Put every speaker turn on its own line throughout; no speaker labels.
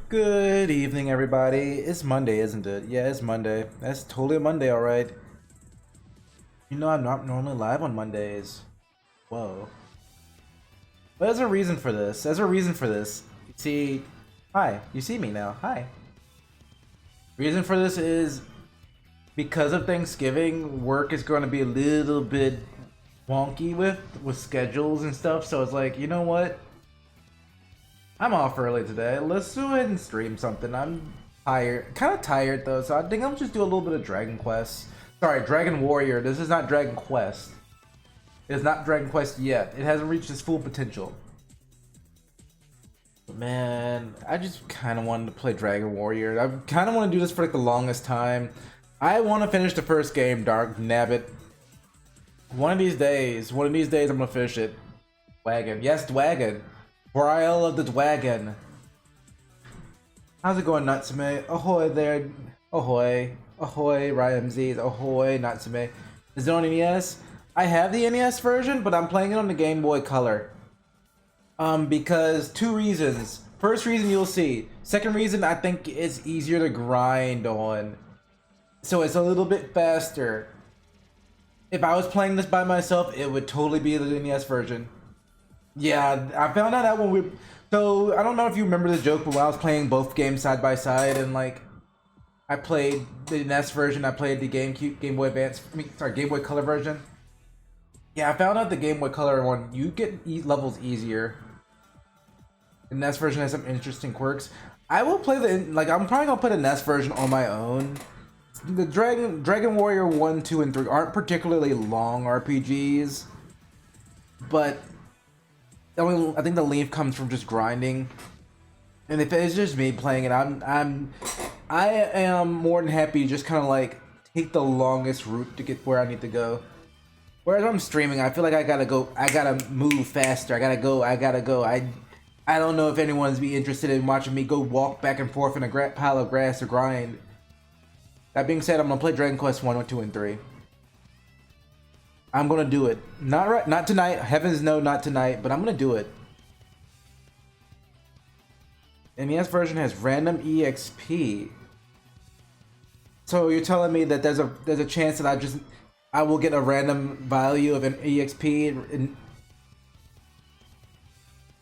Good evening, everybody. It's Monday, isn't it? Yeah, it's Monday. That's totally a Monday, alright. You know, I'm not normally live on Mondays. Whoa. But there's a reason for this. There's a reason for this. You see, hi, you see me now. Hi. Reason for this is because of Thanksgiving, work is going to be a little bit wonky with schedules and stuff. So it's like, you know what? I'm off early today. Let's go ahead and stream something. I'm tired, kind of tired though, so I think I'll just do a little bit of Dragon Quest. Sorry, Dragon Warrior. This is not Dragon Quest. It is not Dragon Quest yet. It hasn't reached its full potential. But man, I just kind of wanted to play Dragon Warrior. I kind of want to do this for like the longest time. I want to finish the first game, Dark Nabbit. One of these days, I'm gonna finish it. Wagon, yes, Dwagon. Trial of the Dwagon. How's it going, Natsume? Ahoy there. Ahoy. Ahoy, Ryamz's. Ahoy, Natsume. Is it on NES? I have the NES version, but I'm playing it on the Game Boy Color. Because two reasons. First reason you'll see. Second reason, I think it's easier to grind on. So it's a little bit faster. If I was playing this by myself, it would totally be the NES version. Yeah, I found that out when we. So I don't know if you remember the joke, but when I was playing both games side by side, and like, I played the NES version, I played the Game Boy Advance. Game Boy Color version. Yeah, I found out the Game Boy Color one, you get levels easier. The NES version has some interesting quirks. I will play I'm probably gonna play the NES version on my own. The Dragon Warrior 1, 2, and 3 aren't particularly long RPGs, but I think the length comes from just grinding. And if it's just me playing it, I am more than happy to just kind of like take the longest route to get where I need to go. Whereas I'm streaming, I feel like I gotta move faster. I gotta go. I don't know if anyone's be interested in watching me go walk back and forth in a pile of grass to grind. That being said, I'm gonna play Dragon Quest 1, 2, and 3. I'm gonna do it. Not tonight. Heavens no, not tonight. But I'm gonna do it. NES version has random EXP. So you're telling me that there's a chance that I will get a random value of an EXP. And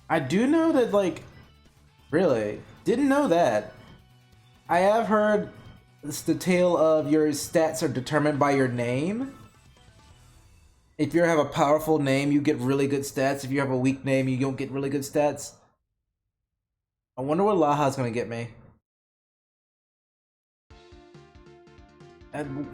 I do know that, like, really didn't know that. I have heard it's the tale of your stats are determined by your name. If you have a powerful name, you get really good stats. If you have a weak name, you don't get really good stats. I wonder what Laha's gonna get me. And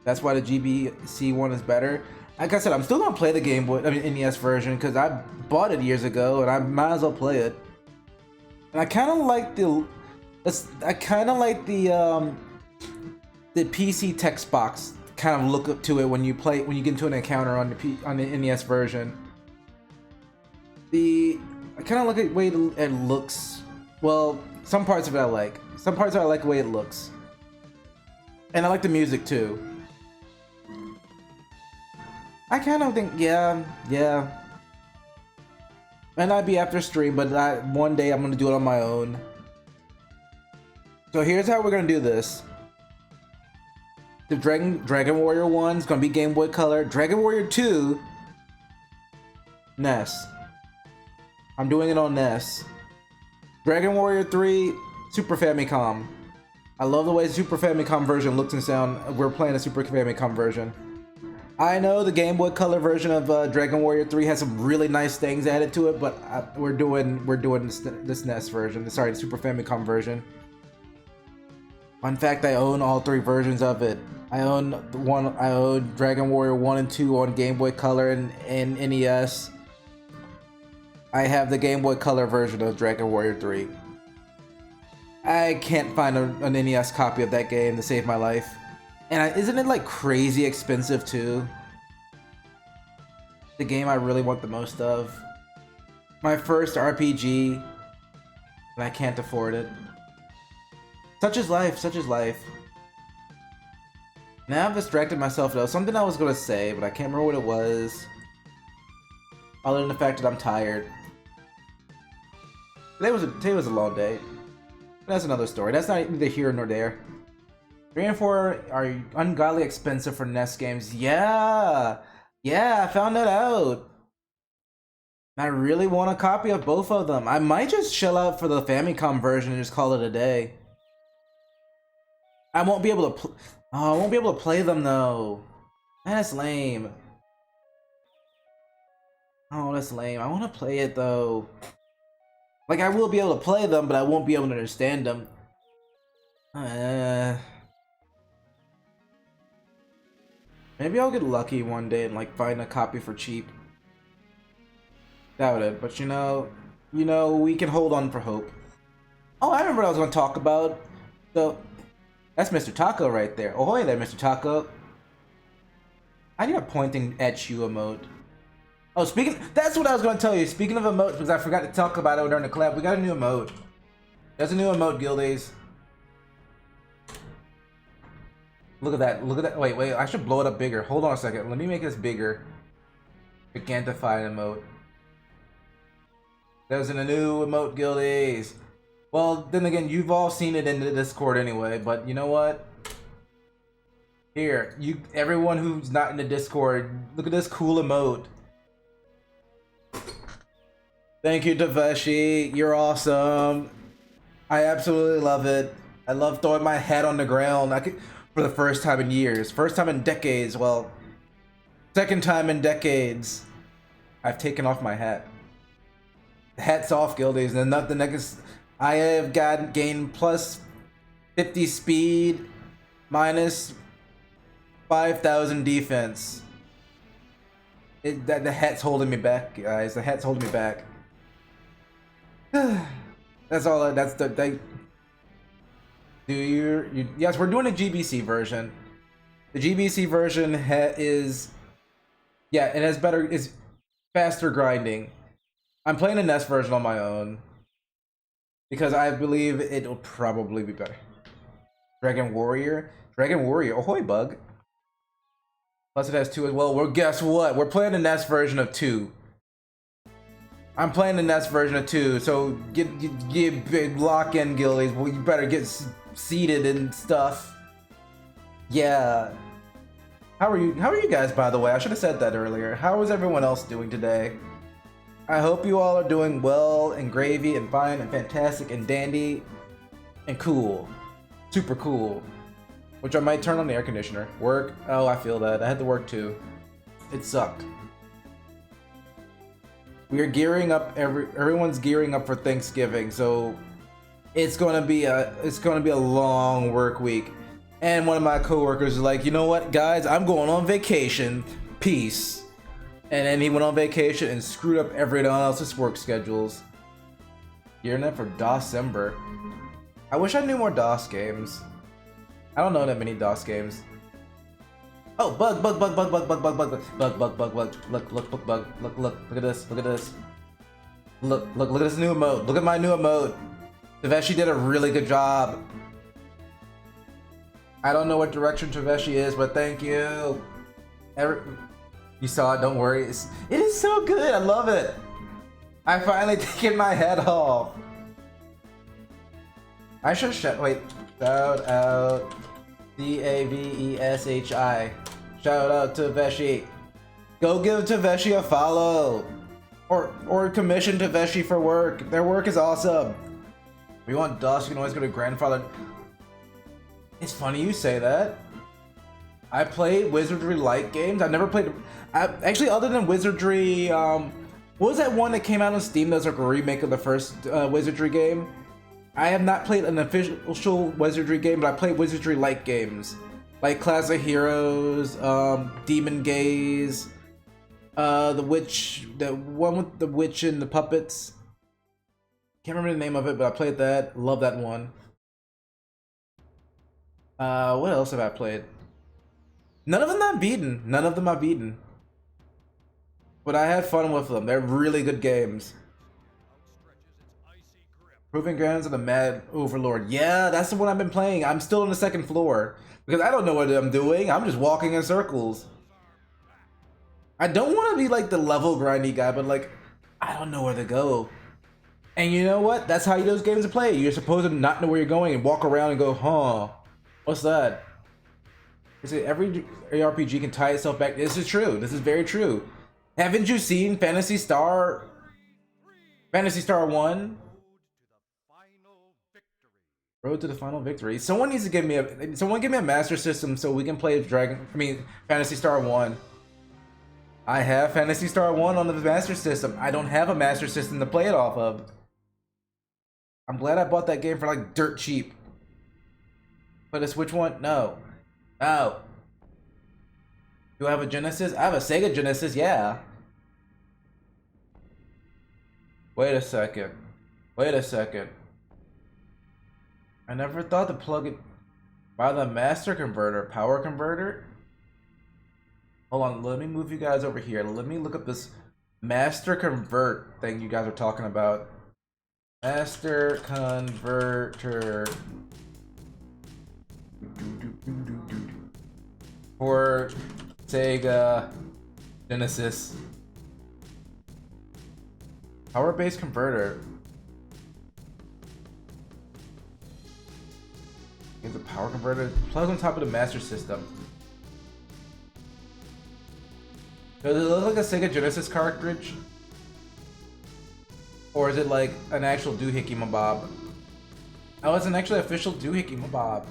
that's why the GBC one is better. Like I said, I'm still gonna play the NES version because I bought it years ago and I might as well play it. And I kind of like the PC text box kind of look up to it when you get into an encounter on the NES version. I kind of like the way it looks. Well, some parts of it I like. Some parts I like the way it looks, and I like the music too. I kind of think, yeah. And I'd be after stream, but one day I'm gonna do it on my own. So here's how we're gonna do this. The Dragon Warrior 1 is gonna be Game Boy Color. Dragon Warrior 2, NES. I'm doing it on NES. Dragon Warrior 3, Super Famicom. I love the way the Super Famicom version looks and sound. We're playing a Super Famicom version. I know the Game Boy Color version of Dragon Warrior 3 has some really nice things added to it, but we're doing this NES version. Sorry, the Super Famicom version. Fun fact: I own all three versions of it. I own Dragon Warrior 1 and 2 on Game Boy Color and NES. I have the Game Boy Color version of Dragon Warrior 3. I can't find an NES copy of that game to save my life. And isn't it like crazy expensive too? The game I really want the most of. My first RPG, and I can't afford it. Such is life, such is life. Now I've distracted myself though. Something I was gonna say, but I can't remember what it was. Other than the fact that I'm tired. Today was a long day. That's another story. That's not neither here nor there. 3 and 4 are ungodly expensive for NES games. Yeah! Yeah, I found that out. I really want a copy of both of them. I might just shell out for the Famicom version and just call it a day. I won't be able to I won't be able to play them though. That's lame. Oh, that's lame. I want to play it though. Like, I will be able to play them, but I won't be able to understand them. Maybe I'll get lucky one day and like find a copy for cheap. Doubt it, but you know, we can hold on for hope. Oh, I remember what I was going to talk about. So, that's Mr. Taco right there. Ahoy there, Mr. Taco. I need a pointing at you emote. Oh, that's what I was going to tell you. Speaking of emotes, because I forgot to talk about it during the collab, we got a new emote. There's a new emote, guildies. Look at that. Look at that. Wait. I should blow it up bigger. Hold on a second. Let me make this bigger. Gigantify emote. There's a new emote, guildies. Well, then again, you've all seen it in the Discord anyway, but you know what? Here, everyone who's not in the Discord, look at this cool emote. Thank you, Taveshi. You're awesome. I absolutely love it. I love throwing my hat on the ground. For the first time in years. First time in decades. Well, second time in decades. I've taken off my hat. Hats off, guildies. And the next, I have gained plus 50 speed, minus 5,000 defense. The hat's holding me back, guys. The hat's holding me back. That's all. That's the. Yes, we're doing a GBC version. The GBC version is faster grinding. I'm playing the NES version on my own because I believe it'll probably be better. Dragon Warrior, ahoy bug. Plus it has 2 as well. Well, guess what? We're playing the NES version of 2. I'm playing the NES version of 2, so get lock in, guildies. Well, you better get seated and stuff. Yeah. How are you guys, by the way? I should have said that earlier. How is everyone else doing today? I hope you all are doing well and gravy and fine and fantastic and dandy and cool. Super cool. Which I might turn on the air conditioner. Work. Oh, I feel that. I had to work too. It sucked. We are gearing up. Everyone's gearing up for Thanksgiving, so it's gonna be a long work week. And one of my coworkers is like, you know what, guys, I'm going on vacation. Peace. And then he went on vacation and screwed up everyone else's work schedules. Gearing up for DOScember. I wish I knew more DOS games. I don't know that many DOS games. Oh, bug. Look at this. Look at this new emote. Look at my new emote. Taveshi did a really good job. I don't know what direction Taveshi is, but thank you. You saw it, don't worry. It is so good, I love it. I finally taken my head off. I should wait. Shout out Daveshi. Shout out to Taveshi. Go give Taveshi a follow. Or commission Taveshi for work. Their work is awesome. If you want DOS, you can always go to grandfather. It's funny you say that. I played Wizardry-like games. I've never played. Actually, other than Wizardry, what was that one that came out on Steam that was like a remake of the first Wizardry game? I have not played an official Wizardry game, but I played Wizardry-like games. Like Class of Heroes, Demon Gaze, the one with the witch and the puppets. Can't remember the name of it, but I played that. Love that one. What else have I played? None of them I've beaten. But I had fun with them. They're really good games. Proving Grounds of the Mad Overlord. Yeah, that's the one I've been playing. I'm still on the second floor. Because I don't know what I'm doing. I'm just walking in circles. I don't want to be like the level grindy guy, but like, I don't know where to go. And you know what? That's how those games are played. You're supposed to not know where you're going and walk around and go, huh? What's that? Is it every ARPG can tie itself back? This is true. This is very true. Haven't you seen Phantasy Star 1? Road to the final victory. Someone needs to give me a Master System so we can play Phantasy Star 1. I have Phantasy Star 1 on the Master System. I don't have a Master System to play it off of. I'm glad I bought that game for like dirt cheap. But a Switch one? No. No. Do I have a Genesis? I have a Sega Genesis, yeah. Wait a second. Wait a second. I never thought to plug it by the master converter, power converter. Hold on, let me move you guys over here. Let me look up this master convert thing you guys are talking about. Master converter. For Sega Genesis. Power-based converter. It's a power converter. Plugs on top of the master system. Does it look like a Sega Genesis cartridge? Or is it like an actual doohickey mabob? Oh, it's an actually official doohickey mabob.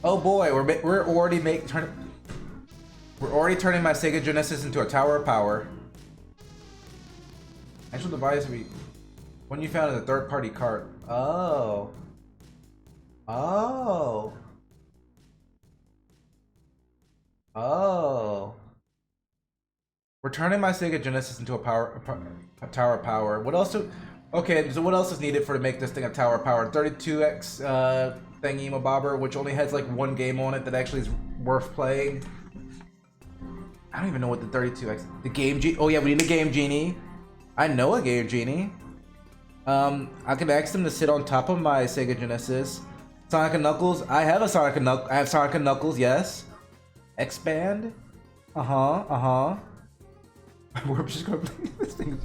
Oh boy, we're already turning my Sega Genesis into a tower of power. Actual device when you found a third-party cart. Oh. Oh. Oh. We're turning my Sega Genesis into a tower of power. What else okay, so what else is needed to make this thing a tower of power? 32X thingy mabobber, which only has like one game on it that actually is worth playing. I don't even know what the 32X... The Game Genie... Oh yeah, we need a Game Genie. I know a Game Genie. I can ask them to sit on top of my Sega Genesis. Sonic and Knuckles. I have Sonic and Knuckles, yes. X-Band. We're just gonna play this thing.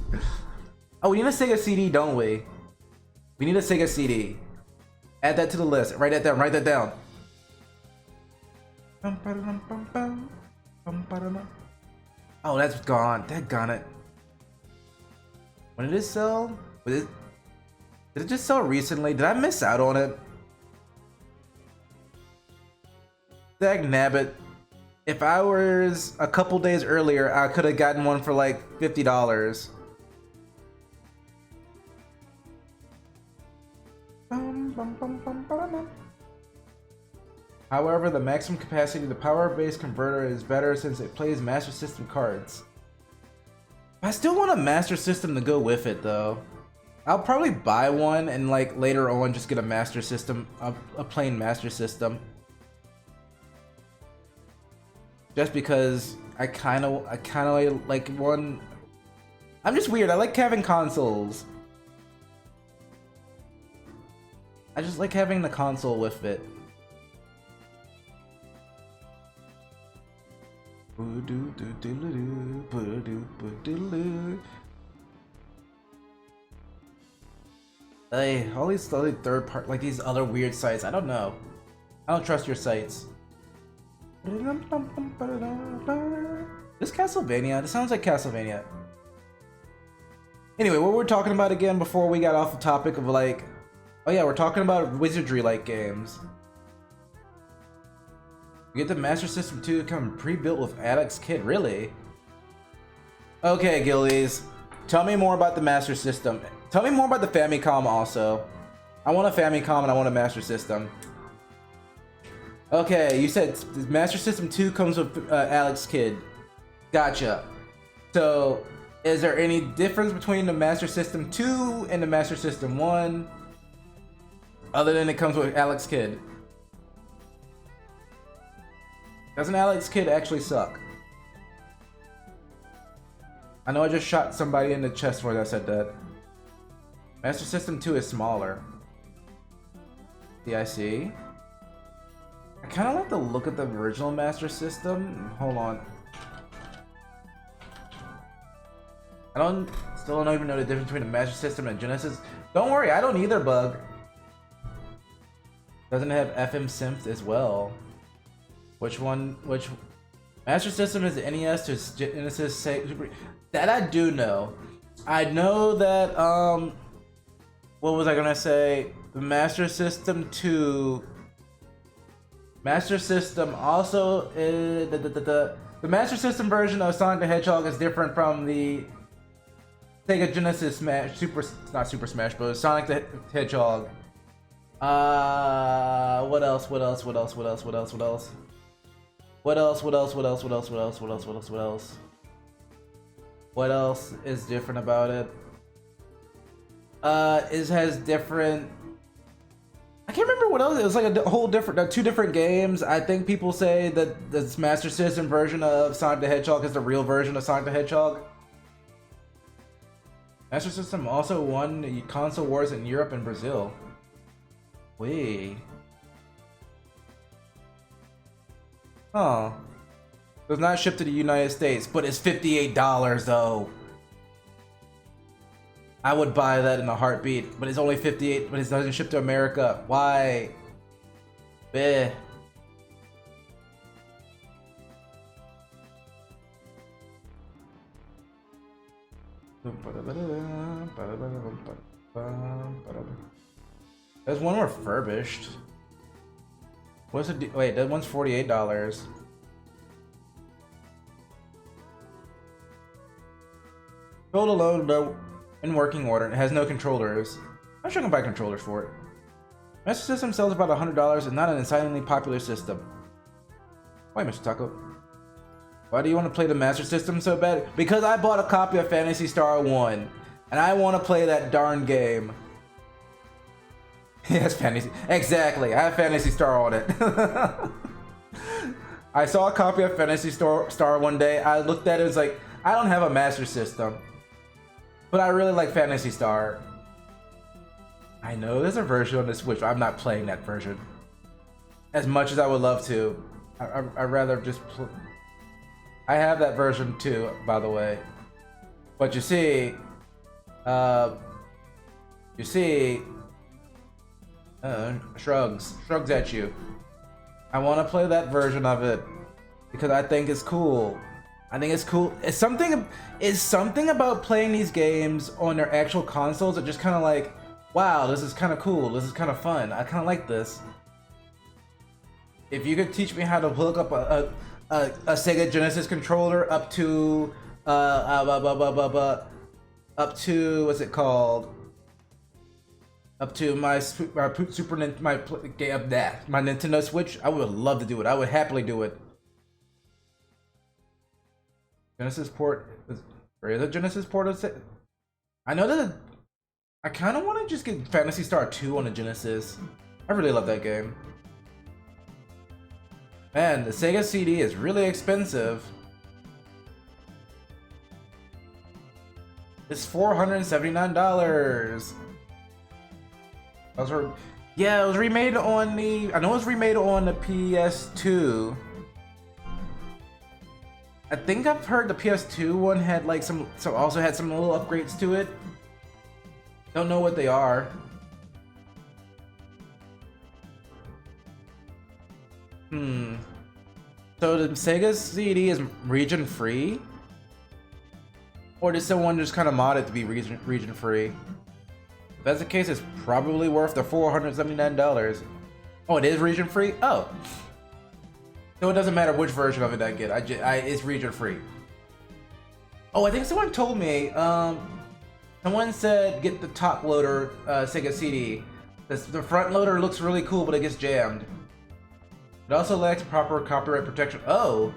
Oh, we need a Sega CD, don't we? We need a Sega CD. Add that to the list. Write that down. Write that down. Oh, that's gone. Daggone it. When did it sell? Did it just sell recently? Did I miss out on it? Dag nabbit. If I was a couple days earlier, I could have gotten one for like $50. However, the maximum capacity of the power-based converter is better since it plays Master System cards. I still want a Master System to go with it though. I'll probably buy one and like later on just get a Master System, a plain Master System. Just because I kind of like one. I'm just weird. I like having consoles. I just like having the console with it. Hey, all these other third part, like these other weird sites. I don't know. I don't trust your sites. This Castlevania? This sounds like Castlevania. Anyway, what we're talking about again before we got off the topic of like... Oh yeah, we're talking about wizardry-like games. You get the Master System 2 come pre-built with Alex Kidd, really? Okay, Gillies. Tell me more about the Master System. Tell me more about the Famicom also. I want a Famicom and I want a Master System. Okay, you said Master System 2 comes with Alex Kidd. Gotcha. So, is there any difference between the Master System 2 and the Master System 1? Other than it comes with Alex Kidd. Doesn't Alex Kidd actually suck? I know I just shot somebody in the chest when I said that. Master System 2 is smaller. Yeah, I see. I kind of like the look of the original Master System. Hold on. Still don't even know the difference between a Master System and Genesis. Don't worry, I don't either, Bug. Doesn't it have FM Synth as well? Which Master System is the NES to Genesis Super? That I do know. I know that what was I gonna say? The Master System also is the Master System version of Sonic the Hedgehog is different from the Sega Genesis not Super Smash Bros. Sonic the Hedgehog. What else? What else is different about it? It has different. I can't remember what else. It was like a whole different, two different games. I think people say that this Master System version of Sonic the Hedgehog is the real version of Sonic the Hedgehog. Master System also won the console wars in Europe and Brazil. Wait. Huh. Does not ship to the United States, but it's $58 though. I would buy that in a heartbeat, but it's only 58, but it doesn't ship to America. Why? Bleh. There's one refurbished. What's it? Wait, that one's $48. Build alone, though, in working order. It has no controllers. I'm sure I can buy controllers for it. Master System sells about $100 and not an insanely popular system. Why, Mr. Taco? Why do you want to play the Master System so bad? Because I bought a copy of Phantasy Star 1, and I want to play that darn game. Yes, Fantasy. Exactly. I have Phantasy Star on it. I saw a copy of Phantasy Star one day. I looked at it and was like, I don't have a Master System, but I really like Phantasy Star. I know there's a version on the Switch, but I'm not playing that version. As much as I would love to. I'd rather just I have that version too, by the way. But you see, shrugs at you. I want to play that version of it because I think it's cool. It's something about playing these games on their actual consoles that just kind of like, wow, this is kind of cool. This is kind of fun. I kind of like this. If you could teach me how to hook up a Sega Genesis controller up to what's it called? Up to my Nintendo Switch, I would love to do it. I would happily do it. Genesis port is a Genesis port of it? I know that I kind of want to just get Phantasy Star 2 on the Genesis. I really love that game. Man, the Sega CD is really expensive. It's $479. Yeah, it was remade on the. I know it was remade on the PS2. I think I've heard the PS2 one had like also had some little upgrades to it. Don't know what they are. So the Sega CD is region free? Or did someone just kind of mod it to be region free? If that's the case, it's probably worth the $479. Oh, it is region free? Oh. So it doesn't matter which version of it I get. It's region free. Oh, I think someone told me, someone said get the top loader Sega CD. The front loader looks really cool, but it gets jammed. It also lacks proper copyright protection. Oh.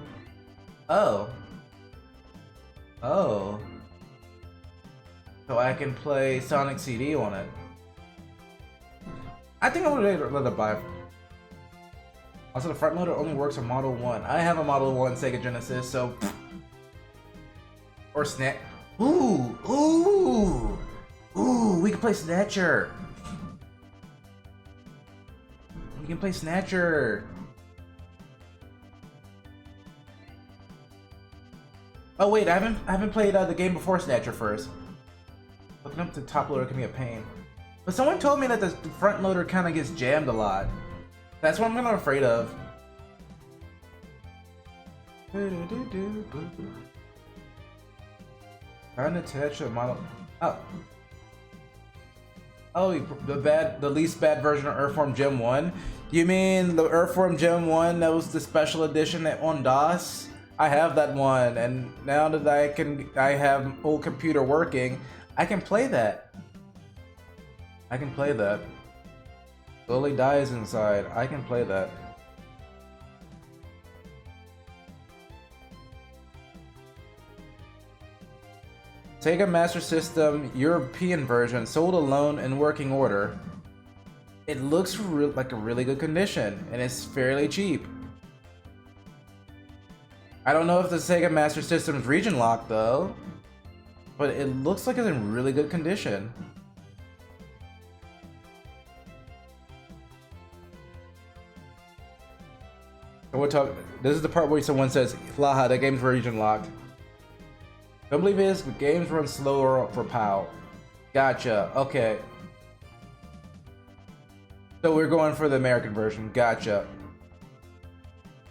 So I can play Sonic CD on it. I think I'm gonna let it buy. Also, the front loader only works on Model 1. I have a Model 1 Sega Genesis, so. Or Snatch. Ooh, we can play Snatcher. We can play Snatcher. Oh wait, I haven't played the game before Snatcher first. Looking up the top loader can be a pain. But someone told me that the front loader kind of gets jammed a lot. That's what I'm kind of afraid of. Trying to attach a model. Oh. Oh, the least bad version of Earthworm Jim 1? You mean the Earthworm Jim 1 that was the special edition on DOS? I have that one, and now that I have old computer working, I can play that. I can play that. Slowly dies inside. I can play that. Sega Master System European version sold alone in working order. It looks like a really good condition and it's fairly cheap. I don't know if the Sega Master System is region locked though, but it looks like it's in really good condition. This is the part where someone says, Laha, the game's region locked. Don't believe this, but games run slower for POW. Gotcha, okay. So we're going for the American version, gotcha.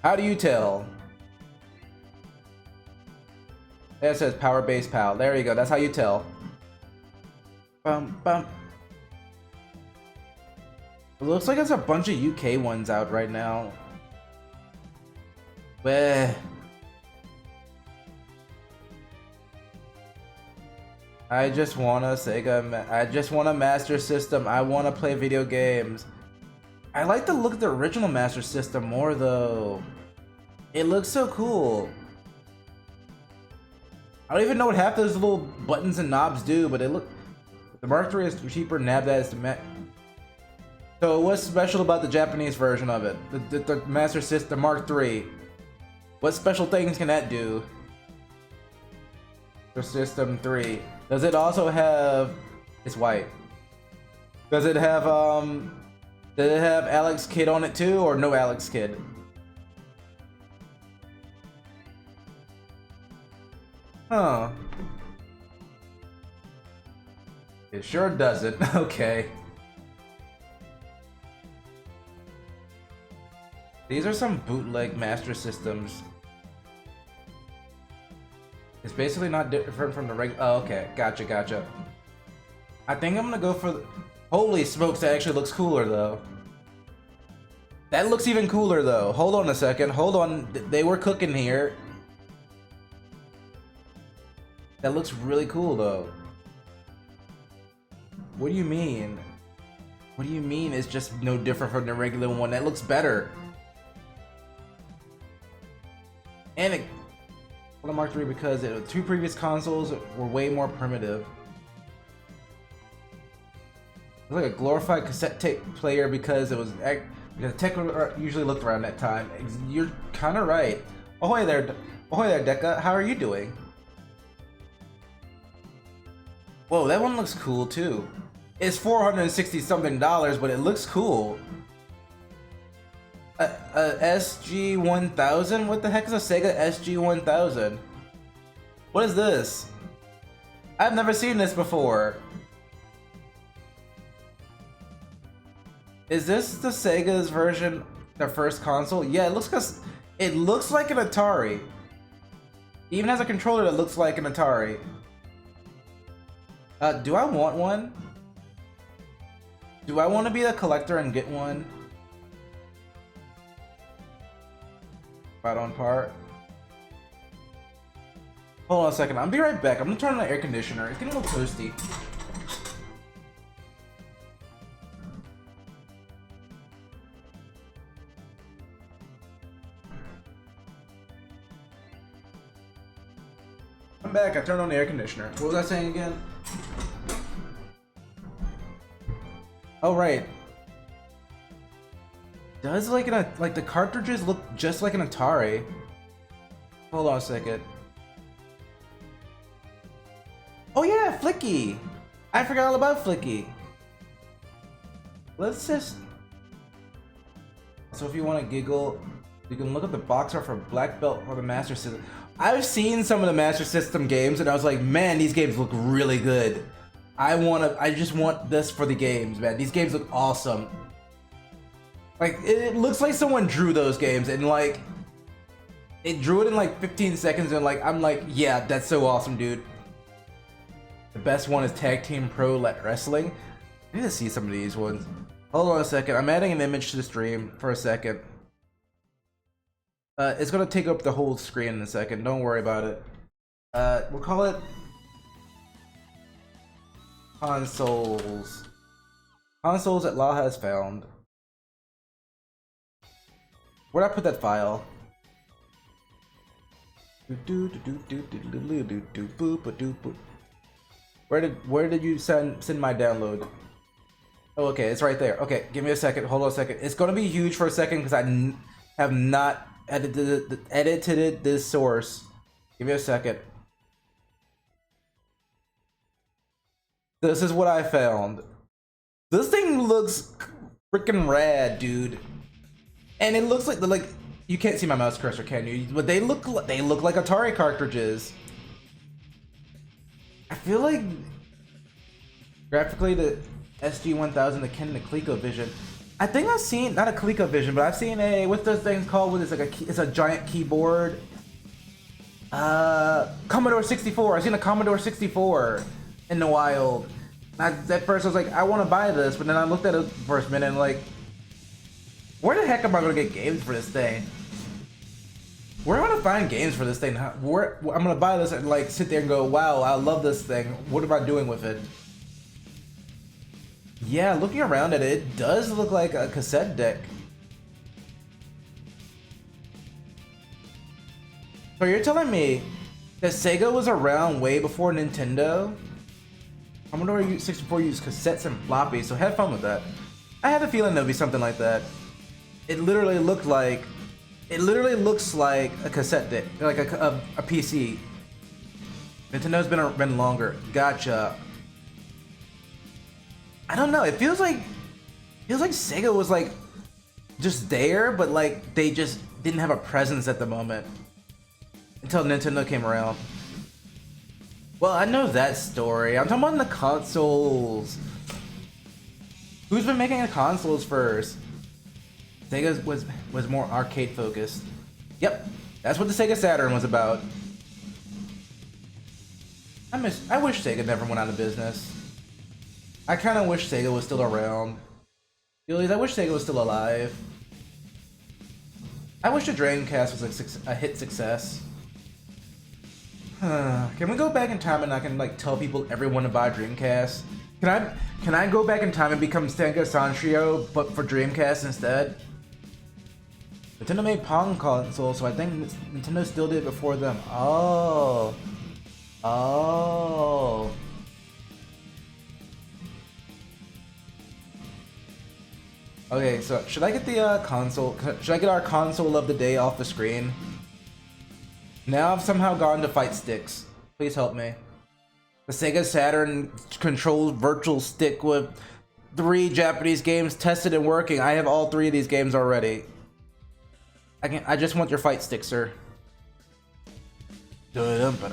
How do you tell? It says power base POW. There you go, that's how you tell. Bum bum. It looks like there's a bunch of UK ones out right now. Bleh. I just want a Sega, I just want a Master System. I want to play video games. I like the look of the original Master System more though. It looks so cool. I don't even know what half those little buttons and knobs do, but the Mark III is cheaper than that is the So what's special about the Japanese version of it? The Master System Mark III. What special things can that do? For System 3. Does it also have... It's white. Does it have Alex Kidd on it too, or no Alex Kidd? Huh. It sure doesn't. Okay. These are some bootleg Master Systems. It's basically not different from the regular. Oh, okay. Gotcha. I think I'm gonna go for the... Holy smokes, that actually looks cooler though. That looks even cooler though. Hold on a second. Hold on. They were cooking here. That looks really cool though. What do you mean? What do you mean it's just no different from the regular one? That looks better. And it... Well, Mark III because the two previous consoles were way more primitive. It was like a glorified cassette tape player because it was because tech usually looked around that time. You're kind of right. Ahoy there, Deca. How are you doing? Whoa, that one looks cool too. It's $460 something, but it looks cool. SG-1000? What the heck is a Sega SG-1000? What is this? I've never seen this before. Is this the Sega's version, their first console? Yeah, it looks like an Atari. It even has a controller that looks like an Atari. Do I want one? Do I want to be a collector and get one? Right on part. Hold on a second, I'll be right back. I'm gonna turn on the air conditioner. It's getting a little toasty. I'm back, I turned on the air conditioner. What was I saying again? Oh right. Does like the cartridges look just like an Atari? Hold on a second. Oh yeah, Flicky! I forgot all about Flicky. Let's just... So if you want to giggle, you can look at the box art for Black Belt for the Master System. I've seen some of the Master System games, and I was like, man, these games look really good. I just want this for the games, man. These games look awesome. Like, it looks like someone drew those games, and like, it drew it in like 15 seconds, and like, I'm like, yeah, that's so awesome, dude. The best one is Tag Team Pro Wrestling. I need to see some of these ones. Hold on a second. I'm adding an image to the stream for a second. It's gonna take up the whole screen in a second. Don't worry about it. We'll call it consoles. Consoles that Laha has found. Where'd I put that file? Where did you send my download? Oh, okay, it's right there. Okay, give me a second. Hold on a second. It's gonna be huge for a second because I have not edited this source. Give me a second. This is what I found. This thing looks freaking rad, dude. And it looks like you can't see my mouse cursor, can you? But they look like Atari cartridges. I feel like graphically the SG-1000, the Ken, the ColecoVision. I think I've seen, not a ColecoVision, but I've seen a, what's those things called? What is like it's a giant keyboard. Commodore 64. I've seen a Commodore 64 in the wild. At first I was like, I want to buy this, but then I looked at it for a minute and like, where the heck am I gonna get games for this thing? Where am I gonna find games for this thing? Where I'm gonna buy this and like sit there and go, wow, I love this thing. What am I doing with it? Yeah, looking around at it, it does look like a cassette deck. So you're telling me that Sega was around way before Nintendo? Commodore 64 used cassettes and floppies, so have fun with that. I had a feeling there'd be something like that. It literally looks like a cassette deck, like a PC. Nintendo's been longer. Gotcha. I don't know. It feels like Sega was like just there, but like they just didn't have a presence at the moment until Nintendo came around. Well, I know that story. I'm talking about the consoles. Who's been making the consoles first? Sega was more arcade focused. Yep, that's what the Sega Saturn was about. I wish Sega never went out of business. I kind of wish Sega was still around. Really, I wish Sega was still alive. I wish the Dreamcast was a hit success. Can we go back in time and I can like tell people everyone to buy Dreamcast? Can I go back in time and become Sega Sanshiro but for Dreamcast instead? Nintendo made Pong consoles, so I think Nintendo still did it before them. Oh. Oh. Okay, so should I get the console? Should I get our console of the day off the screen? Now I've somehow gone to fight sticks. Please help me. The Sega Saturn controls virtual stick with 3 Japanese games tested and working. I have all 3 of these games already. I just want your fight stick, sir. Bam, bam,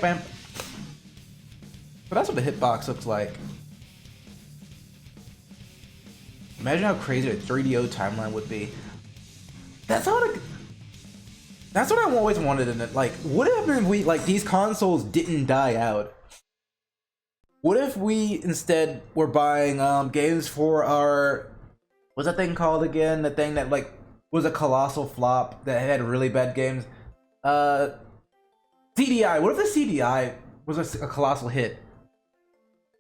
bam. But that's what the hitbox looks like. Imagine how crazy a 3DO timeline would be. That's what I've always wanted in it. Like, what if we, like, these consoles didn't die out? What if we instead were buying games for our, what's that thing called again? The thing that like was a colossal flop that had really bad games. CDI. What if the CDI was a colossal hit?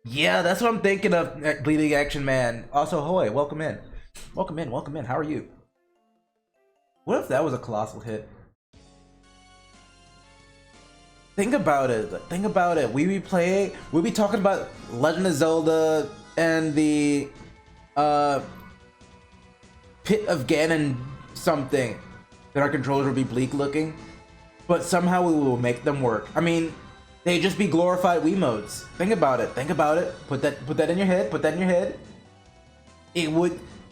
Yeah, that's what I'm thinking of. Bleeding Action Man. Also, Hoy, welcome in. Welcome in. Welcome in. How are you? What if that was a colossal hit? Think about it. Think about it. We'd be talking about Legend of Zelda and the Pit of Ganon something. That our controllers would be bleak looking, but somehow we will make them work. I mean, they'd just be glorified Wiimotes. Think about it. Think about it. Put that in your head. Put that in your head.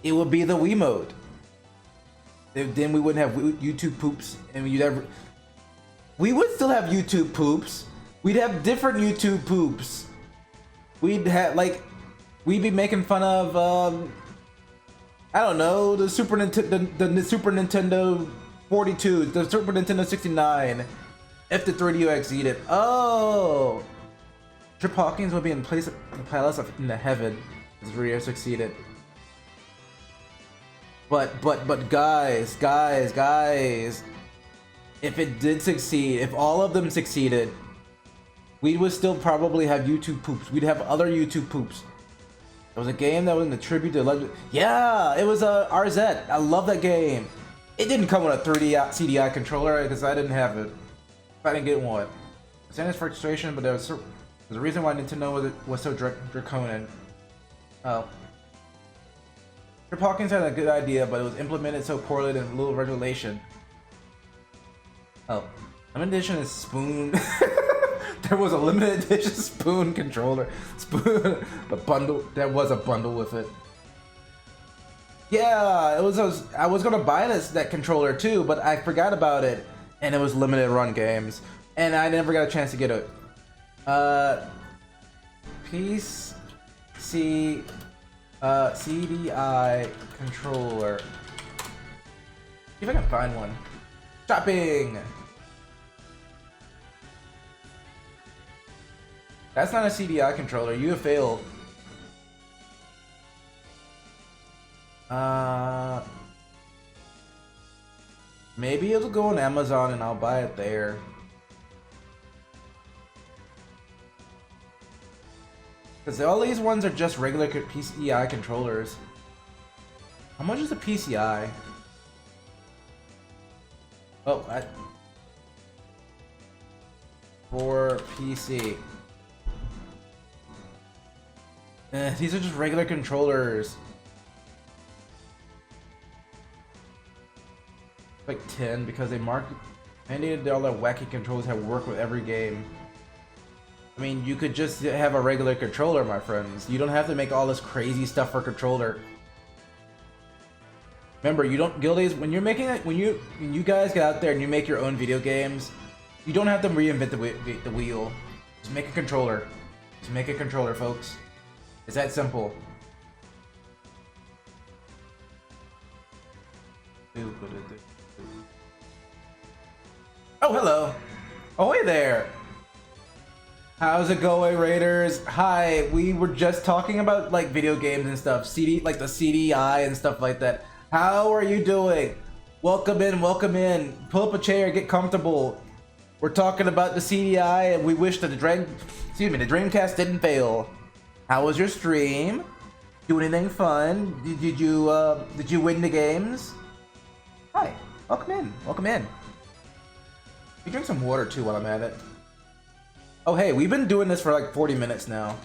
it would be the Wiimote. Then we wouldn't have YouTube poops, and we would still have YouTube poops. We'd have different YouTube poops. We'd have we'd be making fun of I don't know, the Super Nintendo, the Super Nintendo 42, the Super Nintendo 69. If the 3DO exceeded, oh, Trip Hawkins would be in place of the palace in the heaven. As Rio succeeded. But guys, if it did succeed, if all of them succeeded, we would still probably have YouTube poops. We'd have other YouTube poops. There was a game that was in the tribute to Legend. Yeah, it was RZ. I love that game. It didn't come with a 3D CDI controller because I didn't have it. I didn't get one. I understand his frustration, but there's a reason why Nintendo was so draconian. Oh. Trip Hawkins had a good idea, but it was implemented so poorly and little regulation. Oh. Limited edition is Spoon. There was a limited edition Spoon controller. Spoon. The bundle. There was a bundle with it. Yeah, it was. I was gonna buy that controller too, but I forgot about it. And it was limited run games. And I never got a chance to get it. PC. CDI controller. See if I can find one. Shopping! That's not a CDI controller. You have failed. Maybe it'll go on Amazon and I'll buy it there. Because all these ones are just regular PCI controllers. How much is a PCI? Oh, for PC. These are just regular controllers. Like 10 because they mandated all the wacky controllers have worked with every game. I mean, you could just have a regular controller, my friends. You don't have to make all this crazy stuff for controller. Remember, you don't guildies when you're making it when you guys get out there and you make your own video games, you don't have to reinvent the wheel. Just make a controller. Just make a controller, folks. It's that simple. Oh, hello. Oh, hey there. How's it going, Raiders? Hi, we were just talking about like video games and stuff, like the CDI and stuff like that. How are you doing? Welcome in, welcome in. Pull up a chair, get comfortable. We're talking about the CDI, and we wish that the Dreamcast didn't fail. How was your stream? Do anything fun? Did you win the games? Hi, welcome in, welcome in. You drink some water too while I'm at it. Oh hey, we've been doing this for like 40 minutes now.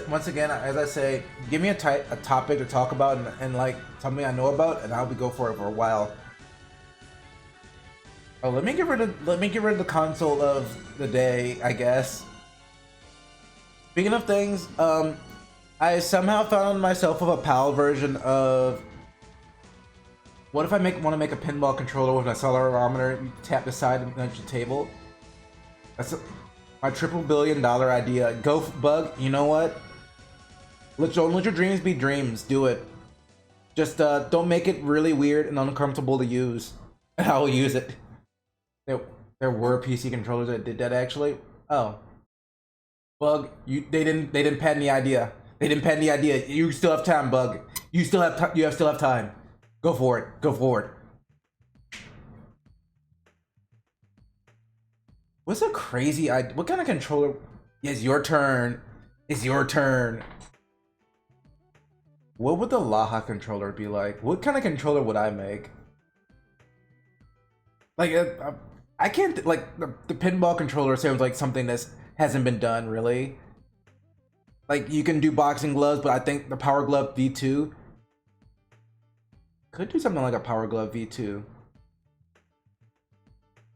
Once again, as I say, give me a topic to talk about and like something I know about, and I'll go for it for a while. Oh, let me get rid of the console of the day, I guess. Speaking of things, I somehow found myself with a PAL version of. What if I want to make a pinball controller with an accelerometer? You tap the side of the table. That's my $1 billion idea. Go Bug. You know what? Don't let your dreams be dreams. Do it. Just don't make it really weird and uncomfortable to use. And I will use it. There were PC controllers that did that actually. Oh. Bug, they didn't patent the idea. They didn't patent the idea. You still have time, Bug. You still have time. Go for it. Go for it. What's a crazy idea? What kind of controller? It's your turn. It's your turn. What would the Laha controller be like? What kind of controller would I make? Like, I can't, like, the pinball controller sounds like something that hasn't been done, really. Like, you can do boxing gloves, but I think the Power Glove V2 could do something like a Power Glove V2.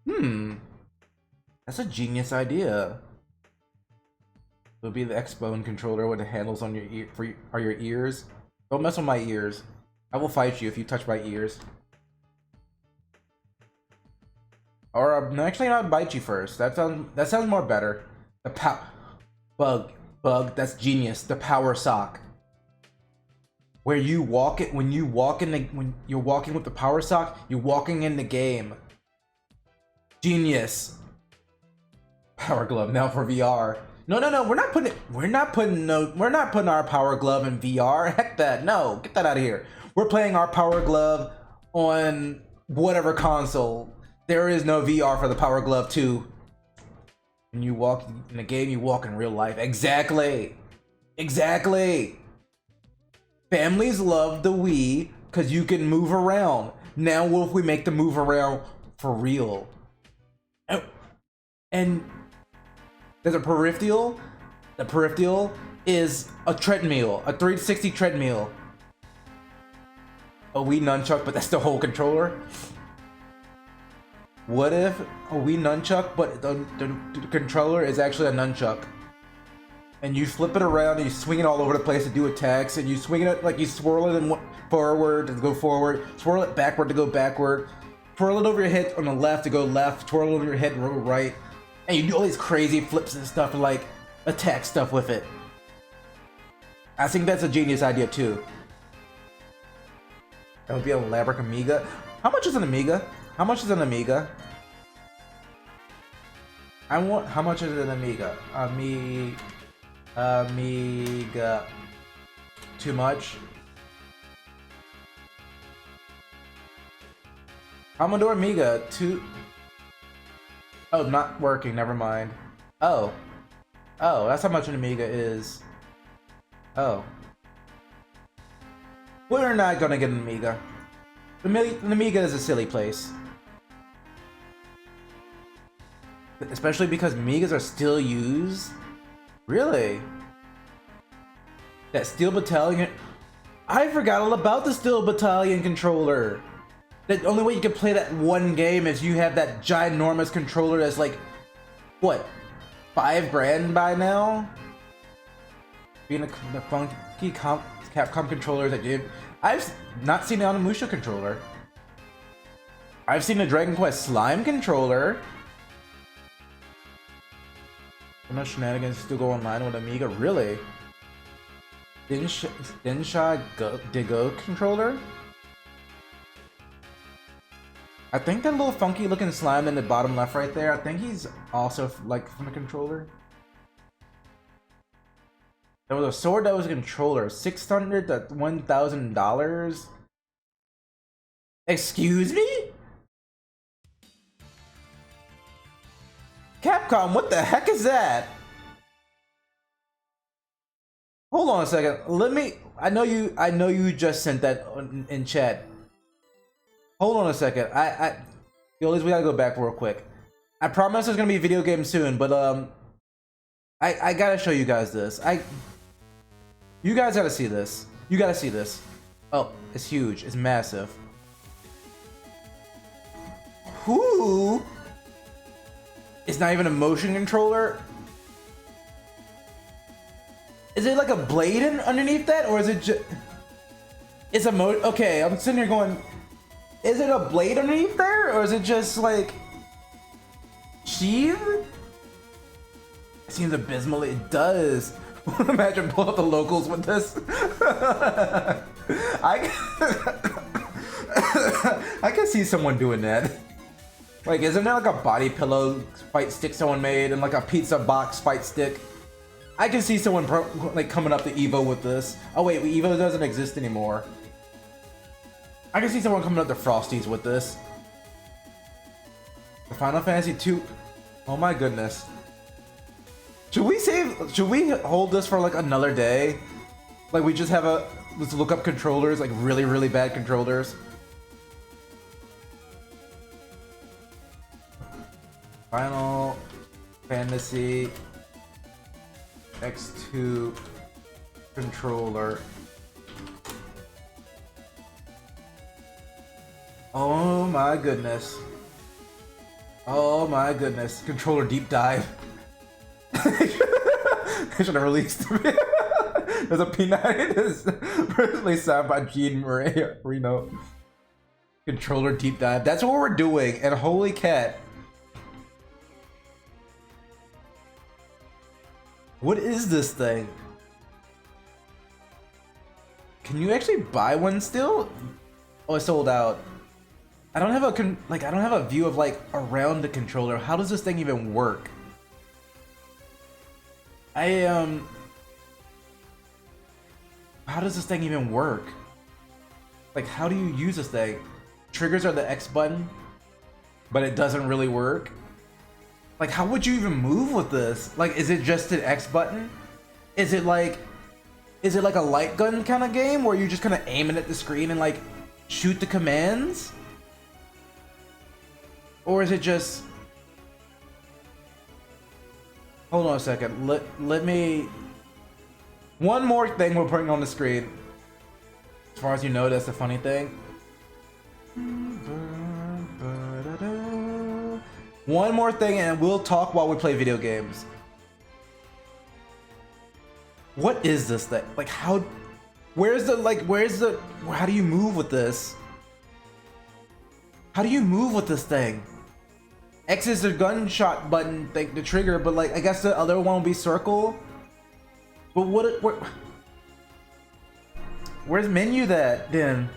Hmm, that's a genius idea. It'll be the X-Bone controller with the handles on your ear are your ears. Don't mess with my ears. I will fight you if you touch my ears. Or actually, I'll bite you first. That sounds more better. The bug. That's genius. The power sock. Where you walk it when you're walking with the power sock, you're walking in the game. Genius. Power glove now for VR. No, we're not putting our power glove in VR. Heck that. No, get that out of here. We're playing our power glove on whatever console. There is no VR for the power glove 2. When you walk in the game, you walk in real life. Exactly. Families love the Wii because you can move around. Now what if we make the move around for real? And there's a peripheral. The peripheral is a treadmill, a 360 treadmill. A Wii nunchuck, but that's the whole controller. What if a Wii nunchuck, but the controller is actually a nunchuck? And you flip it around and you swing it all over the place to do attacks, and you swing it like you swirl it forward to go forward, swirl it backward to go backward, twirl it over your head on the left to go left, twirl it over your head to go right, and you do all these crazy flips and stuff and like attack stuff with it. I think that's a genius idea too. That would be a elaborate Amiga. How much is an Amiga? How much is an Amiga? How much is an Amiga? Amiga. Too much? Commodore Amiga, Oh, not working, never mind. Oh, that's how much an Amiga is. Oh. We're not gonna get an Amiga. An Amiga is a silly place. Especially because Amigas are still used? Really? That Steel Battalion... I forgot all about the Steel Battalion controller! The only way you can play that one game is you have that ginormous controller that's like... What? $5,000 by now? Being the funky Capcom controller that you... I've not seen the Onimusha controller. I've seen the Dragon Quest Slime controller. How much shenanigans still go online with Amiga? Really? Densha Go controller? I think that little funky looking slime in the bottom left right there, I think he's also like from the controller. There was a sword that was a controller, $600 to $1,000. Excuse me? Capcom, what the heck is that? Hold on a second. I know you just sent that in chat. Hold on a second. Yo, we gotta go back real quick. I promise there's gonna be a video game soon, but I gotta show you guys this. You guys gotta see this. You gotta see this. Oh, it's huge. It's massive. Who? It's not even a motion controller. Is it like a blade underneath that, or is it just? It's a Okay, I'm sitting here going. Is it a blade underneath there, or is it just like sheath? It seems abysmal. It does. Imagine pull up the locals with this. I can see someone doing that. Like, isn't there like a body pillow fight stick someone made and like a pizza box fight stick? I can see someone like coming up to Evo with this. Oh wait, Evo doesn't exist anymore. I can see someone coming up to Frosties with this. The Final Fantasy 2. Oh my goodness. Should we hold this for like another day? Like we just have let's look up controllers, like really, really bad controllers. Final Fantasy X2 controller. Oh my goodness. Oh my goodness. Controller deep dive. They should have released me. There's a P90. It's personally signed by Gene Marino. Controller deep dive. That's what we're doing. And holy cat. What is this thing? Can you actually buy one still? Oh, it's sold out. I don't have a I don't have a view of like around the controller. How does this thing even work? How does this thing even work? Like, how do you use this thing? Triggers are the X button, but it doesn't really work. Like, how would you even move with this? Like, is it just an X button? Is it like a light gun kind of game where you're just kind of aiming at the screen and like shoot the commands? Or is it just... Hold on a second. Let me... One more thing we're putting on the screen. As far as you know, that's the funny thing. One more thing and we'll talk while we play video games. What is this thing? Like, how... How do you move with this? How do you move with this thing? X is the gunshot button, like the trigger, but like, I guess the other one will be circle. But where's menu that then?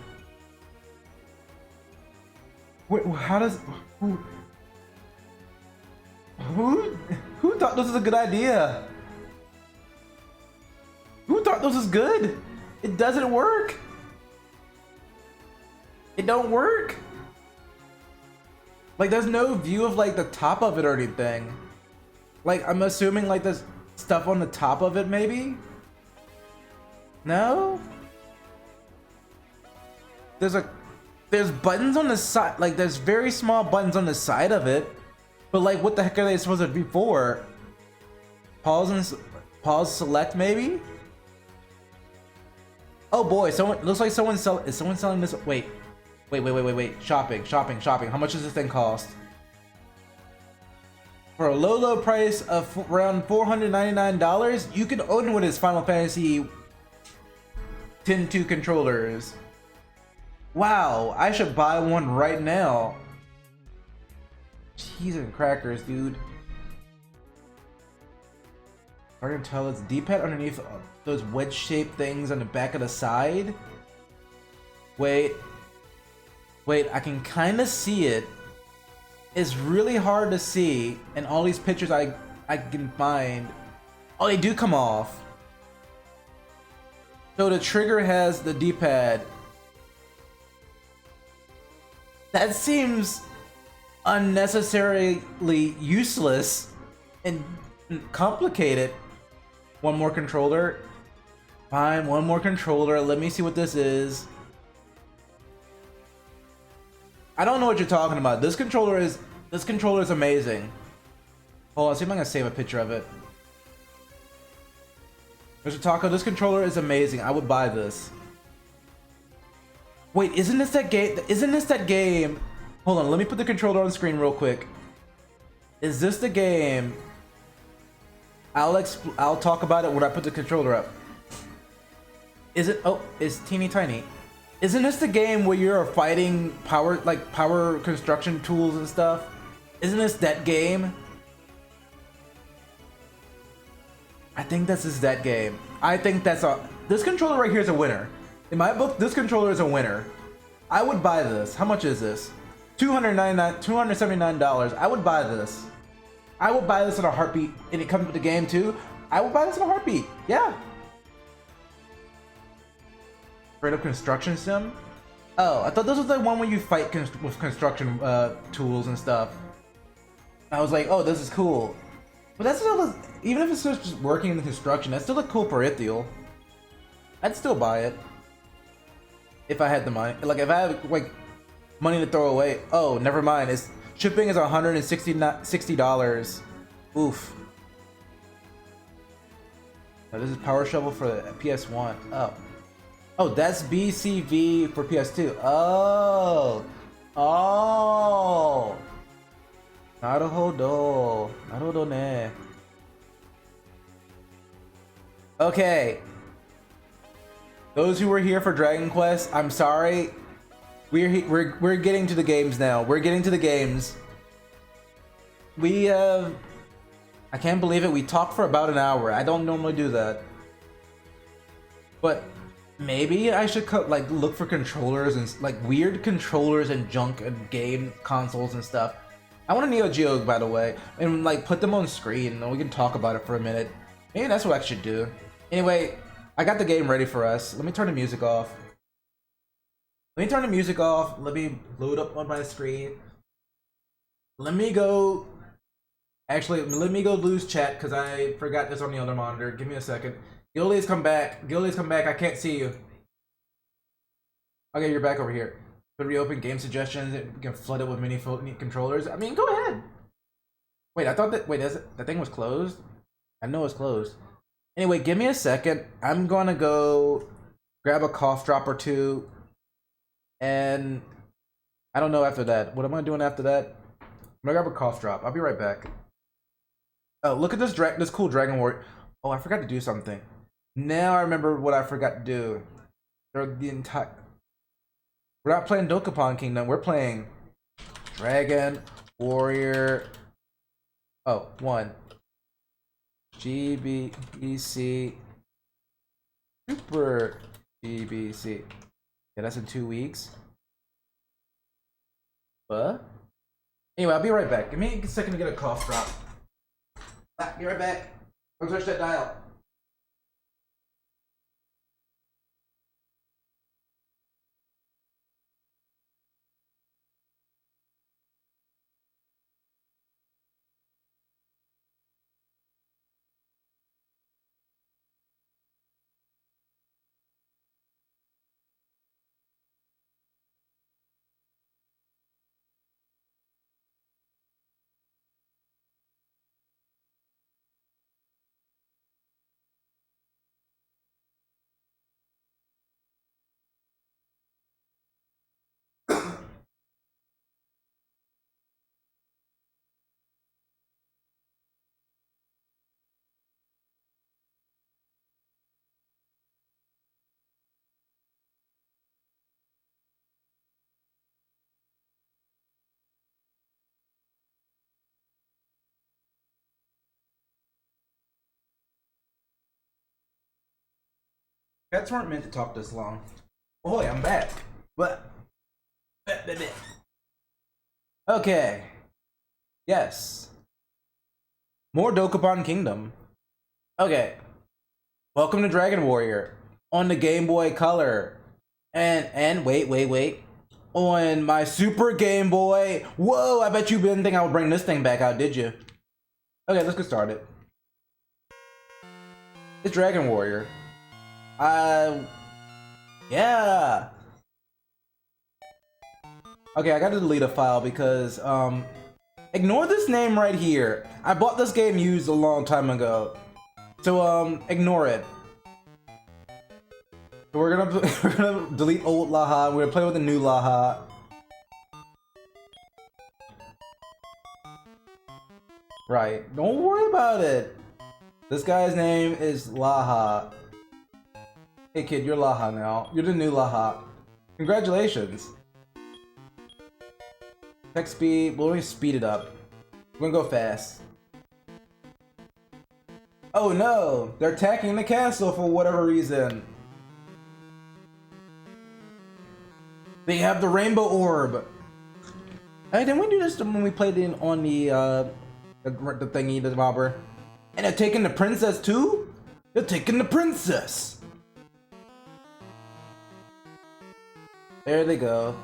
How does... Who thought this was a good idea? Who thought this was good? It doesn't work. It don't work. Like, there's no view of like the top of it or anything. Like, I'm assuming like there's stuff on the top of it maybe? No? There's buttons on the side, like there's very small buttons on the side of it. But like, what the heck are they supposed to be for? Pause, select maybe? Oh boy, looks like is someone selling this? Wait. Shopping. How much does this thing cost? For a low price of around $499, you can own one of his Final Fantasy X-2 controllers. Wow, I should buy one right now. Cheese and crackers, dude. I can tell it's D-pad underneath those wedge-shaped things on the back of the side. Wait, I can kind of see it. It's really hard to see, and all these pictures I can find. Oh, they do come off. So the trigger has the D-pad. That seems unnecessarily useless and complicated. One more controller. Fine, one more controller. Let me see what this is. I don't know what you're talking about. This controller is amazing. Hold on, see if I can save a picture of it. Mr. Taco, this controller is amazing. I would buy this. Wait, isn't this that game? Hold on, let me put the controller on the screen real quick. Is this the game? I'll talk about it when I put the controller up. Is it? Oh, it's teeny tiny. Isn't this the game where you're fighting power construction tools and stuff? Isn't this that game? I think this is that game. I think this controller right here is a winner. In my book, this controller is a winner. I would buy this. How much is this? $279. I would buy this. I would buy this in a heartbeat. And it comes with the game too. I would buy this in a heartbeat. Yeah. Straight up construction sim? Oh, I thought this was the one where you fight with construction tools and stuff. I was like, oh, this is cool. But that's still, even if it's just working in the construction, that's still a cool peripheral. I'd still buy it. If I had the money. Like, if I had, like, money to throw away. Oh, never mind. Shipping is $160. Oof. Now, this is Power Shovel for the PS1. Oh. Oh, that's BCV for PS2. Oh. Oh. Naruhodo. Naruhodo ne. Okay. Those who were here for Dragon Quest, I'm sorry. We're getting to the games now. We're getting to the games. We I can't believe it. We talked for about an hour. I don't normally do that. But maybe I should like look for controllers and like weird controllers and junk and game consoles and stuff. I want a Neo Geo, by the way, and like put them on screen and we can talk about it for a minute. Maybe that's what I should do. Anyway, I got the game ready for us. Let me turn the music off. Let me turn the music off. Let me load up on my screen. Let me go. Actually, let me go lose chat because I forgot this on the other monitor. Give me a second. Gildy's come back. Gildy's come back. I can't see you. Okay, you're back over here. But reopen game suggestions. It can flood it with mini controllers. I mean, go ahead. Wait, I thought that. Wait, that thing was closed? I know it's closed. Anyway, give me a second. I'm gonna go grab a cough drop or two. And I don't know after that. What am I doing after that? I'm gonna grab a cough drop. I'll be right back. Oh, look at this cool Dragon Warrior. Oh, I forgot to do something. Now I remember what I forgot to do. We're not playing Dokapon Kingdom. We're playing Dragon Warrior. Oh, 1. GBC Super GBC. Yeah, that's in 2 weeks. But anyway, I'll be right back. Give me a second to get a cough drop. Be right back. Don't touch that dial. Pets weren't meant to talk this long. Oh, I'm back. But okay. Yes. More Dokapon Kingdom. Okay. Welcome to Dragon Warrior on the Game Boy Color. And wait. On my Super Game Boy. Whoa, I bet you didn't think I would bring this thing back out, did you? Okay, let's get started. It's Dragon Warrior. Yeah. Okay, I gotta delete a file because, ignore this name right here. I bought this game used a long time ago. So, ignore it. So we're gonna delete old Laha. We're gonna play with the new Laha. Right. Don't worry about it. This guy's name is Laha. Hey kid, you're Laha now. You're the new Laha. Congratulations. Text speed, we'll only speed it up. We're gonna go fast. Oh no! They're attacking the castle for whatever reason. They have the rainbow orb. Hey, didn't we do this when we played in on the thingy, the robber? And they're taking the princess too? They're taking the princess! There they go.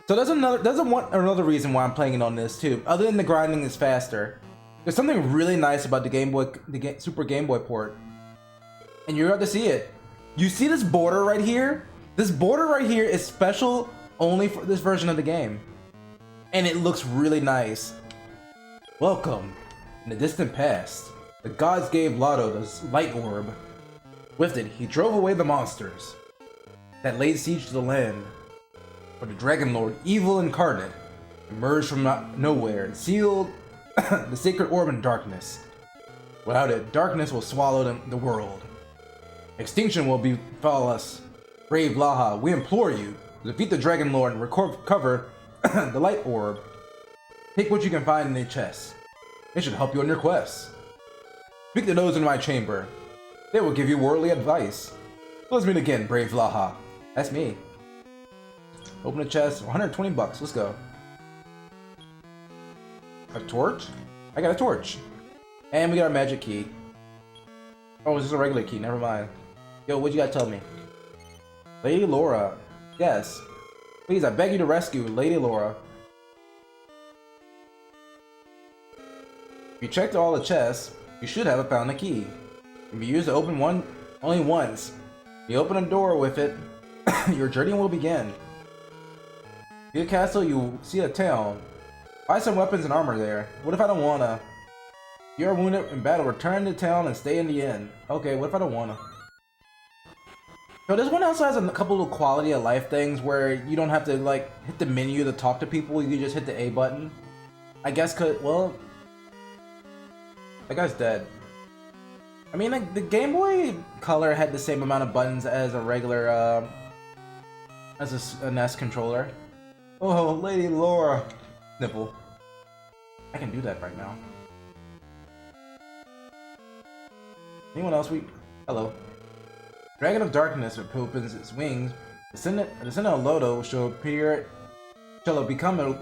So there's another reason why I'm playing it on this too. Other than the grinding is faster. There's something really nice about the Super Game Boy port. And you're about to see it. You see this border right here? This border right here is special only for this version of the game. And it looks really nice. Welcome. In the distant past, the gods gave Lotto the light orb. With it, he drove away the monsters that laid siege to the land. For the Dragon Lord, evil incarnate, emerged from nowhere and sealed the sacred orb in darkness. Without it, darkness will swallow the world. Extinction will befall us. Brave Laha, we implore you, defeat the Dragon Lord and recover the light orb. Take what you can find in the chest. It should help you on your quest. Speak to those in my chamber. They will give you worldly advice. Let's meet again, brave Laha. That's me. Open the chest, 120 bucks, let's go. A torch? I got a torch. And we got our magic key. Oh, it's just a regular key, never mind. Yo, what you gotta tell me? Lady Laura. Yes. Please, I beg you to rescue Lady Laura. If you checked all the chests, you should have found the key. It can be used to open one only once. If you open a door with it, your journey will begin. See the castle, you see a town. Buy some weapons and armor there. What if I don't wanna? If you're wounded in battle, return to town and stay in the inn. Okay, what if I don't wanna? So this one also has a couple of quality of life things where you don't have to like hit the menu to talk to people, you can just hit the A button. I guess well, that guy's dead. I mean, like, the Game Boy Color had the same amount of buttons as a regular, as a NES controller. Oh, Lady Laura. Nipple. I can do that right now. Anyone else? Hello. Dragon of Darkness opens its wings. Descendant of Lodo shall become a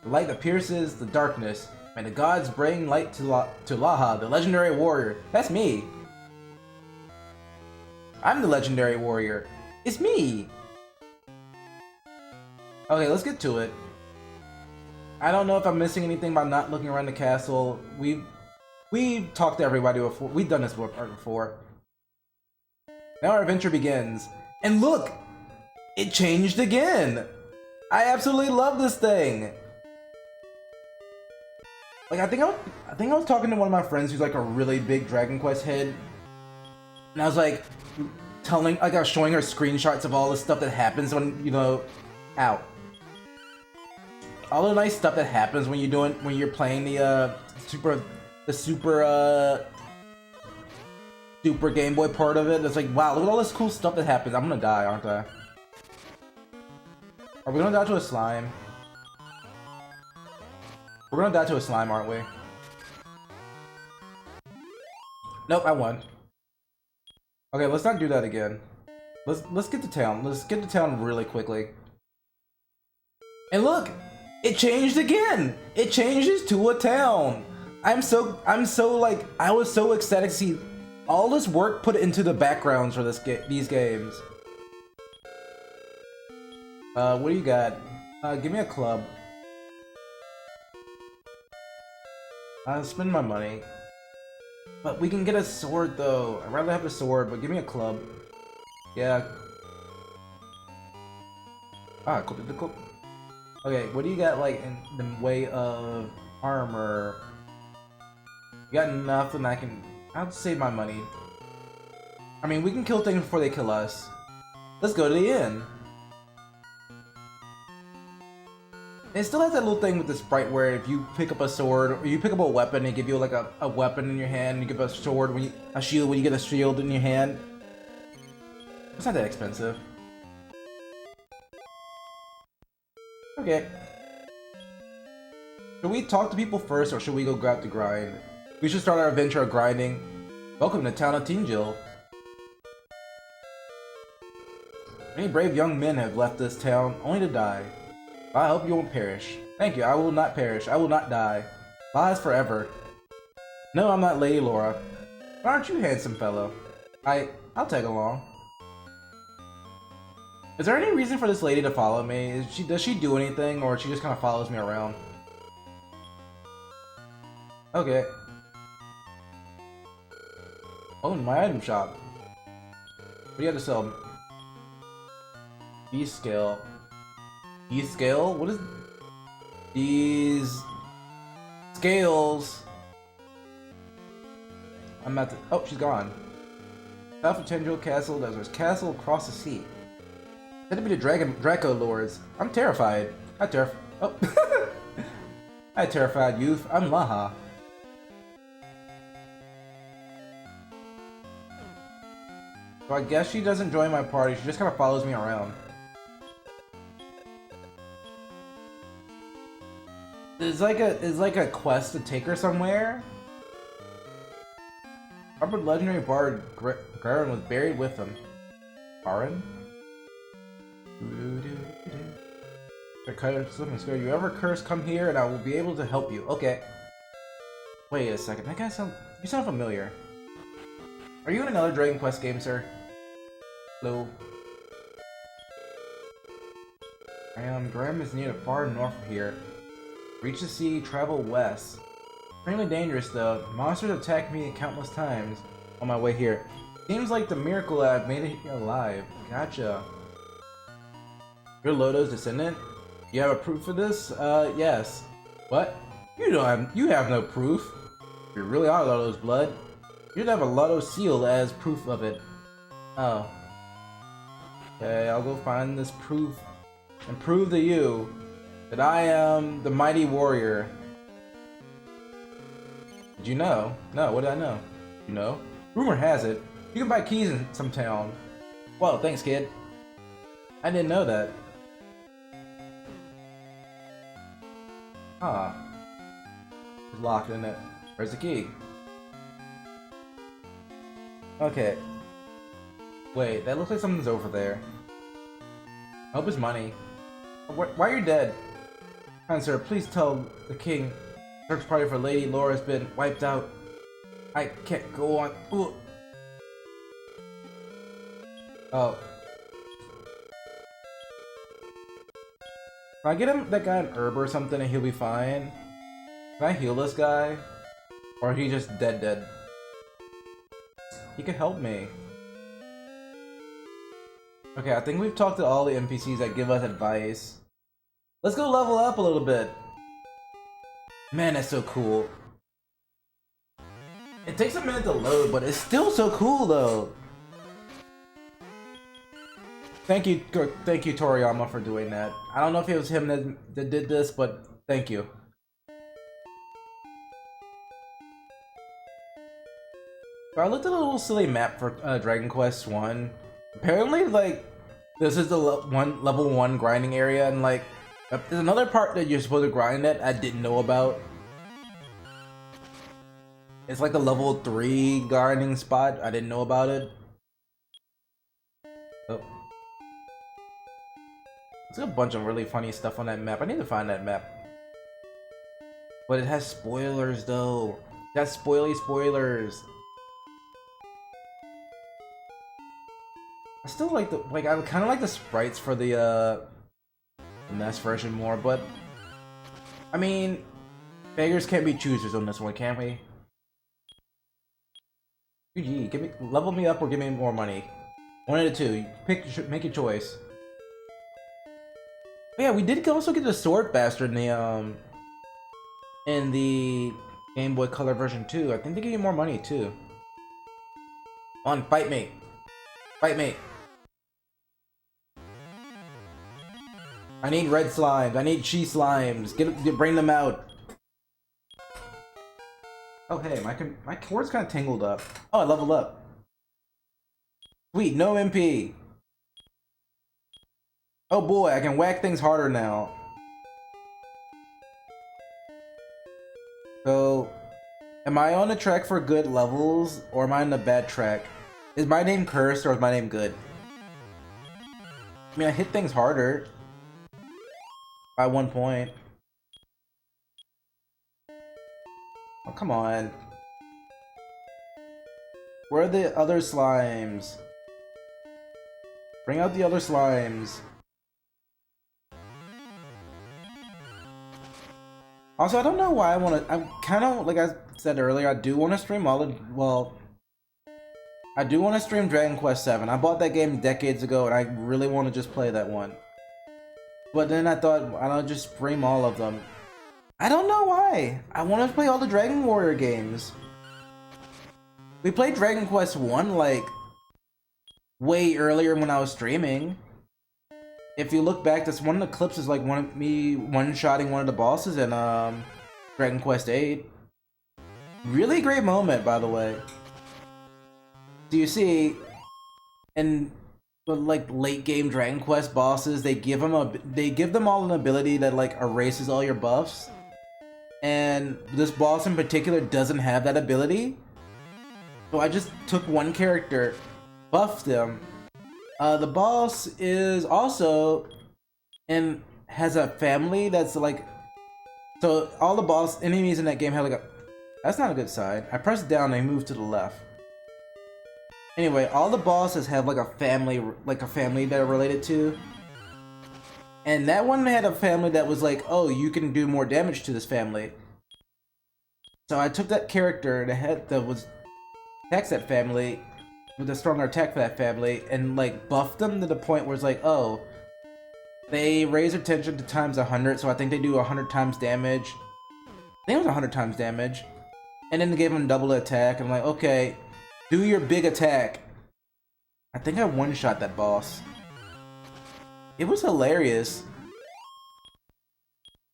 light that pierces the darkness. May the gods bring light to Laha, the legendary warrior. That's me. I'm the legendary warrior. It's me. Okay, let's get to it. I don't know if I'm missing anything by not looking around the castle. We've talked to everybody before. We've done this before. Now our adventure begins. And look! It changed again! I absolutely love this thing! Like, I think I was talking to one of my friends who's like a really big Dragon Quest head. And I was like, I was showing her screenshots of all the stuff that happens when, you know, all the nice stuff that happens when you're playing the Super Game Boy part of it. It's like, wow, look at all this cool stuff that happens. I'm gonna die, aren't I? Are we gonna die to a slime? We're gonna die to a slime, aren't we? Nope, I won. Okay, let's not do that again. Let's get to town. Let's get to town really quickly. And look! It changed again! It changes to a town! I'm so like, I was so excited to see all this work put into the backgrounds for these games. What do you got? Give me a club. I'll spend my money. But we can get a sword though. I'd rather have a sword, but give me a club. Yeah. Ah, cool. Okay, what do you got like in the way of armor? You got nothing I'll save my money. I mean, we can kill things before they kill us. Let's go to the inn. It still has that little thing with the sprite where if you pick up a sword, or you pick up a weapon, they give you like a weapon in your hand, and you give a sword a shield when you get a shield in your hand. It's not that expensive. Okay. Should we talk to people first, or should we go grab the grind? We should start our adventure of grinding. Welcome to the town of Tinjil. Many brave young men have left this town, only to die. I hope you won't perish. Thank you, I will not perish. I will not die. Laha's forever. No, I'm not Lady Laura. Why aren't you handsome fellow? I'll tag along. Is there any reason for this lady to follow me? Does she do anything, or she just kind of follows me around? Okay. Oh, my item shop. What do you have to sell? B-scale. B-scale? What is... These... Scales... I'm at the... Oh, she's gone. South of Tendril Castle, there's a castle across the sea. Said to be the Draco Lords. I'm terrified. Not terrified. Oh. Hi, terrified youth. I'm Laha. So I guess she doesn't join my party. She just kind of follows me around. It's like a quest to take her somewhere. Our legendary bard Garen was buried with him. Garen? The curse, you ever curse, come here and I will be able to help you. Okay. Wait a second, that guy you sound familiar. Are you in another Dragon Quest game, sir? Hello. Graham is near the far north of here. Reach the sea, travel west. Extremely dangerous though. Monsters attacked me countless times on my way here. Seems like the miracle I've made it here alive. Gotcha. You're Lodo's descendant? You have a proof of this? Yes. What? You have no proof. If you really are Lodo's blood, you'd have a Lodo seal as proof of it. Oh. Okay, I'll go find this proof and prove to you that I am the mighty warrior. Did you know? No, what did I know? You know? Rumor has it, you can buy keys in some town. Well, thanks, kid. I didn't know that. Huh. It's locked in it. Where's the key? Okay. Wait, that looks like something's over there. I hope it's money. Why are you dead? Kind sir, please tell the king search party for Lady Laura has been wiped out. I can't go on. Ooh. Oh. Can I get that guy an herb or something and he'll be fine? Can I heal this guy? Or is he just dead? He could help me. Okay, I think we've talked to all the NPCs that give us advice. Let's go level up a little bit. Man, that's so cool. It takes a minute to load, but it's still so cool though. Thank you Toriyama for doing that. I don't know if it was him that did this, but thank you. So I looked at a little silly map for Dragon Quest 1. Apparently, like, this is the level 1 grinding area, and like, there's another part that you're supposed to grind at I didn't know about. It's like the level 3 grinding spot. I didn't know about it. Oh. There's a bunch of really funny stuff on that map. I need to find that map. But it has spoilers though. It has spoilers. I still like I kind of like the sprites for the NES version more, but I mean, beggars can't be choosers on this one, can we? GG, level me up or give me more money. One of the two. Make your choice. But yeah, we did also get the sword bastard in the Game Boy Color version too. I think they give you more money too. On, fight me. Fight me. I need red slimes. I need chi slimes. Bring them out. Oh hey, my cord's kind of tangled up. Oh, I leveled up. Sweet, no MP. Oh boy, I can whack things harder now. So, am I on the track for good levels, or am I on the bad track? Is my name cursed, or is my name good? I mean, I hit things harder. By 1 point. Oh, come on. Where are the other slimes? Bring out the other slimes. Also, I don't know why I'm kind of, like I said earlier, I do want to stream I do want to stream Dragon Quest 7. I bought that game decades ago, and I really want to just play that one. But then I thought, why don't I just stream all of them? I don't know why. I want to play all the Dragon Warrior games. We played Dragon Quest 1, like, way earlier when I was streaming. If you look back, that's one of the clips is like me one-shotting one of the bosses in Dragon Quest 8. Really great moment, by the way. Do you see, in the like late game Dragon Quest bosses, they give them all an ability that like erases all your buffs, and this boss in particular doesn't have that ability. So I just took one character, buffed him. The boss is also and has a family that's like, so all the boss enemies in that game have like a. That's not a good side. I pressed down and I moved to the left. Anyway, all the bosses have like a family they're related to. And that one had a family that was like, oh, you can do more damage to this family. So I took that character that was attacks that family with a stronger attack for that family and like buffed them to the point where it's like, oh, they raise their tension to times 100, so I think they do 100 times damage. I think it was 100 times damage. And then they gave them double attack. I'm like, okay, do your big attack. I think I one-shot that boss. It was hilarious.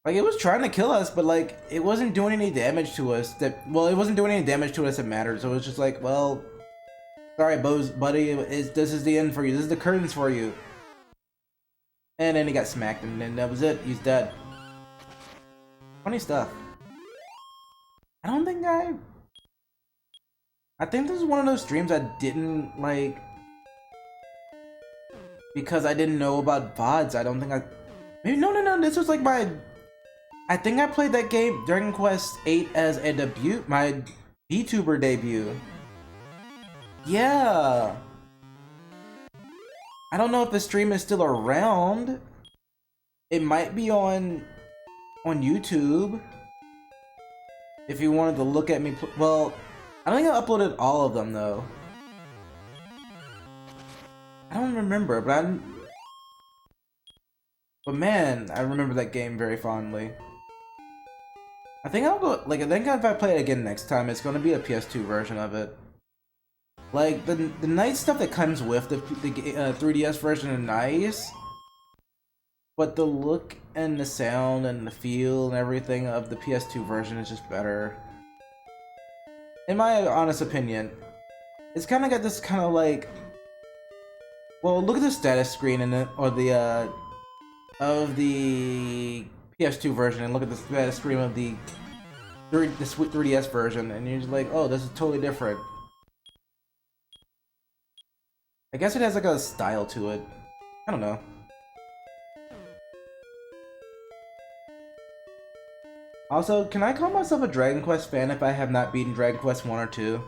Like, it was trying to kill us, but like, it wasn't doing any damage to us. It wasn't doing any damage to us that mattered. So it was just like, well, sorry, buddy, this is the end for you. This is the curtains for you. And then he got smacked, and then that was it. He's dead. Funny stuff. I don't think I think this is one of those streams I didn't like because I didn't know about VODs. I don't think maybe no. This was like I think I played that game Dragon Quest 8 as a debut, my VTuber debut. Yeah. I don't know if the stream is still around. It might be on YouTube. If you wanted to look at me, well, I don't think I uploaded all of them though. I don't remember, but man, I remember that game very fondly. I think I'll go, like, I think if I play it again next time, it's gonna be a PS2 version of it. Like, the nice stuff that comes with the 3DS version is nice, but the look and the sound and the feel and everything of the PS2 version is just better. In my honest opinion, it's kind of got this kind of like, well, look at the status screen in it, or the of the PS2 version, and look at the status screen of the 3DS version, and you're just like, oh, this is totally different. I guess it has like a style to it. I don't know. Also, can I call myself a Dragon Quest fan if I have not beaten Dragon Quest 1 or 2?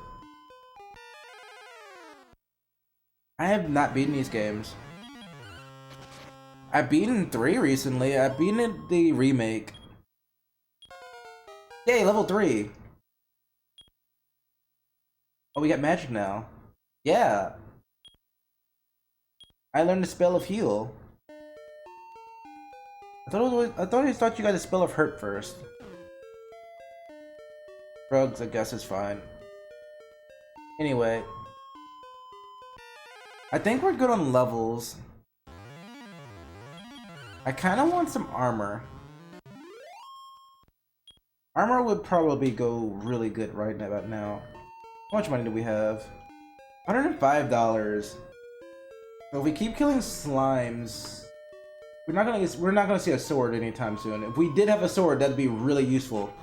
I have not beaten these games. I've beaten 3 recently. I've beaten the remake. Yay, level 3! Oh, we got magic now. Yeah! I learned the spell of heal. I thought you got the spell of hurt first. Drugs, I guess, is fine. Anyway. I think we're good on levels. I kind of want some armor. Armor would probably go really good right about now. How much money do we have? $105. So if we keep killing slimes, we're not gonna see a sword anytime soon. If we did have a sword, that'd be really useful.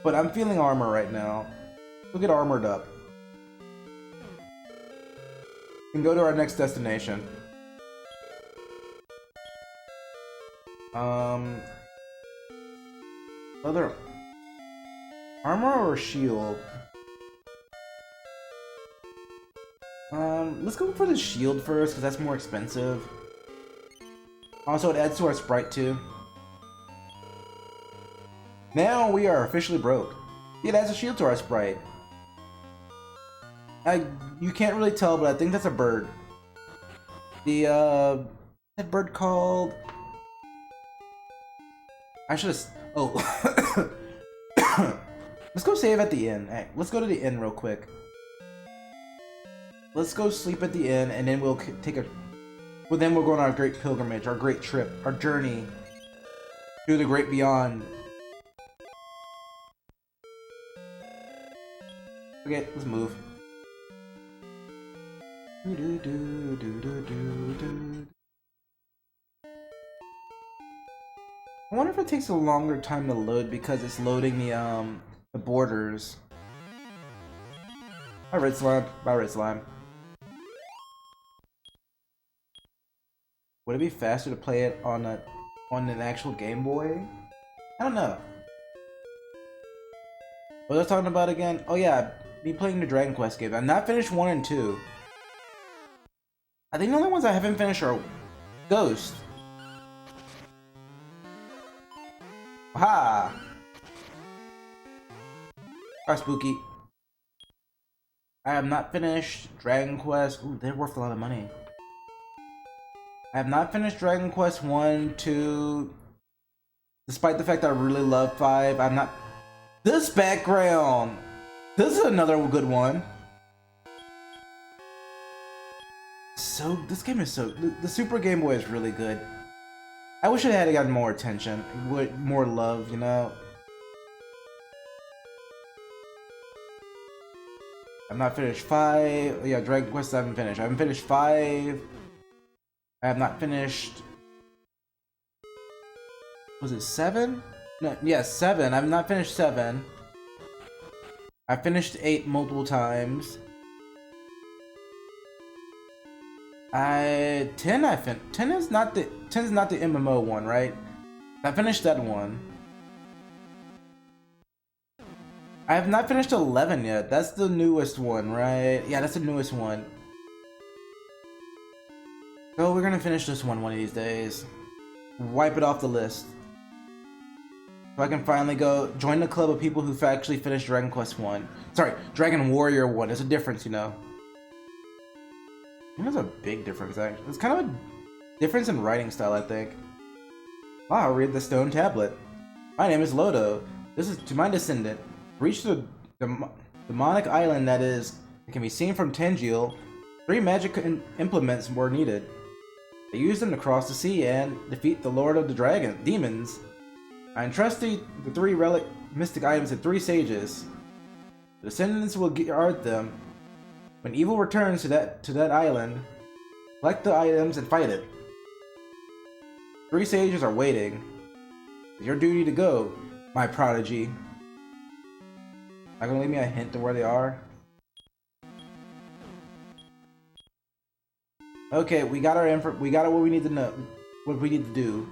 But I'm feeling armor right now. We'll get armored up. We can go to our next destination. Other armor or shield? Let's go for the shield first, because that's more expensive. Also, it adds to our sprite too. Now we are officially broke. It adds a shield to our sprite. You can't really tell, but I think that's a bird. That bird called... I should have... Oh. Let's go save at the inn. Hey, let's go to the inn real quick. Let's go sleep at the inn, and then we'll take a... Well, then we'll go on our great pilgrimage, our great trip, our journey To the great beyond. Okay, let's move. I wonder if it takes a longer time to load because it's loading the borders. Bye, red slime. Bye, red slime. Would it be faster to play it on an actual Game Boy? I don't know. What was I talking about again? Oh yeah, me playing the Dragon Quest game. I've not finished 1 and 2. I think the only ones I haven't finished are Ghost. Aha! Spooky. I have not finished Dragon Quest. Ooh, they're worth a lot of money. I have not finished Dragon Quest 1, 2. Despite the fact that I really love 5, I'm not. This background! This is another good one. So, this game is so. The Super Game Boy is really good. I wish it had gotten more attention, more love, you know? I've not finished 5. Yeah, Dragon Quest I haven't finished. I haven't finished 5. I have not finished. Was it 7? No, yeah, 7. I've not finished 7. I finished 8 multiple times. 10 I fin 10 is not the MMO one, right? I finished that one. I have not finished 11 yet. That's the newest one, right? Yeah, that's the newest one. So we're gonna finish this one of these days. Wipe it off the list. So I can finally go join the club of people who've actually finished Dragon Quest 1. Sorry, Dragon Warrior 1. There's a difference, you know. There's a big difference, actually. It's kind of a difference in writing style, I think. I'll read the stone tablet. My name is Lodo. This is to my descendant. Reach the demonic island that can be seen from Tangiel. 3 magic implements were needed. They used them to cross the sea and defeat the Lord of the Demons. I entrust the 3 relic mystic items to 3 sages. The descendants will guard them. When evil returns to that island, collect the items and fight it. 3 sages are waiting. It's your duty to go, my prodigy. Not gonna leave me a hint of where they are. Okay, we got what we need to know. What we need to do.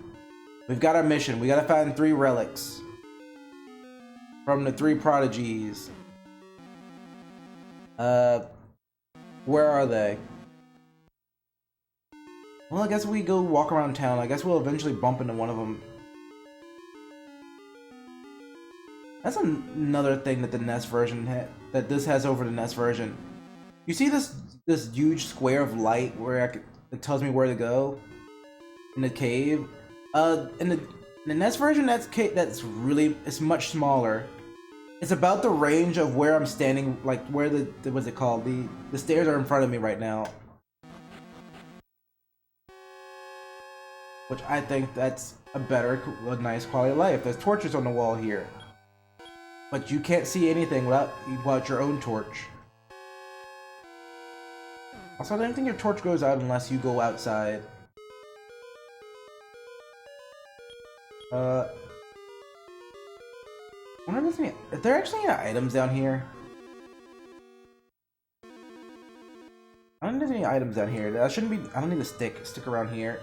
We've got our mission. We gotta find 3 relics from the 3 prodigies. Where are they? Well, I guess we go walk around town. I guess we'll eventually bump into one of them. That's another thing that the NES version that this has over the NES version. You see this huge square of light where it tells me where to go in the cave. In the NES version, it's much smaller. It's about the range of where I'm standing, like where what's it called? The stairs are in front of me right now. Which I think that's a nice quality of life. There's torches on the wall here. But you can't see anything without your own torch. Also, I don't think your torch goes out unless you go outside. I wonder if are there actually any items down here? I don't think there's any items down here. That shouldn't be. I don't need to stick around here.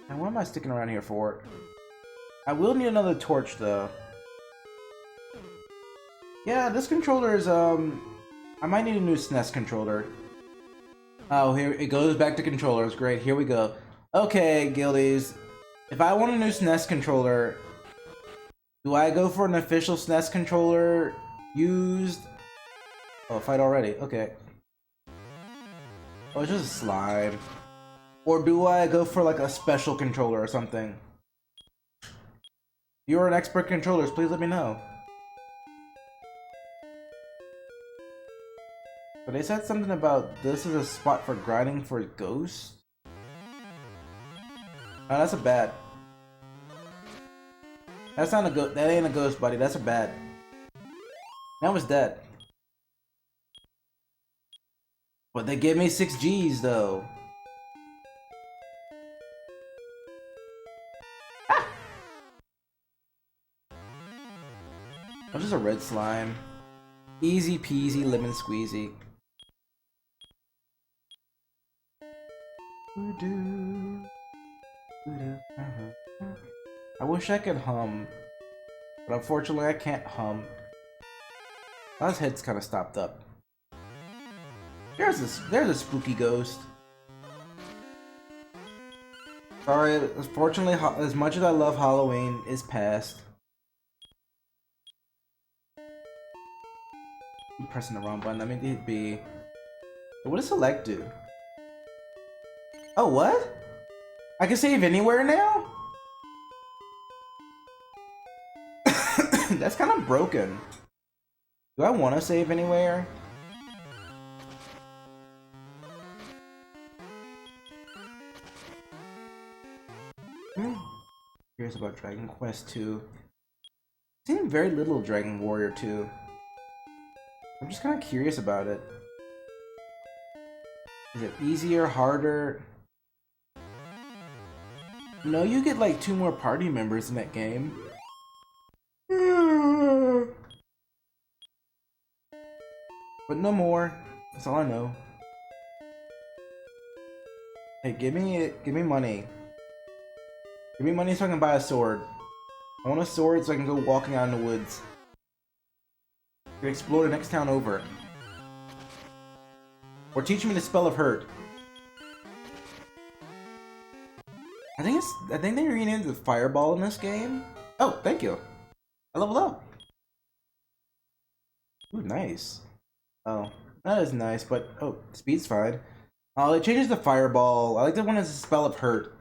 And what am I sticking around here for? I will need another torch though. Yeah, this controller is I might need a new SNES controller. Oh, here it goes back to controllers. Great, here we go. Okay, guildies. If I want a new SNES controller, do I go for an official SNES controller used? Oh, fight already. Okay. Oh, it's just a slime. Or do I go for like a special controller or something? If you're an expert controllers, please let me know. But they said something about this is a spot for grinding for ghosts. Oh, that's a bat. That's not a ghost. That ain't a ghost, buddy. That's a bat. That was dead. But they gave me 6 G's though. Ah! That's just a red slime. Easy peasy lemon squeezy. I wish I could hum, but unfortunately I can't hum. My head's kind of stopped up. There's a spooky ghost. Sorry, unfortunately, as much as I love Halloween, is past. I'm pressing the wrong button. I mean, it'd be. What does select do? Oh, what? I can save anywhere now? That's kind of broken. Do I want to save anywhere? Curious about Dragon Quest 2. I've seen very little Dragon Warrior 2. I'm just kind of curious about it. Is it easier, harder? No, you get like 2 more party members in that game. But no more. That's all I know. Hey, give me money. Give me money so I can buy a sword. I want a sword so I can go walking out in the woods. I can explore the next town over. Or teach me the spell of hurt. I think they renamed the fireball in this game. Oh, thank you. I leveled up. Ooh, nice. Oh, that is nice, but oh, speed's fine. Oh, it changes the fireball. I like the one that's a spell of hurt.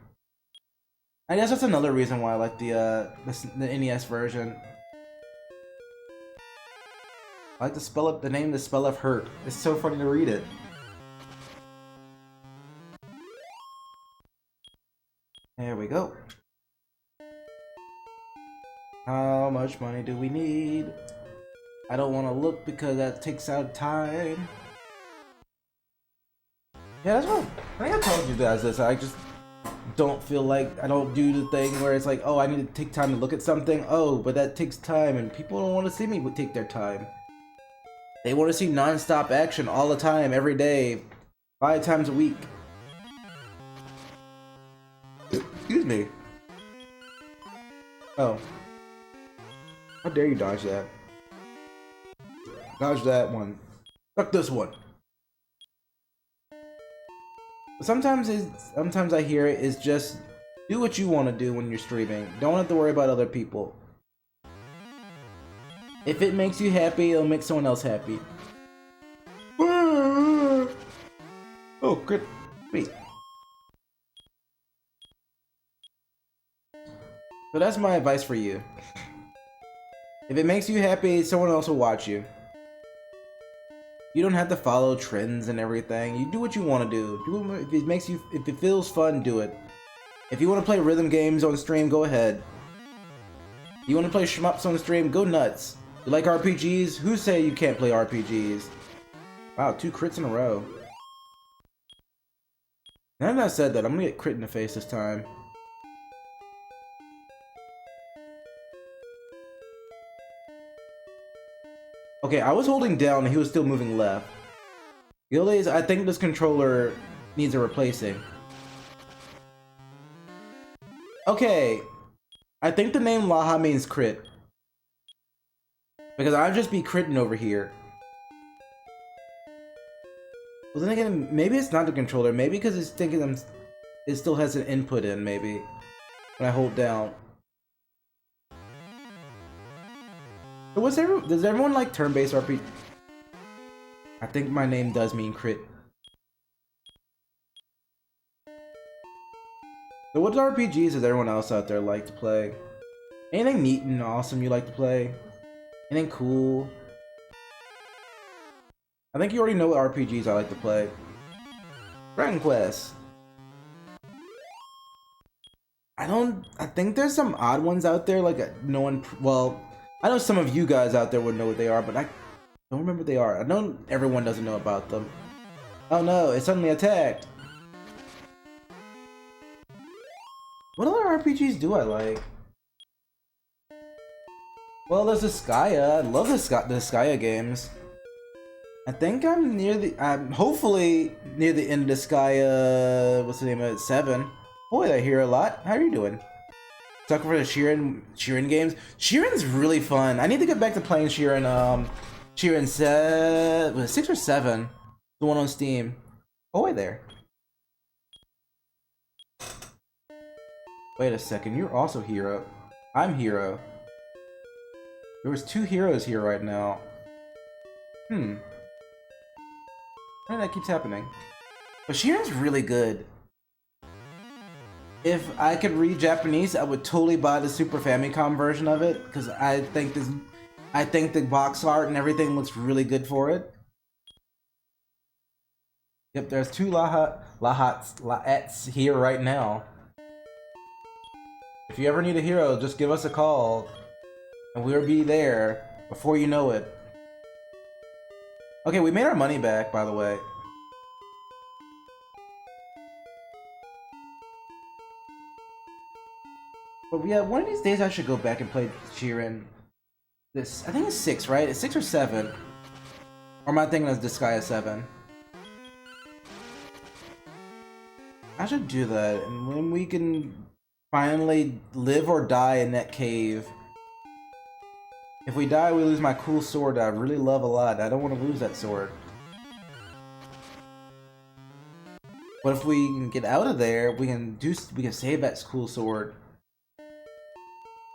I guess that's another reason why I like the NES version. I like the name, the spell of hurt. It's so funny to read it. There we go. How much money do we need? I don't want to look because that takes out time. Yeah, that's what I think I told you guys this. I just don't feel like I don't do the thing where it's like, oh, I need to take time to look at something. Oh, but that takes time, and people don't want to see me take their time. They want to see non-stop action all the time, every day, 5 times a week. Excuse me. Oh. How dare you dodge that? Dodge that one. Fuck this one. Sometimes I hear it is just do what you want to do when you're streaming. Don't have to worry about other people. If it makes you happy, it'll make someone else happy. Oh, good. Wait. So that's my advice for you. If it makes you happy, someone else will watch you. You don't have to follow trends and everything. You do what you want to do. If it feels fun, do it. If you want to play rhythm games on stream, go ahead. You want to play shmups on stream, go nuts. You like RPGs? Who say you can't play RPGs? Wow, 2 crits in a row. Now that I said that, I'm gonna get crit in the face this time. Okay, I was holding down and he was still moving left. Gilda's, I think this controller needs a replacing. Okay, I think the name Laha means crit. Because I'd just be critting over here. Well, then again, maybe it's not the controller. Maybe because it's thinking it still has an input in, maybe. When I hold down. So does everyone like turn-based RPG? I think my name does mean crit. So what RPGs does everyone else out there like to play? Anything neat and awesome you like to play? Anything cool? I think you already know what RPGs I like to play. Dragon Quest. I think there's some odd ones out there, like no one, well, I know some of you guys out there would know what they are, but I don't remember what they are. I know everyone doesn't know about them. Oh no, it suddenly attacked. What other RPGs do I like? Well, there's the Skya. I love the Skya games. I think I'm hopefully near the end of the Skya, what's the name of it, 7. Boy, I hear a lot. How are you doing? Sucker for the Sheeran games. Sheeran's really fun. I need to get back to playing Sheeran, Sheeran 6 or 7? The one on Steam. Oh, wait there. Wait a second, you're also Hero. I'm Hero. There was 2 heroes here right now. Why that keeps happening? But Sheeran's really good. If I could read Japanese, I would totally buy the Super Famicom version of it because I think the box art and everything looks really good for it. Yep, there's 2 Lahats here right now. If you ever need a hero, just give us a call, and we'll be there before you know it. Okay, we made our money back, by the way. But yeah, one of these days I should go back and play Sheeran. This, I think it's 6, right? It's 6 or 7. Or am I thinking of Disgaea 7? I should do that, and when we can finally live or die in that cave. If we die, we lose my cool sword that I really love a lot. I don't want to lose that sword. But if we can get out of there, we can save that cool sword.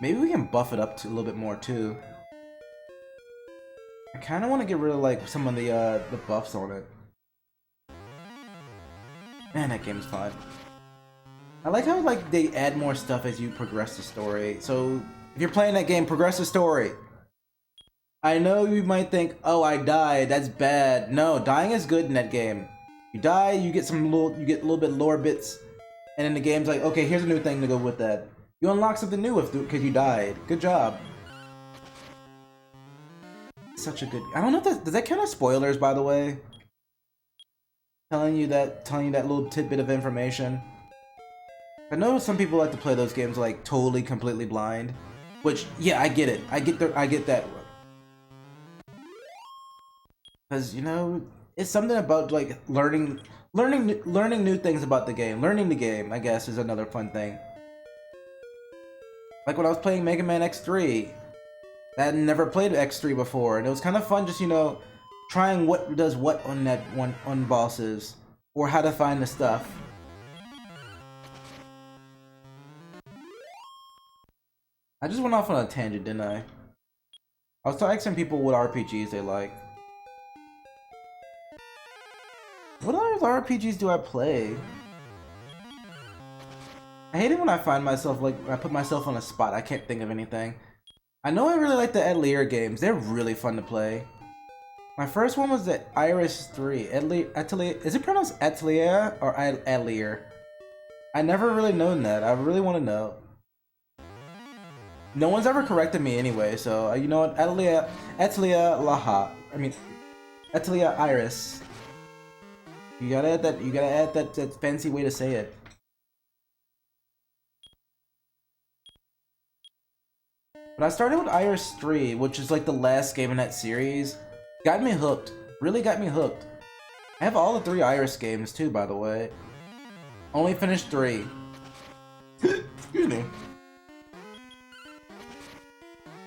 Maybe we can buff it up to a little bit more too. I kind of want to get rid of like some of the buffs on it. Man, that game's fun. I like how like they add more stuff as you progress the story. So if you're playing that game, progress the story. I know you might think, oh, I died, that's bad. No, dying is good in that game. You die, you get a little bit lore bits, and then the game's like, okay, here's a new thing to go with that. You unlock something new because you died. Good job. Such a good. I don't know if does that count as spoilers, by the way. Telling you that little tidbit of information. I know some people like to play those games like totally, completely blind. Which, yeah, I get it. I get that. Because, you know, it's something about like learning new things about the game. Learning the game, I guess, is another fun thing. Like when I was playing Mega Man X3, I had never played X3 before, and it was kind of fun just, you know, trying what does what on that on bosses, or how to find the stuff. I just went off on a tangent, didn't I? I was asking people what RPGs they like. What other RPGs do I play? I hate it when I find myself, like, I put myself on a spot. I can't think of anything. I know I really like the Atelier games. They're really fun to play. My first one was the Iris 3. Atelier, is it pronounced Atelier or Atelier? I never really known that. I really want to know. No one's ever corrected me anyway, so you know what? Atelier Laha. I mean, Atelier Iris. You gotta add that fancy way to say it. But I started with Iris 3, which is like the last game in that series. Got me hooked. Really got me hooked. I have all the 3 Iris games too, by the way. Only finished 3. Excuse me.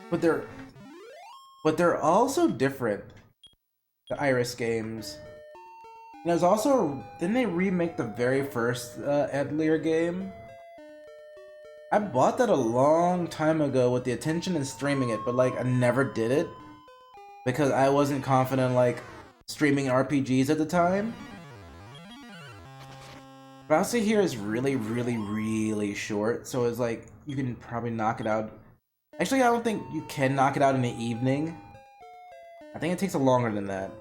But they're also different. The Iris games. And there's also, didn't they remake the very first Atelier game? I bought that a long time ago with the intention of streaming it, but like I never did it because I wasn't confident like streaming RPGs at the time. But also here is really short, so it's like you can probably knock it out. Actually, I don't think you can knock it out in the evening. I think it takes longer than that.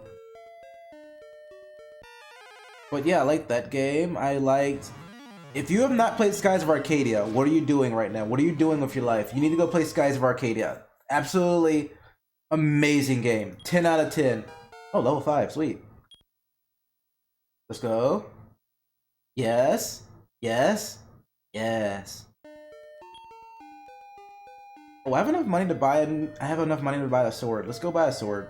But yeah, I liked that game. I liked. If you have not played Skies of Arcadia, what are you doing right now? What are you doing with your life? You need to go play Skies of Arcadia. Absolutely amazing game. 10 out of 10. Oh, level 5. Sweet. Let's go. Yes. Yes. Yes. Oh, I have enough money to buy I have enough money to buy a sword. Let's go buy a sword.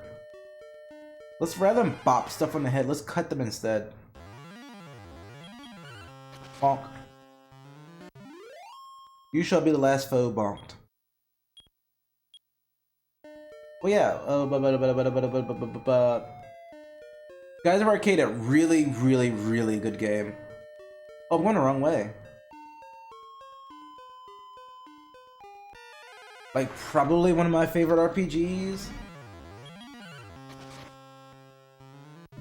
Let's rather than bop stuff on the head, let's cut them instead. Bonk. You shall be the last foe bonked. Well, yeah. Guys of Arcadia, really, really, really good game. Oh, I'm going the wrong way. Like, probably one of my favorite RPGs.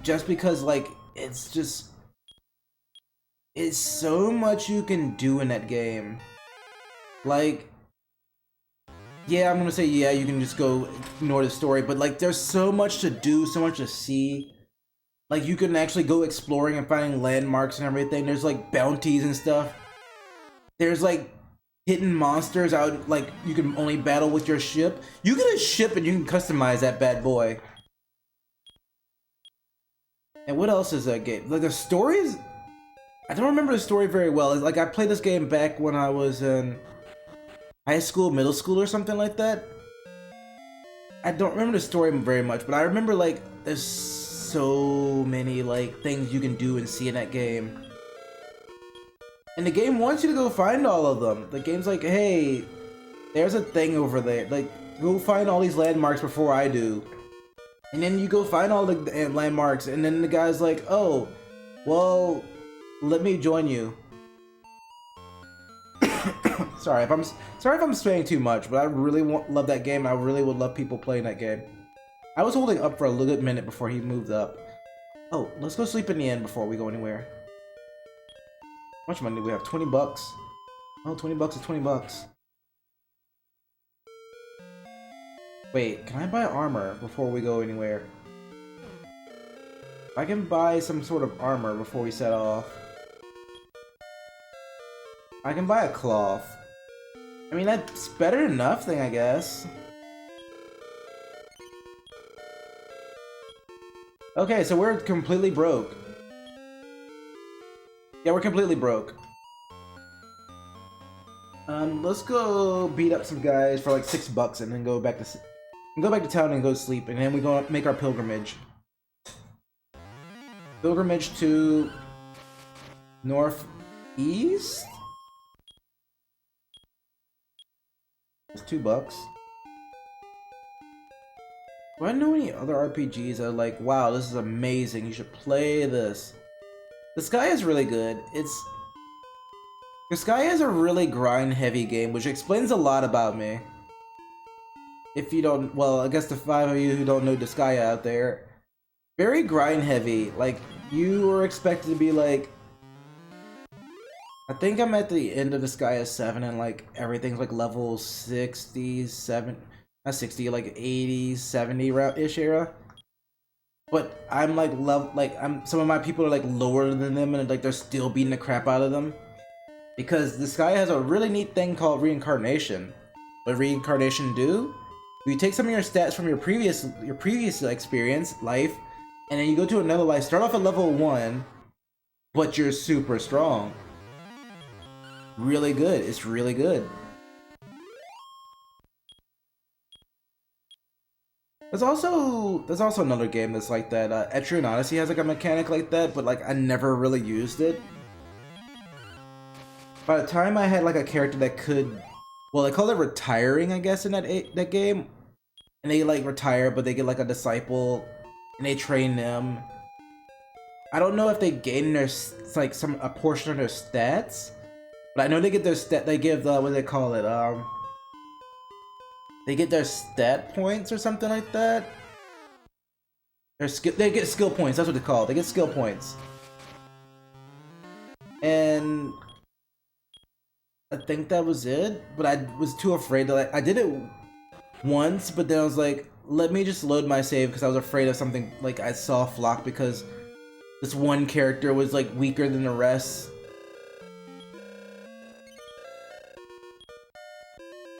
Just because, like, it's just... It's so much you can do in that game. Like... Yeah, I'm gonna say, yeah, you can just go ignore the story, but, like, there's so much to do, so much to see. Like, you can actually go exploring and finding landmarks and everything. There's, like, bounties and stuff. There's, like, hidden monsters out, like, you can only battle with your ship. You get a ship and you can customize that bad boy. And what else is that game? Like, the stories... I don't remember the story very well. Like, I played this game back when I was in high school, middle school, or something like that. I don't remember the story very much, but I remember, like, there's so many, like, things you can do and see in that game. And the game wants you to go find all of them. The game's like, hey, there's a thing over there. Like, go find all these landmarks before I do. And then you go find all the landmarks, and then the guy's like, oh, well, let me join you. Sorry if I'm saying too much, but I really love that game. I really would love people playing that game. I was holding up for a good minute before he moved up. Oh, let's go sleep in the inn before we go anywhere. How much money do we have? 20 bucks. Oh, 20 bucks is 20 bucks. Wait, can I buy armor before we go anywhere? I can buy some sort of armor before we set off. I can buy a cloth. I mean, that's better than nothing, I guess. Okay, so we're completely broke. Yeah, we're completely broke. Let's go beat up some guys for like 6 bucks and then go back to town and go sleep, and then we go make our pilgrimage. Pilgrimage to northeast? It's 2 bucks. Do I know any other RPGs that are like, wow, this is amazing, you should play this? The Sky is really good. The Sky is a really grind-heavy game, which explains a lot about me. If you don't, well, I guess the 5 of you who don't know Disgaea out there, very grind-heavy. Like, you were expected to be like, I think I'm at the end of Disgaea 7 and like everything's like level 60, 7, not 60, like 80, 70-ish era. But I'm like some of my people are like lower than them and like they're still beating the crap out of them. Because Disgaea has a really neat thing called reincarnation. What reincarnation do? You take some of your stats from your previous experience, life, and then you go to another life, start off at level 1, but you're super strong. Really good. It's really good. There's also another game that's like that. Etrian Odyssey has like a mechanic like that, but like I never really used it. By the time I had like a character that could, well, they call it retiring, I guess, in that game, and they like retire, but they get like a disciple, and they train them. I don't know if they gain their like a portion of their stats, but I know they get their stat. They give the what do they call it? They get their stat points or something like that. They get skill points. That's what they call it. They get skill points, and I think that was it, but I was too afraid to like. I did it once, but then I was like, let me just load my save because I was afraid of something like I saw Flock because this one character was like weaker than the rest.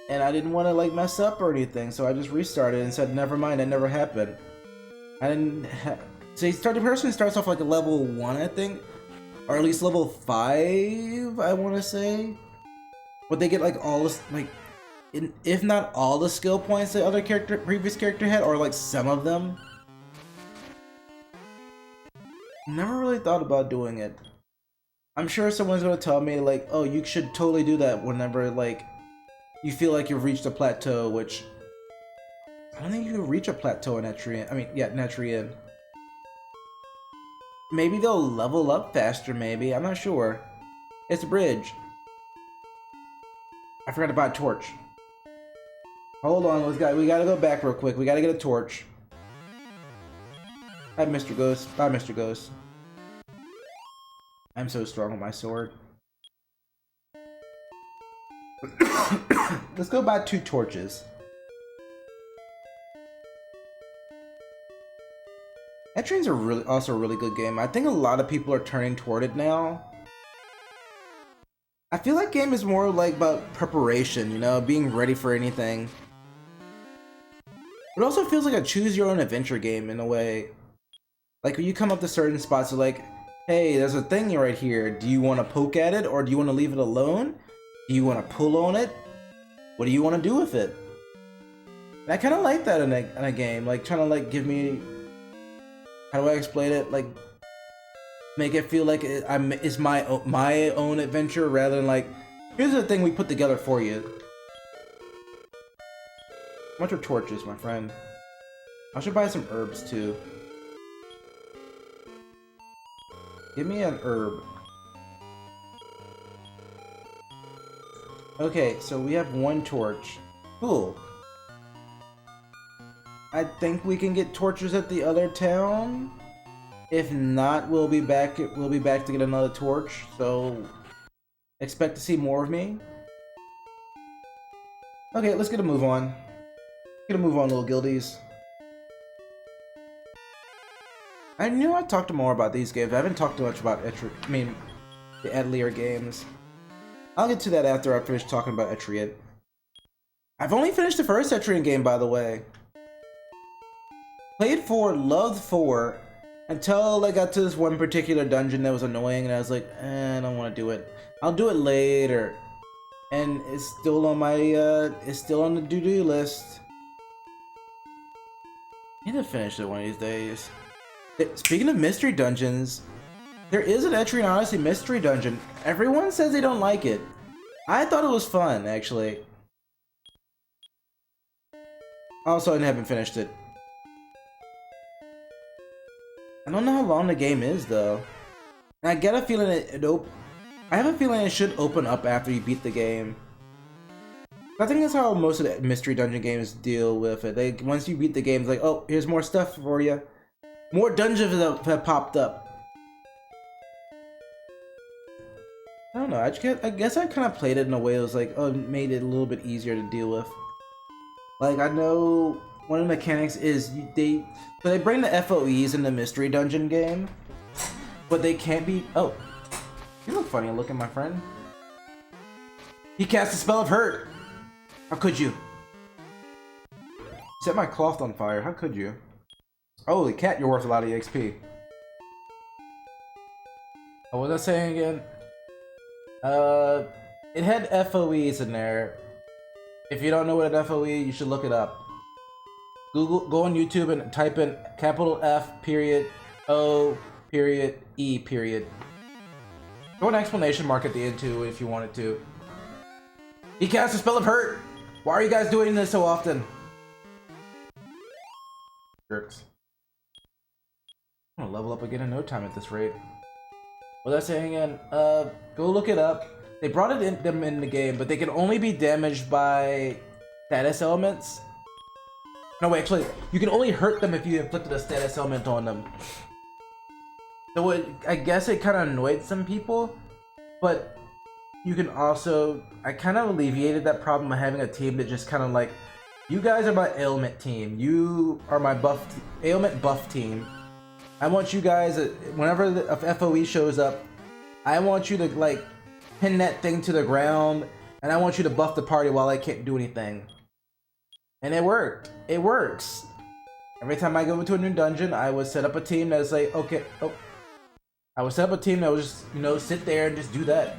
And I didn't want to like mess up or anything, so I just restarted and said, never mind, that never happened. I didn't so the person starts off like a level 1, I think. Or at least level 5, I want to say. But they get like all this, like, if not all the skill points the other previous character had, or like some of them. Never really thought about doing it. I'm sure someone's gonna tell me like, oh, you should totally do that whenever like you feel like you've reached a plateau, which I don't think you can reach a plateau in Etrian. I mean, yeah, in Etrian. Maybe they'll level up faster, maybe. I'm not sure. It's a bridge. I forgot to buy a torch. Hold on, we gotta go back real quick. We gotta get a torch. Hi, Mr. Ghost. Bye, Mr. Ghost. I'm so strong with my sword. Let's go buy 2 torches. Etrian's also a really good game. I think a lot of people are turning toward it now. I feel like game is more like about preparation, you know, being ready for anything. It also feels like a choose your own adventure game in a way. Like when you come up to certain spots, you're like, hey, there's a thing right here. Do you want to poke at it or do you want to leave it alone? Do you want to pull on it? What do you want to do with it? And I kind of like that in a game, like trying to like give me, how do I explain it? Like make it feel like it's my own adventure rather than like, here's the thing we put together for you. Bunch of torches, my friend. I should buy some herbs too. Give me an herb. Okay, so we have 1 torch. Cool. I think we can get torches at the other town. If not, we'll be back to get another torch. So expect to see more of me. Okay, let's get a move on. Get a move on, little guildies. I knew I'd talk to more about these games. I haven't talked too much about the Atelier games. I'll get to that after I finish talking about Etrian. I've only finished the first Etrian game, by the way. Played 4, loved 4, until I got to this one particular dungeon that was annoying, and I was like, I don't want to do it. I'll do it later. And it's still on my, it's still on the to-do list. I need to finish it one of these days. Speaking of mystery dungeons, there is an Etrian Odyssey mystery dungeon. Everyone says they don't like it. I thought it was fun, actually. Also, I haven't finished it. I don't know how long the game is, though. And I get a feeling I have a feeling it should open up after you beat the game. I think that's how most of the mystery dungeon games deal with it. Once you beat the game, it's like, oh, here's more stuff for you. More dungeons have popped up. I don't know. I guess I kind of played it in a way that was like, oh, it made it a little bit easier to deal with. Like I know one of the mechanics is they bring the FOEs in the mystery dungeon game, but they can't be. Oh, you look funny looking, my friend. He cast a spell of hurt. How could you? Set my cloth on fire. How could you? Holy cat, you're worth a lot of EXP. Oh, what was I saying again? It had FOEs in there. If you don't know what an FOE, you should look it up. Go on YouTube and type in capital F period O period E period. Throw an exclamation mark at the end too if you wanted to. He cast a spell of hurt. Why are you guys doing this so often? Jerks. I'm gonna level up again in no time at this rate. What was I saying again? Go look it up. They brought them in the game, but they can only be damaged by status elements. No, wait, actually, you can only hurt them if you inflicted a status element on them. So I guess it kind of annoyed some people, but you can also, I kind of alleviated that problem by having a team that just kind of like, you guys are my ailment team. You are my ailment buff team. I want you guys, whenever a FOE shows up, I want you to like pin that thing to the ground, and I want you to buff the party while I can't do anything. And it worked. It works. Every time I go into a new dungeon, I would set up a team that's like, okay, oh. I would set up a team that would just, you know, sit there and just do that.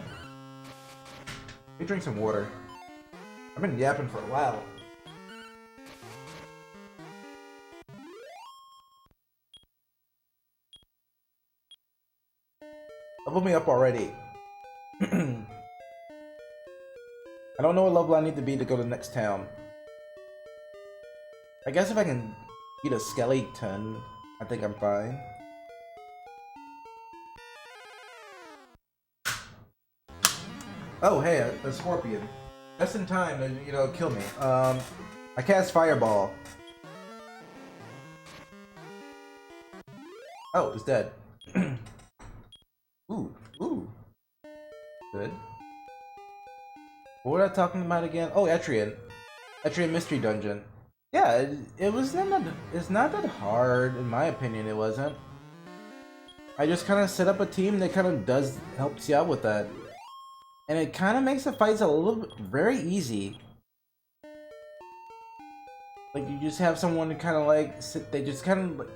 Let me drink some water. I've been yapping for a while. Level me up already. I don't know what level I need to be to go to the next town. I guess if I can beat a skeleton, I think I'm fine. Oh, hey, a scorpion. Just in time to, you know, kill me. I cast Fireball. Oh, it's dead. Ooh. Good. What was I talking about again? Oh, Etrian. Etrian Mystery Dungeon. Yeah, it was not that, it's not that hard, in my opinion, it wasn't. I just kind of set up a team that kind of helps you out with that. And it kind of makes the fights a little bit very easy. Like, you just have someone to kind of like sit, they just kind of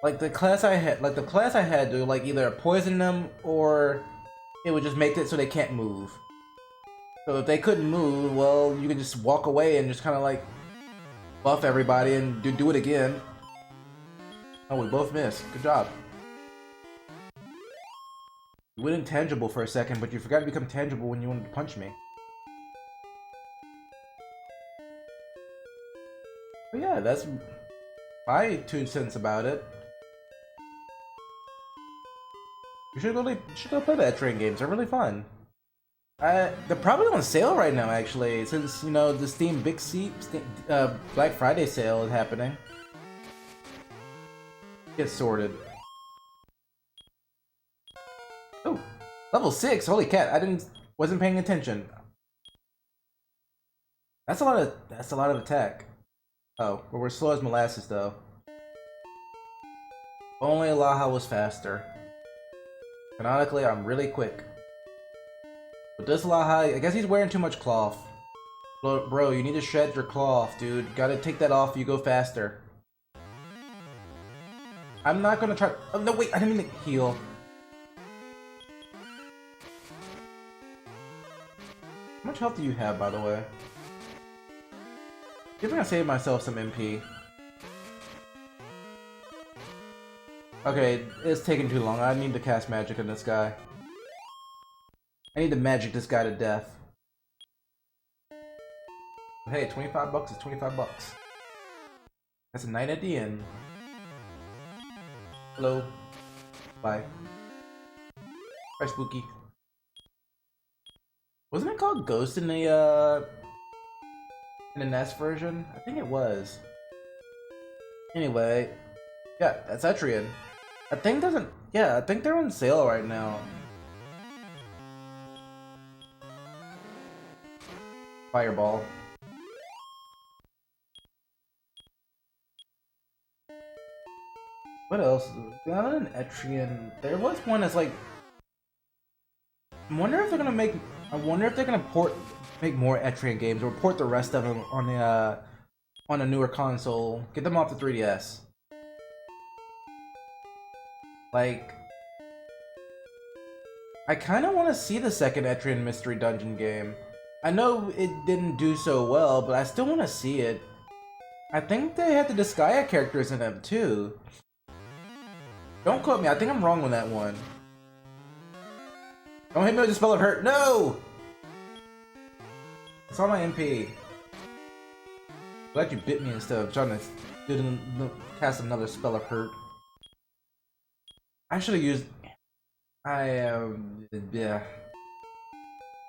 like the class I had to like either poison them or it would just make it so they can't move. So if they couldn't move, well, you can just walk away and just kind of like buff everybody and do it again. Oh, we both missed. Good job. You went intangible for a second, but you forgot to become tangible when you wanted to punch me. But yeah, that's my 2 cents about it. You should go play the Etrian games. They're really fun. They're probably on sale right now, actually, since you know the Steam Black Friday sale is happening. Get sorted. Oh, level 6. Holy cat! Wasn't paying attention. That's a lot of attack. Oh, but we're slow as molasses though. Only Laha was faster. Canonically, I'm really quick. But this Laha, I guess he's wearing too much cloth. Bro, you need to shed your cloth, dude. Gotta take that off, you go faster. I'm not gonna try. Oh, no, wait, I didn't mean to heal. How much health do you have, by the way? I'm gonna save myself some MP. Okay, it's taking too long. I need to cast magic on this guy. I need to magic this guy to death. But hey, 25 bucks is 25 bucks. That's a night at the inn. Hello. Bye. Bye, Spooky. Wasn't it called Ghost in the NES version? I think it was. Anyway, yeah, that's Etrian. I think they're on sale right now. Fireball. What else? Other than Etrian, there was one that's like. I wonder if they're gonna make make more Etrian games or port the rest of them on a newer console. Get them off the 3DS. Like, I kind of want to see the second Etrian Mystery Dungeon game. I know it didn't do so well, but I still want to see it. I think they had the Disgaea characters in them too. Don't quote me, I think I'm wrong on that one. Don't hit me with the spell of hurt. No! It's on my MP. Glad you bit me instead of trying to cast another spell of hurt. I should have used. Yeah.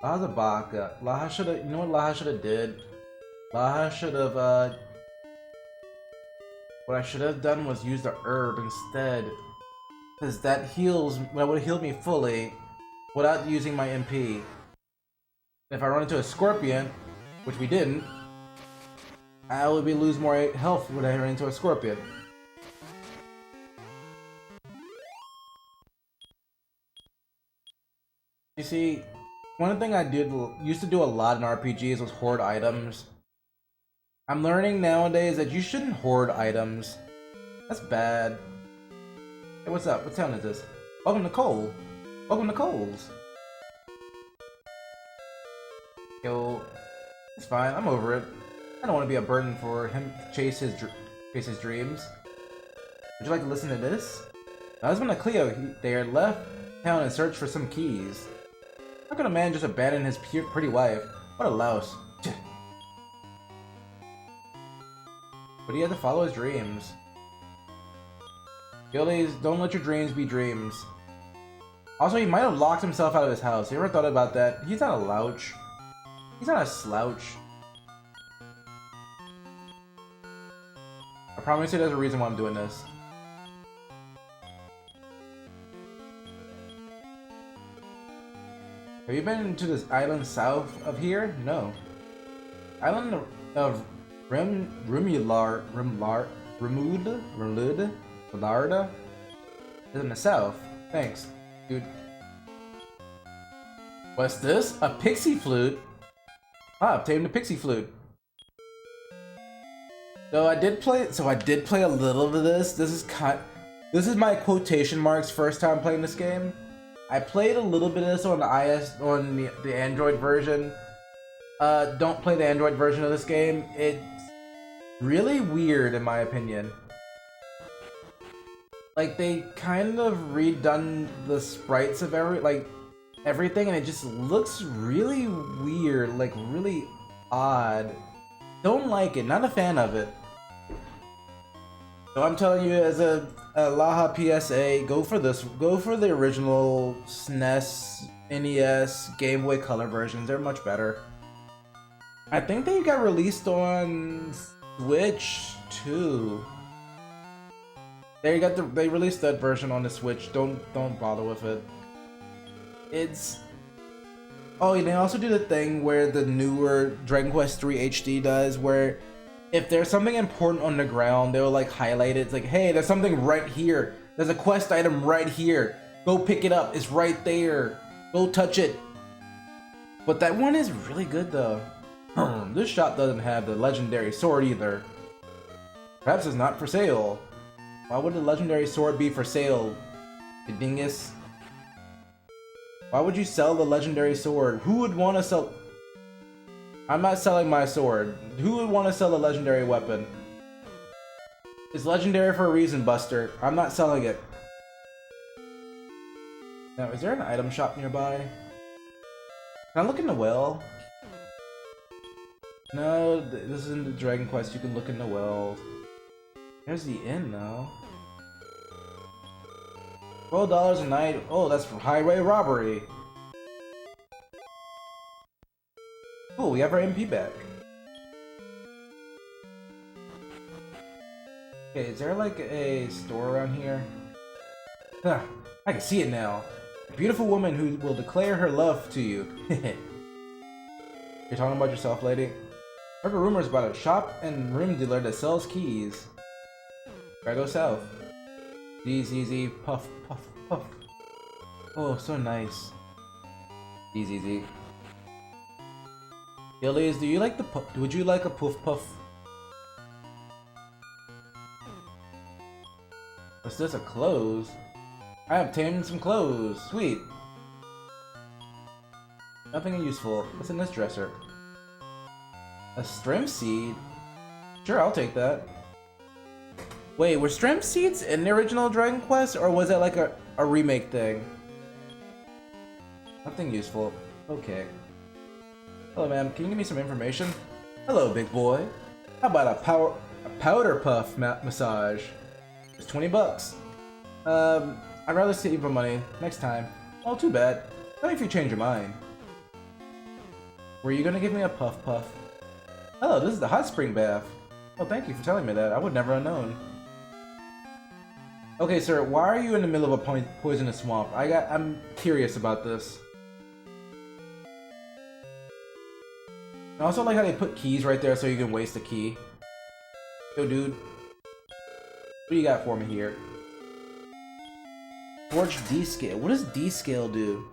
Laha's a baka. Laha should have. You know what Laha should have did? Laha should have. What I should have done was use the herb instead, because that heals. That would have healed me fully, without using my MP. If I run into a scorpion, which we didn't, I would lose more health when I run into a scorpion. You see, one thing I used to do a lot in RPGs was hoard items. I'm learning nowadays that you shouldn't hoard items. That's bad. Hey, what's up? What town is this? Welcome to Cole. Welcome to Cole's. Yo, it's fine. I'm over it. I don't want to be a burden for him to chase his dreams. Would you like to listen to this? My husband and Cleo there left town and searched for some keys. How could a man just abandon his pretty wife? What a louse. But he had to follow his dreams. Gildies, don't let your dreams be dreams. Also, he might have locked himself out of his house. You ever thought about that? He's not a louch. He's not a slouch. I promise you there's a reason why I'm doing this. Have you been to this island south of here? No. Island of Rimulard is in the south. Thanks, dude. What's this? A pixie flute? Ah, obtained a pixie flute. So I did play a little of this. This is my quotation marks first time playing this game. I played a little bit of this on the Android version. Don't play the Android version of this game. It's really weird in my opinion. Like they kind of redone the sprites of everything and it just looks really weird, like really odd. Don't like it, not a fan of it. So I'm telling you, as a Laha PSA, go for this. Go for the original SNES, NES, Game Boy Color versions. They're much better. I think they got released on Switch too. They released that version on the Switch. Don't bother with it. Oh, and they also do the thing where the newer Dragon Quest III HD does, where if there's something important on the ground, they'll like highlight it. It's like, hey, there's something right here. There's a quest item right here. Go pick it up. It's right there. Go touch it. But that one is really good though. This shop doesn't have the legendary sword either. Perhaps it's not for sale. Why would the legendary sword be for sale, you dingus? Why would you sell the legendary sword? Who would want to sell... I'm not selling my sword. Who would want to sell a legendary weapon? It's legendary for a reason, Buster. I'm not selling it. Now, is there an item shop nearby? Can I look in the well? No, this isn't the Dragon Quest. You can look in the well. There's the inn, though. $12 a night. Oh, that's for highway robbery. Cool, we have our MP back. Okay, is there like a store around here? Huh, I can see it now. A beautiful woman who will declare her love to you. You're talking about yourself, lady? I heard rumors about a shop and room dealer that sells keys. Gotta go south. Easy, puff, puff, puff. Oh, so nice. Easy. Gillies, do you like the puff? Would you like a puff puff? What's this? A clothes? I obtained some clothes. Sweet. Nothing useful. What's in this dresser? A strem seed? Sure, I'll take that. Wait, were strem seeds in the original Dragon Quest, or was that like a remake thing? Nothing useful. Okay. Hello, ma'am. Can you give me some information? Hello, big boy. How about a powder puff massage? It's 20 bucks. I'd rather save my money next time. Oh, too bad. Tell me if you change your mind. Were you gonna give me a puff puff? Hello, this is the hot spring bath. Oh, thank you for telling me that. I would never have known. Okay, sir, why are you in the middle of a poisonous swamp? I'm curious about this. I also like how they put keys right there so you can waste a key. Yo, dude. What do you got for me here? Forge D-Scale. What does D-Scale do?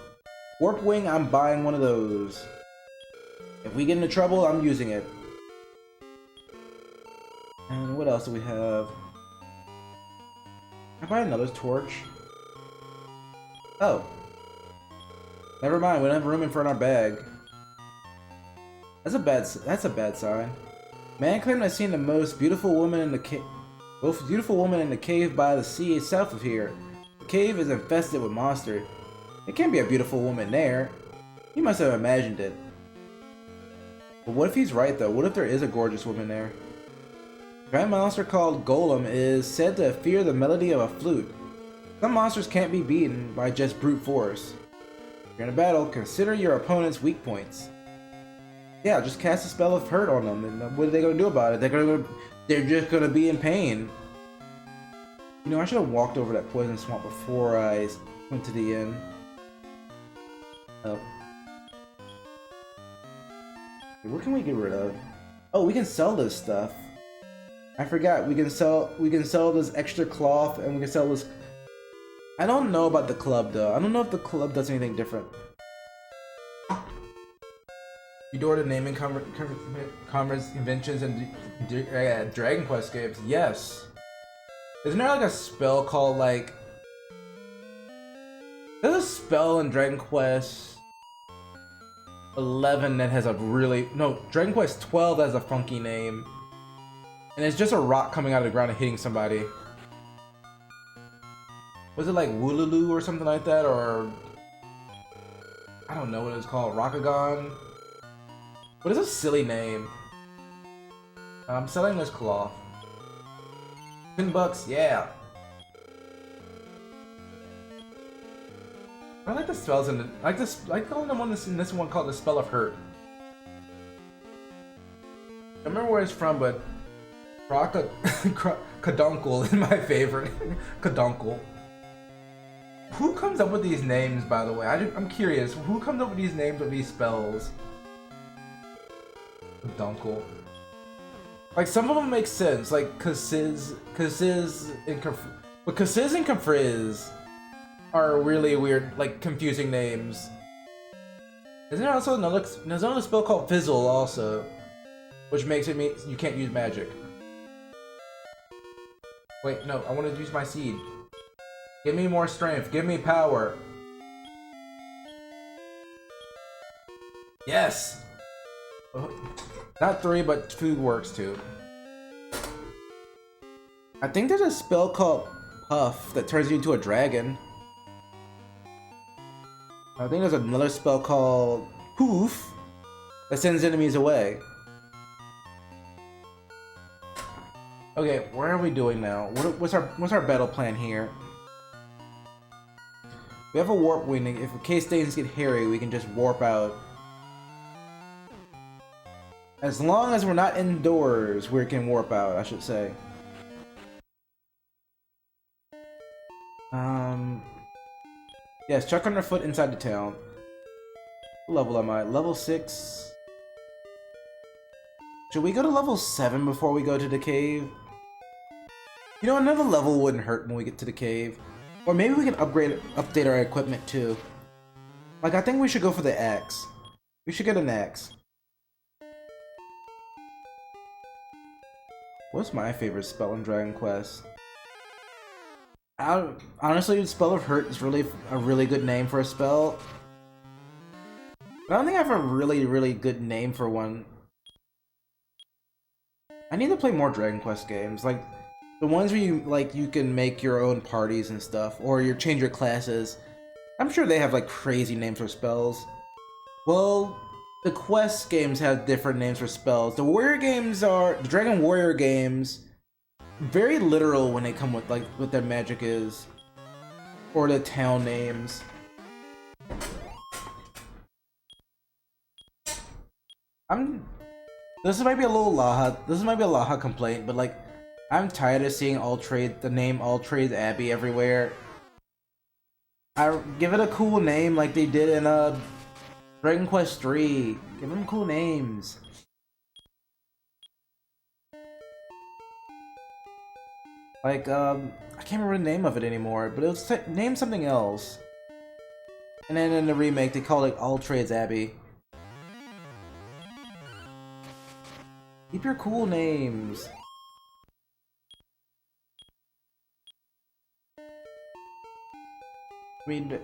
Warp Wing, I'm buying one of those. If we get into trouble, I'm using it. And what else do we have? Can I buy another torch? Oh. Never mind, we don't have room in front of our bag. That's a bad sign. Man claimed I've seen the most beautiful woman in the cave by the sea south of here. The cave is infested with monsters. There can't be a beautiful woman there. He must have imagined it. But what if he's right though? What if there is a gorgeous woman there? A giant monster called Golem is said to fear the melody of a flute. Some monsters can't be beaten by just brute force. If you're in a battle, consider your opponent's weak points. Yeah, just cast a spell of hurt on them, and what are they gonna do about it? They're just gonna be in pain. You know, I should have walked over that poison swamp before I went to the inn. Oh. What can we get rid of? Oh, we can sell this stuff. I forgot, we can sell this extra cloth, and we can sell this. I don't know about the club though. I don't know if the club does anything different. You door to naming conventions and Dragon Quest games. Yes. Isn't there like a spell called like? There's a spell in Dragon Quest 11 that has a really Dragon Quest 12 has a funky name, and it's just a rock coming out of the ground and hitting somebody. Was it like Woolulu or something like that, or I don't know what it's called, Rockagon? What is a silly name? I'm selling this cloth. $10, yeah. I like the spells in the, like calling them on this one called the Spell of Hurt. I don't remember where it's from, but Kadunkel is my favorite. Kadunkel. Who comes up with these names, by the way? I'm curious. Who comes up with these names of these spells? Dunkel. Like, some of them make sense, like Kasiz and Kafriz are really weird, like confusing names. Isn't there also there's another spell called Fizzle also, which makes it mean you can't use magic. Wait, no, I want to use my seed. Give me more strength, give me power. Yes! Not 3, but 2 works too. I think there's a spell called Puff that turns you into a dragon. I think there's another spell called Poof that sends enemies away. Okay, where are we doing now? What's our battle plan here? We have a warp wing. If in case things get hairy, we can just warp out. As long as we're not indoors, we can warp out, I should say. Yes, chuck underfoot inside the town. What level am I? Level 6. Should we go to level 7 before we go to the cave? You know, another level wouldn't hurt when we get to the cave. Or maybe we can update our equipment too. Like, I think we should go for the axe. We should get an axe. What's my favorite spell in Dragon Quest? Honestly, Spell of Hurt is really a really good name for a spell. But I don't think I have a really good name for one. I need to play more Dragon Quest games, like the ones where you can make your own parties and stuff, or you change your classes. I'm sure they have like crazy names for spells. Well, the Quest games have different names for spells. The Dragon Warrior games, very literal when they come with like what their magic is, or the town names. This might be a little Laha. This might be a Laha complaint, but like, I'm tired of seeing the name All Trades Abbey everywhere. I give it a cool name like they did in Dragon Quest 3. Give them cool names. Like, I can't remember the name of it anymore, but it was named something else. And then in the remake, they called it All Trades Abbey. Keep your cool names. I mean,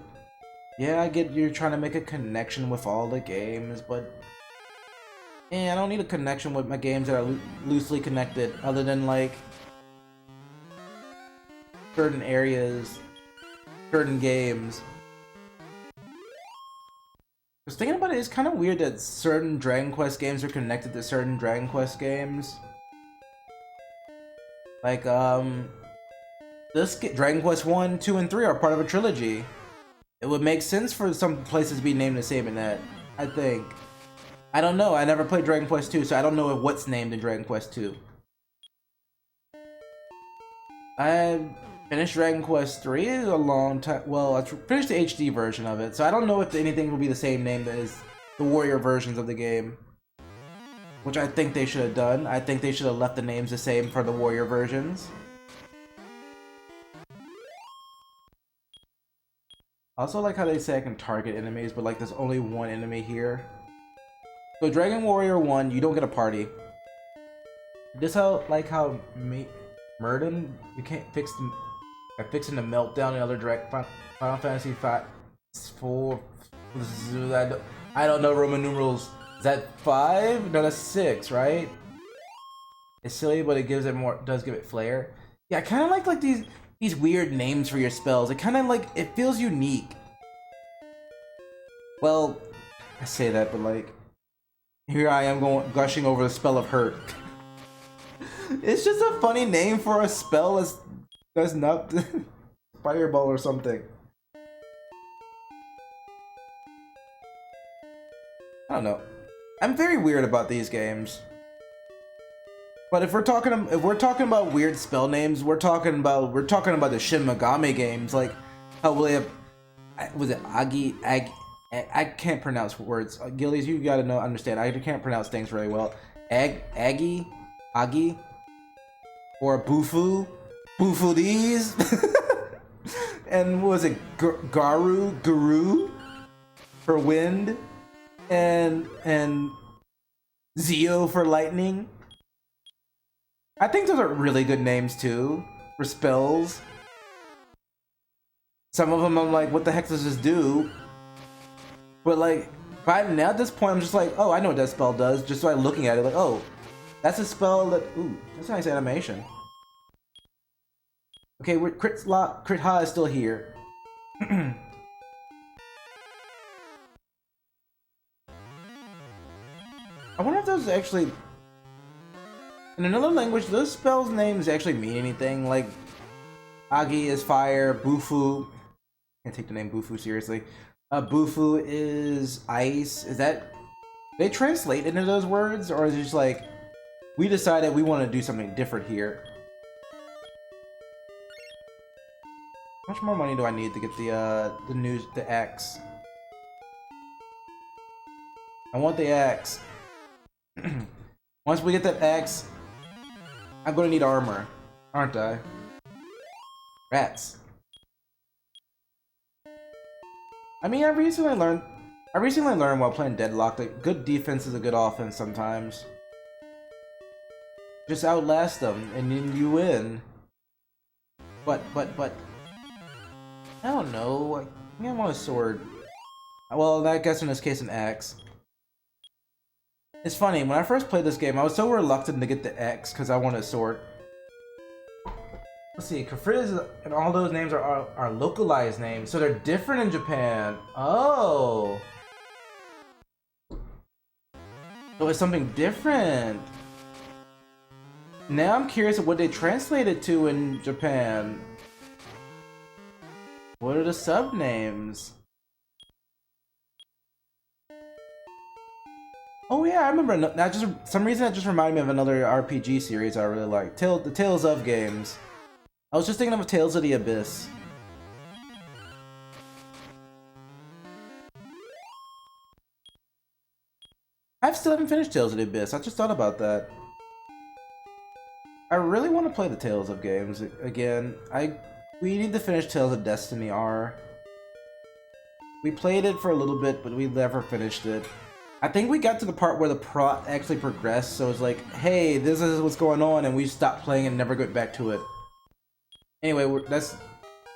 yeah, I get you're trying to make a connection with all the games, but I don't need a connection with my games that are loosely connected, other than like certain areas, certain games. Because thinking about it, it's kind of weird that certain Dragon Quest games are connected to certain Dragon Quest games. Like, Dragon Quest 1, 2, and 3 are part of a trilogy. It would make sense for some places to be named the same in that, I think. I don't know, I never played Dragon Quest 2, so I don't know what's named in Dragon Quest 2. I finished Dragon Quest 3 a long time. Well, I finished the HD version of it, so I don't know if anything will be the same name as the Warrior versions of the game. Which I think they should have done. I think they should have left the names the same for the Warrior versions. I also like how they say I can target enemies, but like there's only one enemy here. So Dragon Warrior 1, you don't get a party. This how Murden, you can't fix the fixing the meltdown in other Final Fantasy 4. I don't know Roman numerals. Is that 5? No, that's 6, right? It's silly, but it gives it does give it flair. Yeah, I kind of like these weird names for your spells. It kind of like it feels unique. Well, I say that, but like here I am gushing over the spell of hurt. It's just a funny name for a spell that's not fireball or something. I don't know. I'm very weird about these games. But if we're talking about weird spell names, we're talking about the Shin Megami games, like how will they have, was it I can't pronounce words. Gillies, you gotta understand. I can't pronounce things very well. Agi, or Bufu these, and what was it Guru for wind, and Zio for lightning. I think those are really good names too for spells. Some of them I'm like, what the heck does this do? But like, by now at this point, I'm just like, oh, I know what that spell does. Just by looking at it, like, oh, that's a spell that. Ooh, that's a nice animation. Okay, Crit Ha is still here. I wonder if those actually. In another language, those spells' names actually mean anything. Like, Agi is fire, Bufu. Can't take the name Bufu seriously. Bufu is ice. Is that. They translate into those words? Or is it just like. We decided we want to do something different here. How much more money do I need to get the X? I want the X. Once we get that X, I'm gonna need armor, aren't I? Rats. I mean, I recently learned while playing Deadlock that good defense is a good offense sometimes. Just outlast them, and then you win. But, I don't know. I think I want a sword. Well, I guess in this case, an axe. It's funny, when I first played this game, I was so reluctant to get the X because I wanted a sword. Let's see, Kafriz and all those names are localized names, so they're different in Japan. Oh! So it's something different. Now I'm curious of what they translated to in Japan. What are the sub-names? Oh yeah, I remember. Some reason that just reminded me of another RPG series I really like. The Tales of games. I was just thinking of Tales of the Abyss. I still haven't finished Tales of the Abyss. I just thought about that. I really want to play the Tales of games again. We need to finish Tales of Destiny R. We played it for a little bit, but we never finished it. I think we got to the part where the plot actually progressed, so it's like, hey, this is what's going on, and we stopped playing and never got back to it. Anyway, that's...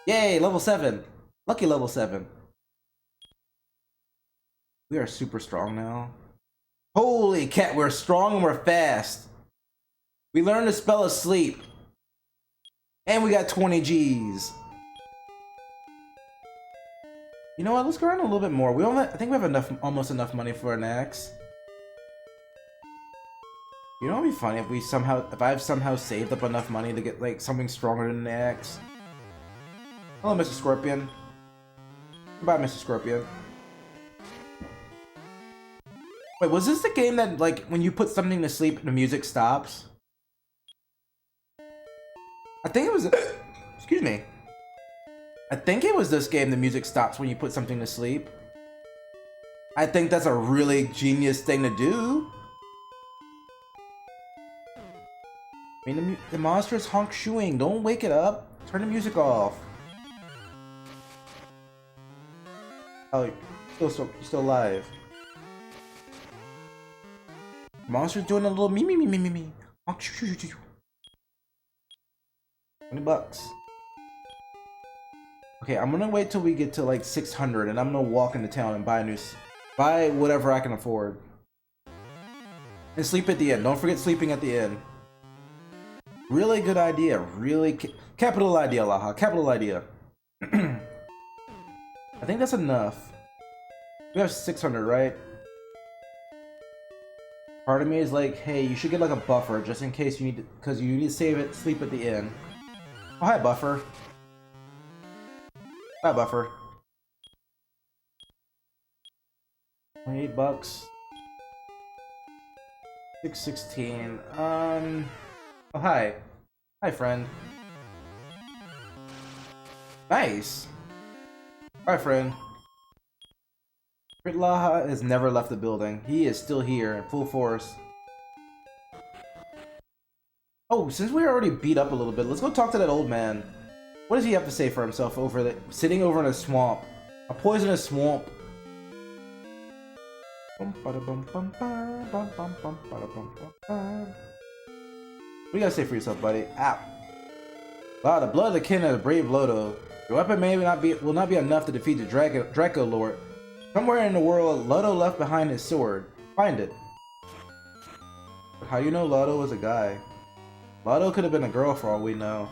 Yay, level 7! Lucky level 7. We are super strong now. Holy cat, we're strong and we're fast. We learned the spell of sleep. And we got 20 G's. You know what? Let's go around a little bit more. I think we have enough, almost enough money for an axe. You know what would be funny if I've somehow saved up enough money to get like something stronger than an axe. Hello, Mr. Scorpion. Goodbye, Mr. Scorpion. Wait, was this the game that like when you put something to sleep, the music stops? I think it was. Excuse me. I think it was this game the music stops when you put something to sleep. I think that's a really genius thing to do. I mean, the monster is honk shooing. Don't wake it up. Turn the music off. Oh, you're still alive. The monster's doing a little me. Honk shoo. 20 bucks. Okay, I'm gonna wait till we get to like 600 and I'm gonna walk into town and buy whatever I can afford. And sleep at the inn. Don't forget sleeping at the inn. Really good idea. Really capital idea, Laha. Capital idea. I think that's enough. We have 600, right? Part of me is like, hey, you should get like a buffer just in case you need to, because you need to sleep at the inn. Oh, hi, buffer. Hi, buffer. 28 bucks. 616. Oh, hi. Hi, friend. Nice. Hi, friend. Laha has never left the building. He is still here in full force. Oh, since we're already beat up a little bit, let's go talk to that old man. What does he have to say for himself over there, sitting over in a swamp? A poisonous swamp. What do you gotta say for yourself, buddy? Ow. Wow, the blood of the kin of the brave Lodo. Your weapon will not be enough to defeat the Draco Lord. Somewhere in the world, Lodo left behind his sword. Find it. But how you know Lodo was a guy? Lodo could have been a girl for all we know.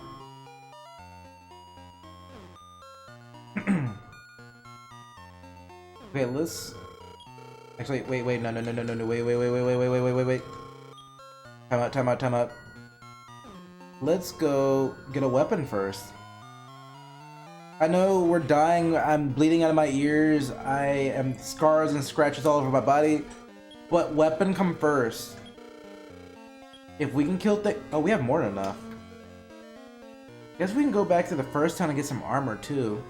Okay, let's... Actually, wait, no, wait. Time out. Let's go get a weapon first. I know we're dying, I'm bleeding out of my ears, I am scars and scratches all over my body, but weapon come first. If we can kill oh, we have more than enough. Guess we can go back to the first town and get some armor too.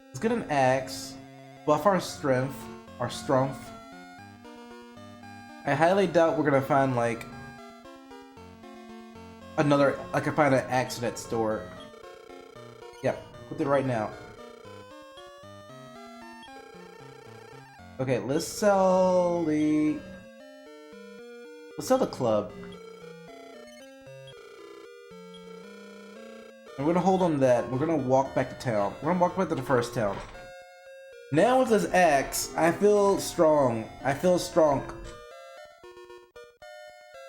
Let's get an axe, buff our strength. I highly doubt we're gonna find like another, I can find an axe in that store. Yep, put it right now. Okay, let's sell the club. And we're gonna hold on to that. We're gonna walk back to town. We're gonna walk back to the first town. Now with this axe, I feel strong.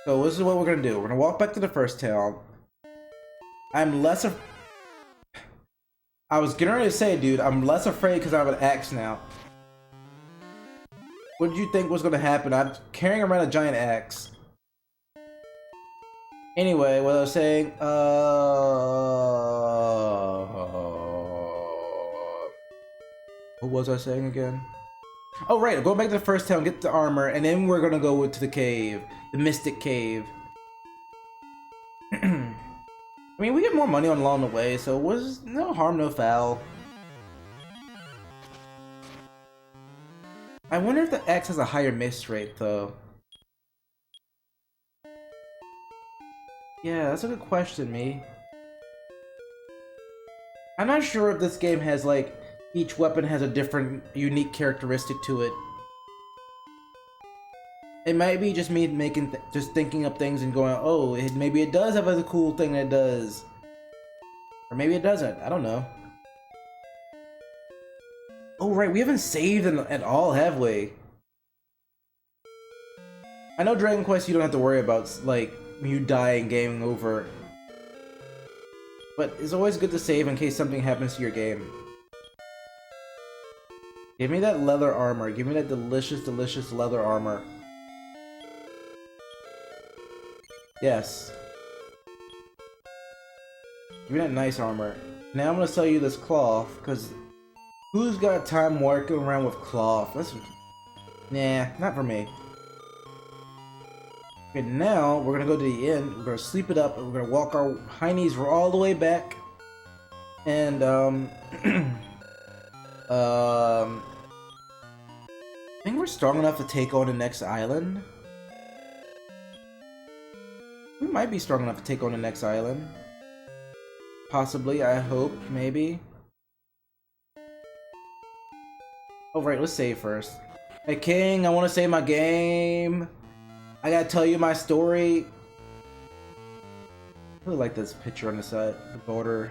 So this is what we're gonna do. We're gonna walk back to the first town. I was getting ready to say, dude, I'm less afraid because I have an axe now. What did you think was gonna happen? I'm carrying around a giant axe. Anyway, what I was saying, what was I saying again? Oh right, go back to the first town, get the armor, and then we're gonna go to the cave. The Mystic Cave. I mean, we get more money along the way, so it was no harm, no foul. I wonder if the X has a higher miss rate, though. Yeah, that's a good question, me. I'm not sure if this game has, like, each weapon has a different, unique characteristic to it. It might be just me making, just thinking up things and going, oh, maybe it does have a cool thing that it does. Or maybe it doesn't, I don't know. Oh right, we haven't saved at all, have we? I know Dragon Quest you don't have to worry about, like, when you die and game over. But it's always good to save in case something happens to your game. Give me that leather armor. Give me that delicious, delicious leather armor. Yes. Give me that nice armor. Now I'm gonna sell you this cloth, because who's got time working around with cloth? Nah, not for me. Okay, now we're gonna go to the inn, we're gonna sleep it up, and we're gonna walk our heinies all the way back. And, I think we're strong enough to take on the next island. We might be strong enough to take on the next island. Possibly, I hope, maybe. Oh, right, let's save first. Hey, King, I want to save my game. I gotta tell you my story. I really like this picture on the side, the border.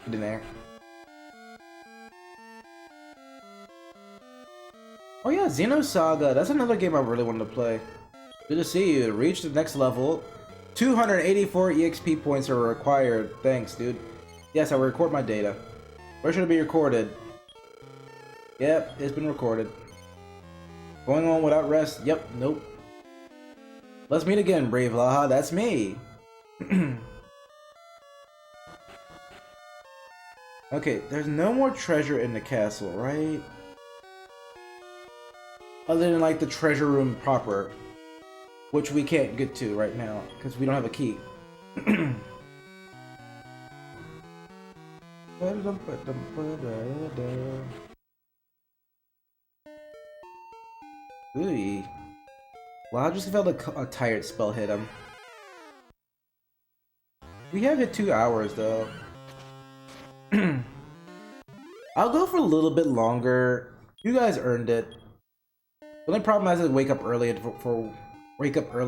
Get in there. Oh yeah, Xenosaga. That's another game I really wanted to play. Good to see you. Reach the next level. 284 EXP points are required. Thanks, dude. Yes, I will record my data. Where should it be recorded? Yep, it's been recorded. Going on without rest? Yep, nope. Let's meet again, brave Laha. That's me. Okay, there's no more treasure in the castle, right? Other than like the treasure room proper, which we can't get to right now because we don't have a key. Ooh. Well, I just felt a tired spell hit him. We have it 2 hours though. I'll go for a little bit longer. You guys earned it. The only problem is I wake up early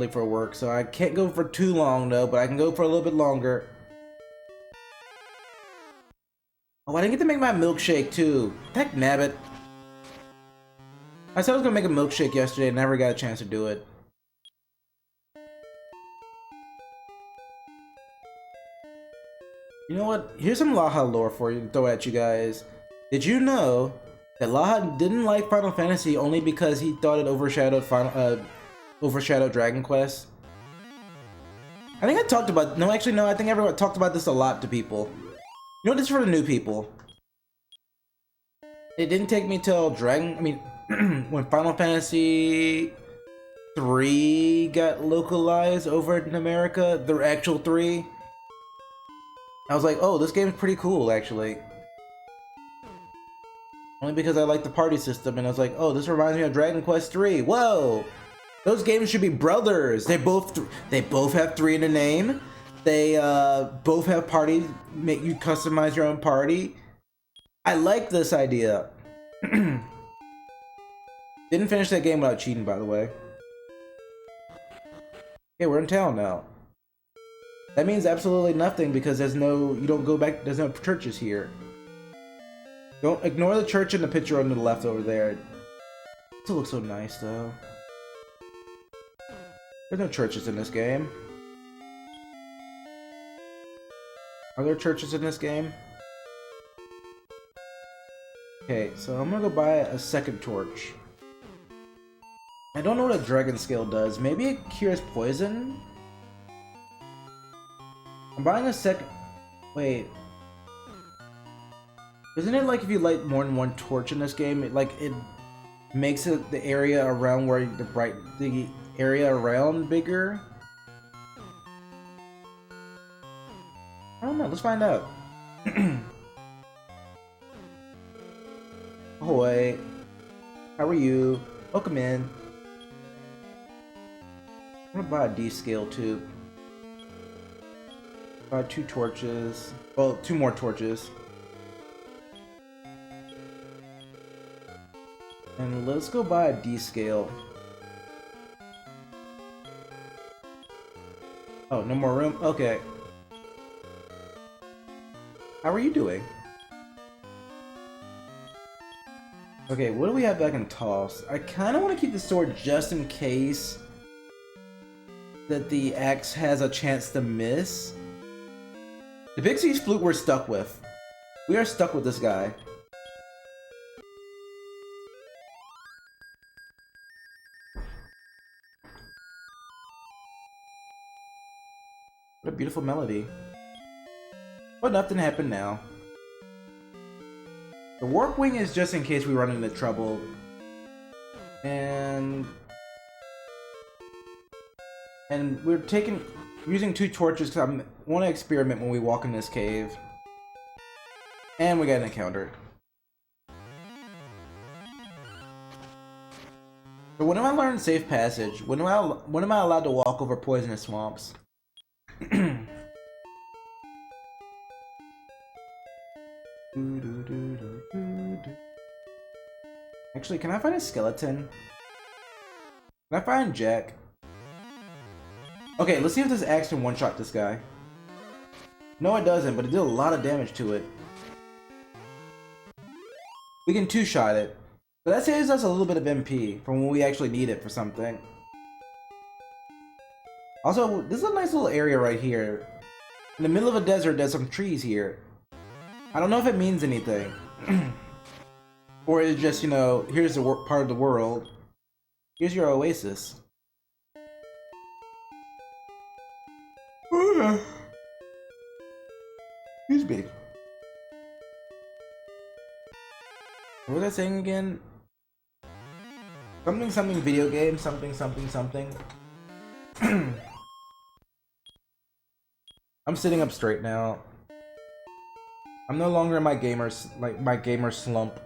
for work, so I can't go for too long though, but I can go for a little bit longer. Oh, I didn't get to make my milkshake too. Heck nabbit. I said I was gonna make a milkshake yesterday and never got a chance to do it. You know what? Here's some Laha lore for you to throw at you guys. Did you know that Laha didn't like Final Fantasy only because he thought it overshadowed Dragon Quest? I think I talked about no, actually no. I think everyone talked about this a lot to people. You know, this is for the new people. It didn't take me till when Final Fantasy 3 got localized over in America, the actual 3. I was like, oh, this game's pretty cool, actually. Only because I like the party system, and I was like, oh, this reminds me of Dragon Quest 3. Whoa! Those games should be brothers. They both have 3 in the name. They both have parties. Make you customize your own party. I like this idea. Didn't finish that game without cheating, by the way. Okay, we're in town now. That means absolutely nothing because there's no, you don't go back, there's no churches here. Don't ignore the church in the picture on the left over there. It still looks so nice though. There's no churches in this game. Are there churches in this game? Okay, so I'm gonna go buy a second torch. I don't know what a dragon scale does. Maybe it cures poison? I'm buying a second... Wait. Isn't it like if you light more than one torch in this game, it makes it the area around where the area around bigger? I don't know, let's find out. Ahoy. How are you? Welcome in. I'm gonna buy a D scale too. 2 torches. Well, 2 more torches. And let's go buy a D scale. Oh, no more room? Okay. How are you doing? Okay, what do we have that I can toss? I kind of want to keep the sword just in case that the axe has a chance to miss. The Pixie's flute we're stuck with. We are stuck with this guy. What a beautiful melody. But nothing happened now. The warp wing is just in case we run into trouble. And we're using 2 torches because I want to experiment when we walk in this cave. And we got an encounter. So when am I learning safe passage? When am I allowed to walk over poisonous swamps? Actually, can I find a skeleton? Can I find Jack? Okay, let's see if this axe can one-shot this guy. No, it doesn't, but it did a lot of damage to it. We can 2-shot it. So that saves us a little bit of MP from when we actually need it for something. Also, this is a nice little area right here. In the middle of a desert, there's some trees here. I don't know if it means anything. Or it's just, you know, here's the part of the world. Here's your oasis. Excuse me. What was I saying again? Something something video game, something something something. I'm sitting up straight now. I'm no longer in my gamer slump.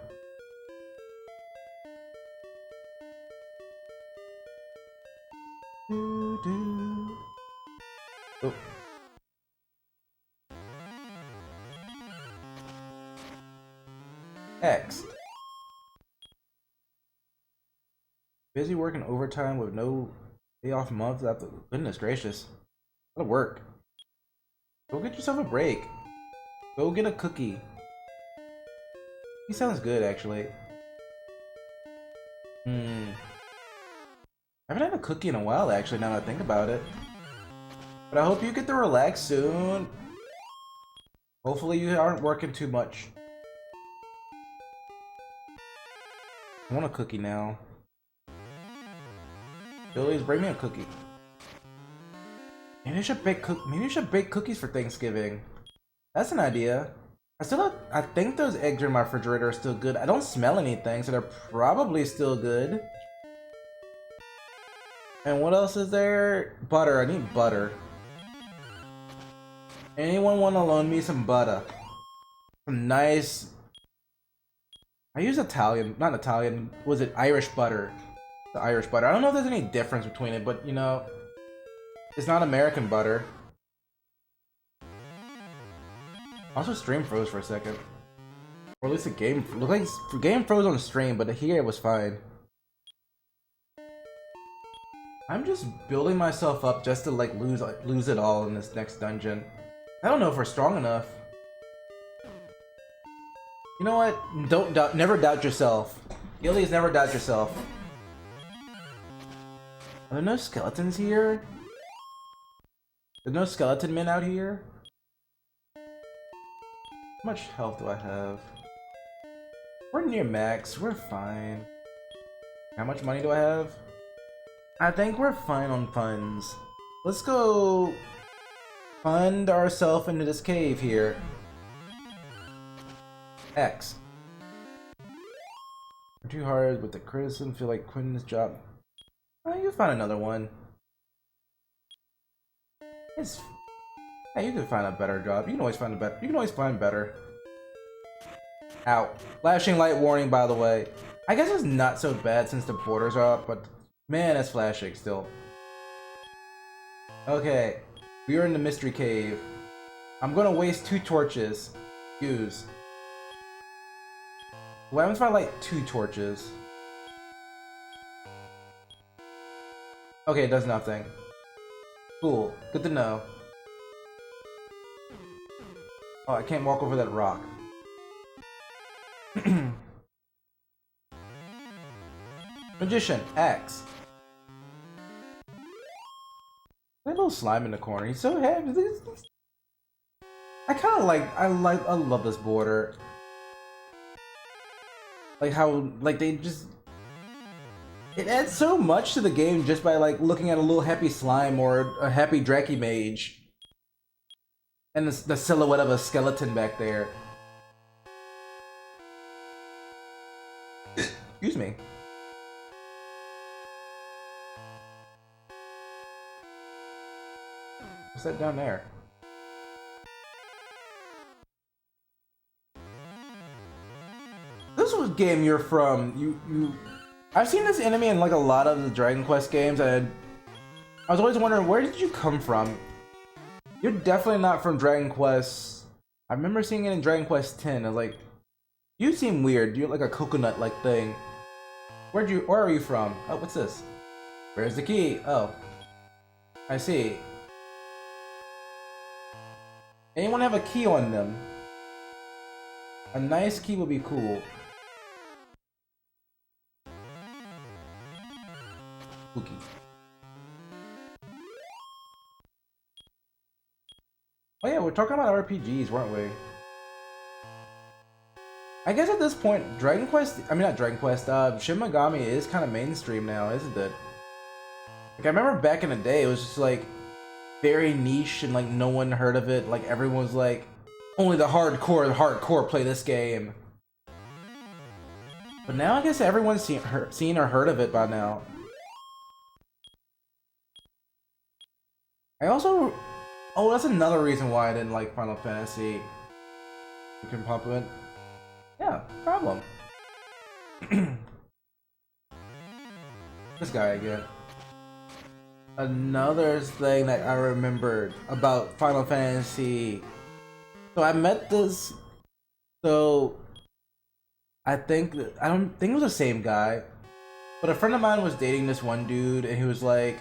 Oh. X. Busy working overtime with no day off month. Goodness gracious. That'll work. Go get yourself a break. Go get a cookie. He sounds good, actually. I haven't had a cookie in a while, actually, now that I think about it. But I hope you get to relax soon. Hopefully you aren't working too much. I want a cookie now. Billy's, bring me a cookie. Maybe I should bake cookies for Thanksgiving. That's an idea. I think those eggs in my refrigerator are still good. I don't smell anything, so they're probably still good. And what else is there? Butter. I need butter. Anyone want to loan me some butter? Some nice... I use not Italian, was it Irish butter? The Irish butter. I don't know if there's any difference between it, but you know, it's not American butter. Also, stream froze for a second. Or at least the game looked like the game froze on stream, but here it was fine. I'm just building myself up just to like lose it all in this next dungeon. I don't know if we're strong enough. You know what? Never doubt yourself. Gillies, never doubt yourself. Are there no skeletons here? There's no skeleton men out here? How much health do I have? We're near max. We're fine. How much money do I have? I think we're fine on funds. Let's go fund ourselves into this cave here. X. We're too hard with the criticism. Feel like quitting this job. Oh, you'll find another one. Hey, you can find a better job. You can always find a better. You can always find better. Ow. Flashing light warning, by the way. I guess it's not so bad since the borders are up, but man, that's flashing still. Okay, we are in the mystery cave. I'm gonna waste 2 torches. Use. What happens if I light 2 torches? Okay, it does nothing. Cool. Good to know. Oh, I can't walk over that rock. Magician, X. That little slime in the corner. He's so happy. I love this border. Like how, like they just, it adds so much to the game just by like looking at a little happy slime or a happy Dracky mage. And the silhouette of a skeleton back there. Excuse me. What's that down there? This was a game you're from. I've seen this enemy in like a lot of the Dragon Quest games, and I was always wondering, where did you come from? You're definitely not from Dragon Quest. I remember seeing it in Dragon Quest X. I was like, you seem weird. You're like a coconut-like thing. Where are you from? Oh, what's this? Where's the key? Oh, I see. Anyone have a key on them? A nice key would be cool. Spooky. Oh yeah, we're talking about RPGs, weren't we? I guess at this point, Shin Megami is kind of mainstream now, isn't it? Like, I remember back in the day, it was just like very niche and like no one heard of it. Like everyone was like, only the hardcore play this game. But now I guess everyone's seen or heard of it by now. I also, oh, that's another reason why I didn't like Final Fantasy. You can pump it. Yeah, problem. This guy again. Another thing that I remembered about Final Fantasy. So I met this. So I don't think it was the same guy, but a friend of mine was dating this one dude, and he was like,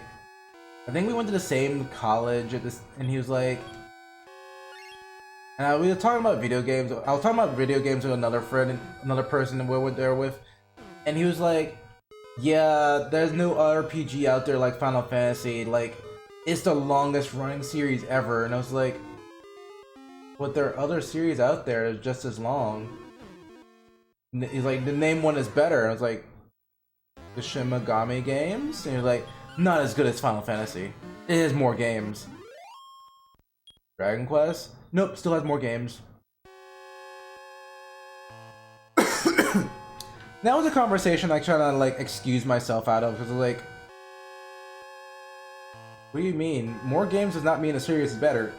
I think we went to the same college at this, and he was like, and we were talking about video games. I was talking about video games with another friend, another person that we were there with, and he was like, yeah, there's no RPG out there like Final Fantasy. Like, it's the longest running series ever. And I was like, but there are other series out there that's just as long. And he's like, the name one is better. And I was like, the Shin Megami games? And he's like, not as good as Final Fantasy. It has more games. Dragon Quest? Nope, still has more games. That was a conversation I try to like excuse myself out of, because like, what do you mean? More games does not mean a series is better.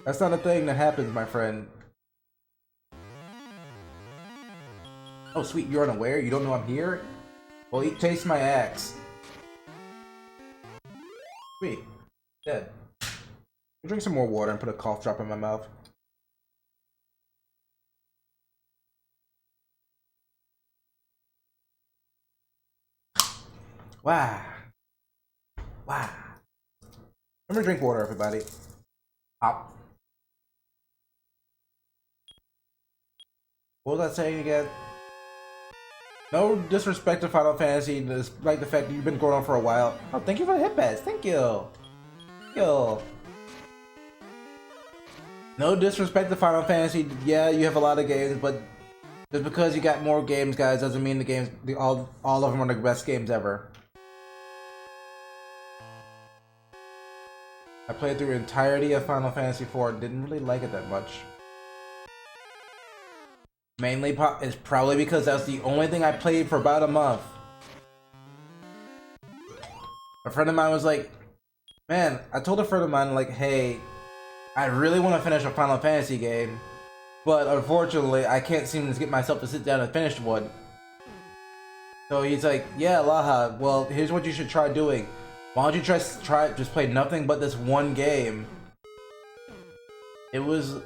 That's not a thing that happens, my friend. Oh sweet, you're unaware? You don't know I'm here? Well, taste my axe. Sweet. Dead. Drink some more water and put a cough drop in my mouth. Wow. Wow. Remember to drink water, everybody. Up. What was I saying again? No disrespect to Final Fantasy, despite the fact that you've been going on for a while. Oh, thank you for the hit pass. Thank you. Thank you. No disrespect to Final Fantasy. Yeah, you have a lot of games, but just because you got more games, guys, doesn't mean the games, all of them are the best games ever. I played through the entirety of Final Fantasy IV, didn't really like it that much. Mainly, it's probably because that's the only thing I played for about a month. A friend of mine was like, man, I told a friend of mine, like, hey, I really want to finish a Final Fantasy game, but unfortunately, I can't seem to get myself to sit down and finish one. So he's like, yeah, Laha, well, here's what you should try doing. Why don't you try just play nothing but this one game? It was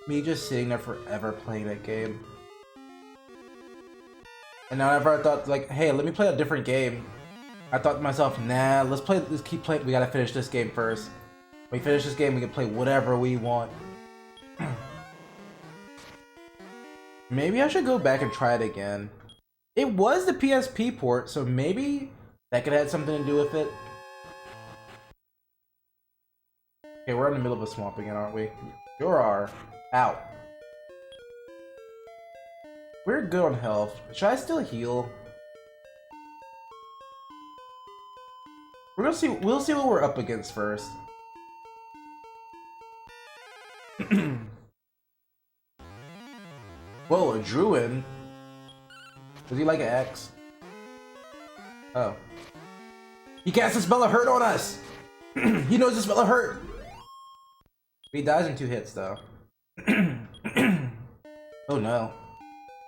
me just sitting there forever playing that game. And now whenever I thought like, hey, let me play a different game, I thought to myself, nah, let's keep playing. We gotta finish this game first. When we finish this game, we can play whatever we want. Maybe I should go back and try it again. It was the PSP port, so maybe that could have something to do with it. Okay, we're in the middle of a swamp again, aren't we? Sure are. Ow. We're good on health. Should I still heal? We'll see what we're up against first. Whoa, a druid? Does he like an X? Oh. He casts a spell of hurt on us! He knows the spell of hurt! He dies in 2 hits, though. Oh no.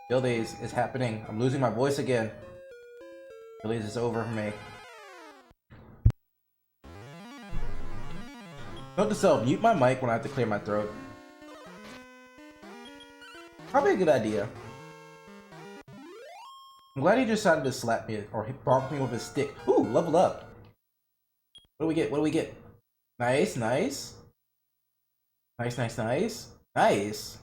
Guild days is happening. I'm losing my voice again. Guild days is over for me. Note to self, mute my mic when I have to clear my throat. Probably a good idea. I'm glad he decided to slap me or bonk me with his stick. Ooh, leveled up. What do we get? What do we get? Nice, nice. Nice, nice, nice. Nice.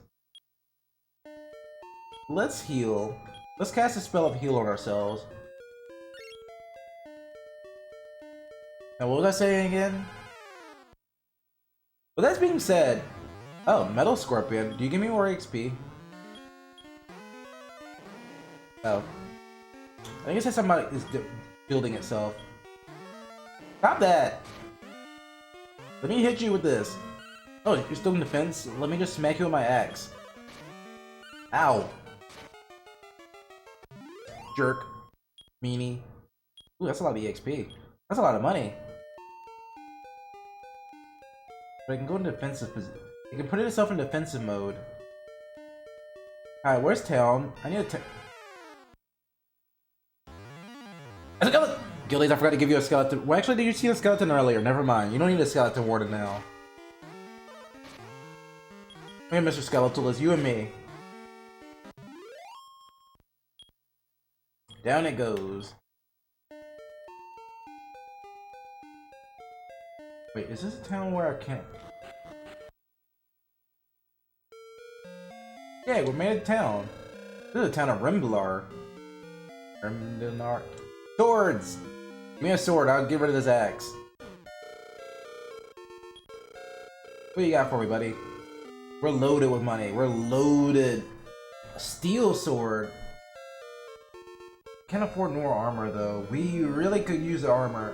Let's heal. Let's cast a spell of heal on ourselves. Now, what was I saying again? Well, that's being said. Oh, Metal Scorpion. Do you give me more XP? Oh. I think it says somebody is building itself. Stop that! Let me hit you with this. Oh, you're still in defense? Let me just smack you with my axe. Ow. Jerk. Meanie. Ooh, that's a lot of EXP. That's a lot of money. But I can go into defensive position. You can put itself in defensive mode. Alright, where's town? I need a skeleton! Guildies, I forgot to give you a skeleton. Well, actually, did you see a skeleton earlier? Never mind. You don't need a skeleton warden now. Hey, Mr. Skeletal, it's you and me. Down it goes. Wait, is this a town where I can't? Yeah, we made a town. This is a town of Rimdalar. Rimdalar. Swords! Give me a sword, I'll get rid of this axe. What do you got for me, buddy? We're loaded with money. We're loaded. A steel sword. Can't afford more armor, though. We really could use the armor.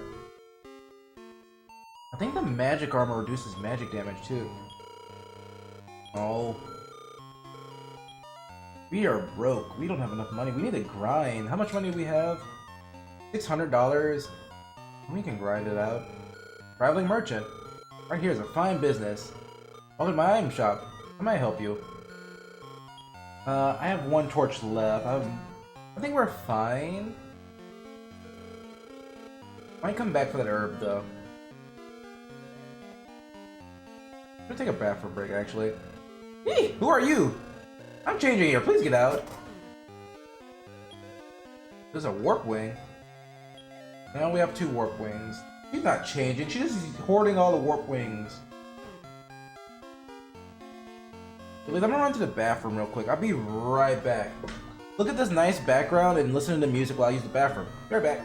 I think the magic armor reduces magic damage, too. Oh. We are broke. We don't have enough money. We need to grind. How much money do we have? $600. We can grind it out. Traveling merchant. Right here is a fine business. Welcome to my item shop. How may I help you? I have 1 torch left. I think we're fine. Might come back for that herb, though. I'm gonna take a bathroom break, actually. Hey, who are you? I'm changing here. Please get out. There's a warp wing. Now we have 2 warp wings. She's not changing. She's just hoarding all the warp wings. I'm gonna run to the bathroom real quick. I'll be right back. Look at this nice background and listen to the music while I use the bathroom. Be right back.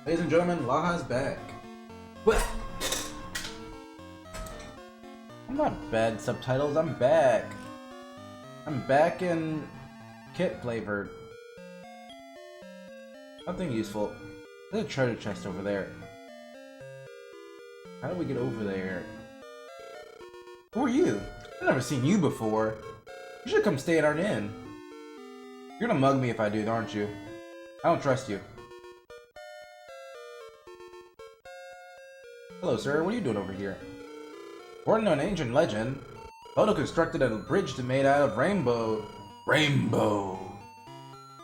Ladies and gentlemen, Laha's back. What? I'm not bad subtitles, I'm back. I'm back in kit flavored. Nothing useful. There's a treasure chest over there. How do we get over there? Who are you? I've never seen you before. You should come stay at our inn. You're gonna mug me if I do, aren't you? I don't trust you. Hello, sir. What are you doing over here? According to an ancient legend, Lodo constructed a bridge made out of rainbow.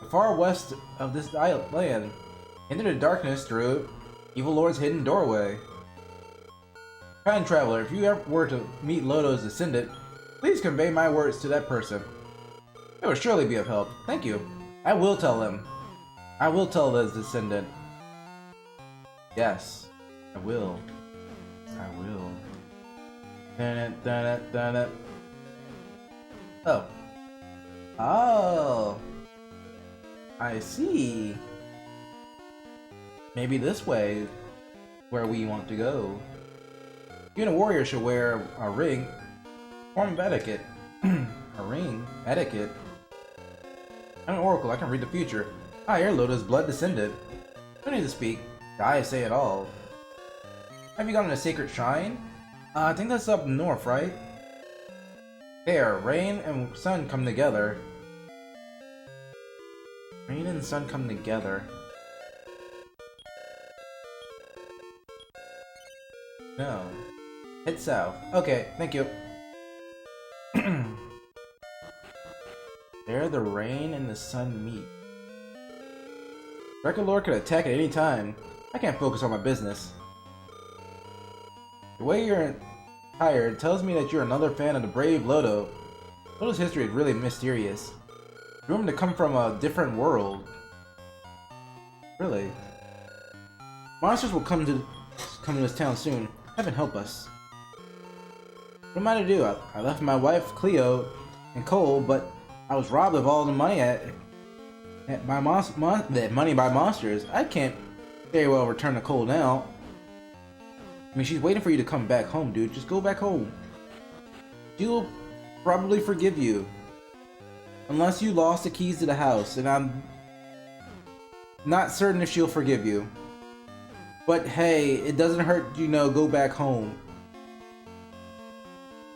The far west of this land, into the darkness through Evil Lord's hidden doorway. Kind traveler, if you ever were to meet Lodo's descendant, please convey my words to that person. It will surely be of help. Thank you. I will tell him. I will tell his descendant. Yes, I will. I will. Oh. Oh. I see. Maybe this way, where we want to go. You and a warrior should wear a ring. Form of etiquette. A ring? Etiquette? I'm an oracle, I can read the future. I hear Loda's blood descended. No need to speak. I say it all. Have you gotten a sacred shrine? I think that's up north, right? There, rain and sun come together. Rain and sun come together. No. Head south. Okay, thank you. There the rain and the sun meet. Record Lord could attack at any time. I can't focus on my business. The way you're tired tells me that you're another fan of the brave Lodo. Lodo's history is really mysterious. You want him to come from a different world. Really? Monsters will come to this town soon. Heaven help us. What am I to do? I left my wife Cleo and Cole, but I was robbed of all the money by monsters. I can't very well return to Cole now. I mean, she's waiting for you to come back home, dude. Just go back home. She'll probably forgive you. Unless you lost the keys to the house, and I'm not certain if she'll forgive you. But hey, it doesn't hurt, go back home.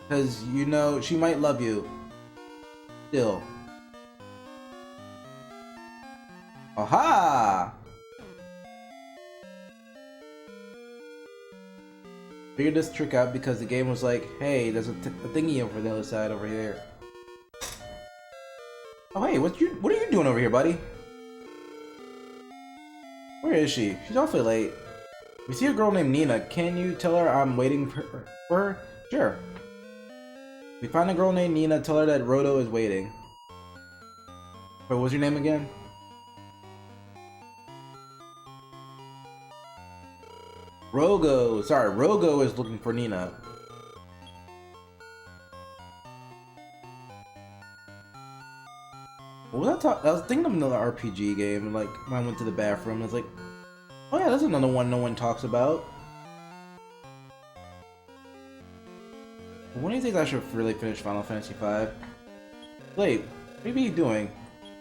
Because, she might love you. Still. Aha! Figured this trick out because the game was like, hey, there's a thingy over the other side over here. Oh hey, what are you doing over here, buddy? Where is she? She's awfully late. We see a girl named Nina. Can you tell her I'm waiting for her? Sure. We find a girl named Nina. Tell her that Rodo is waiting. Wait, what was your name again? Rogo. Sorry, Rogo is looking for Nina. What was I was thinking of another RPG game, like when I went to the bathroom, I was like, oh yeah, that's another one no one talks about. One of these days I should really finish Final Fantasy V. Wait, what are you doing?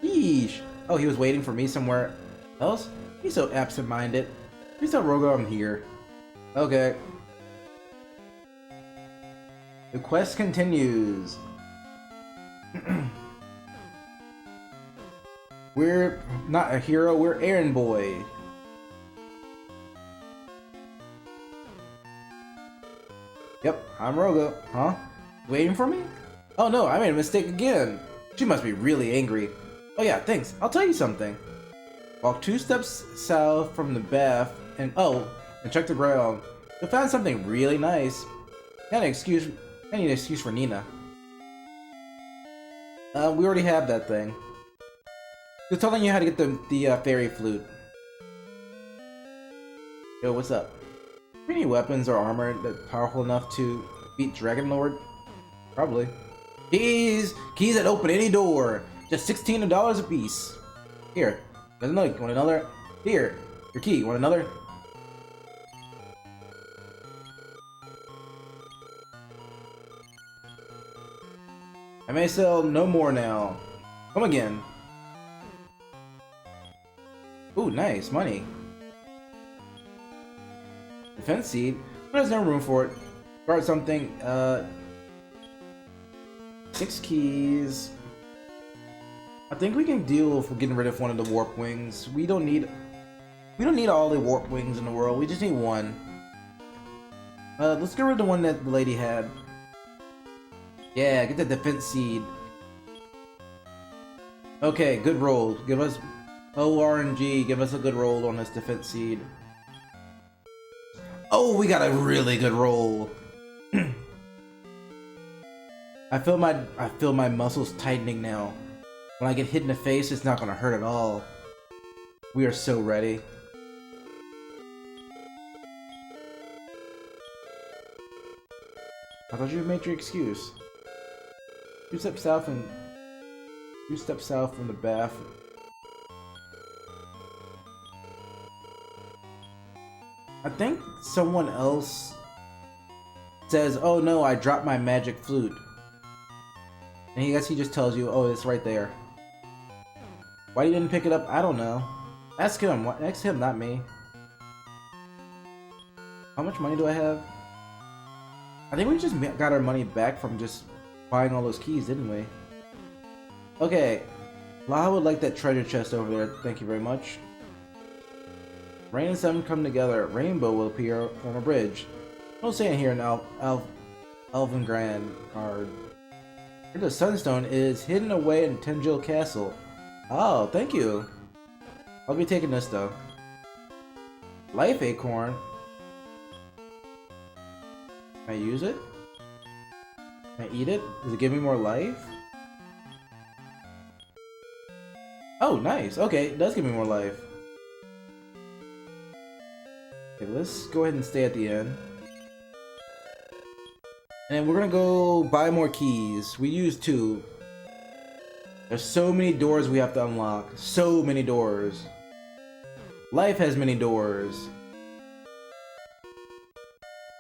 Yeesh. Oh, he was waiting for me somewhere else? He's so absent-minded. Please tell Rogo I'm here. Okay. The quest continues. We're not a hero, we're errand boy. Yep, I'm Rogo. Huh? Waiting for me? Oh no, I made a mistake again. She must be really angry. Oh yeah, thanks. I'll tell you something. Walk 2 steps south from the bath and check the ground. You'll find something really nice. I need an excuse for Nina. We already have that thing. They're telling you how to get the fairy flute. Yo, what's up? Do you need weapons or armor that's powerful enough to beat Dragon Lord? Probably. Keys that open any door. Just $16 a piece. Here, there's another. Want another? Here, Your key. Want another? I may sell no more now. Come again. Ooh, nice. Money. Defense seed. But there's no room for it. Guard something. 6 keys. I think we can deal with getting rid of one of the warp wings. We don't need all the warp wings in the world. We just need one. Let's get rid of the one that the lady had. Yeah, get the defense seed. Okay, good roll. Give us ORNG. Give us a good roll on this defense seed. Oh, we got a really good roll. I feel my muscles tightening now. When I get hit in the face, it's not gonna hurt at all. We are so ready. I thought you made your excuse. 2 steps south and 2 steps south from the bath. I think someone else says, "Oh no, I dropped my magic flute." And I guess he just tells you, "Oh, it's right there." Why you didn't pick it up? I don't know. Ask him. Ask him, not me. How much money do I have? I think we just got our money back from just buying all those keys, didn't we? Okay. Laha would like that treasure chest over there. Thank you very much. Rain and sun come together. Rainbow will appear from a bridge. Don't say it here in Elven Grand card. The sunstone is hidden away in Tenjil Castle. Oh, thank you. I'll be taking this though. Life acorn. Can I use it? Can I eat it? Does it give me more life? Oh, nice. Okay, it does give me more life. Okay, let's go ahead and stay at the inn. And we're gonna go buy more keys. We used 2. There's so many doors we have to unlock. So many doors. Life has many doors.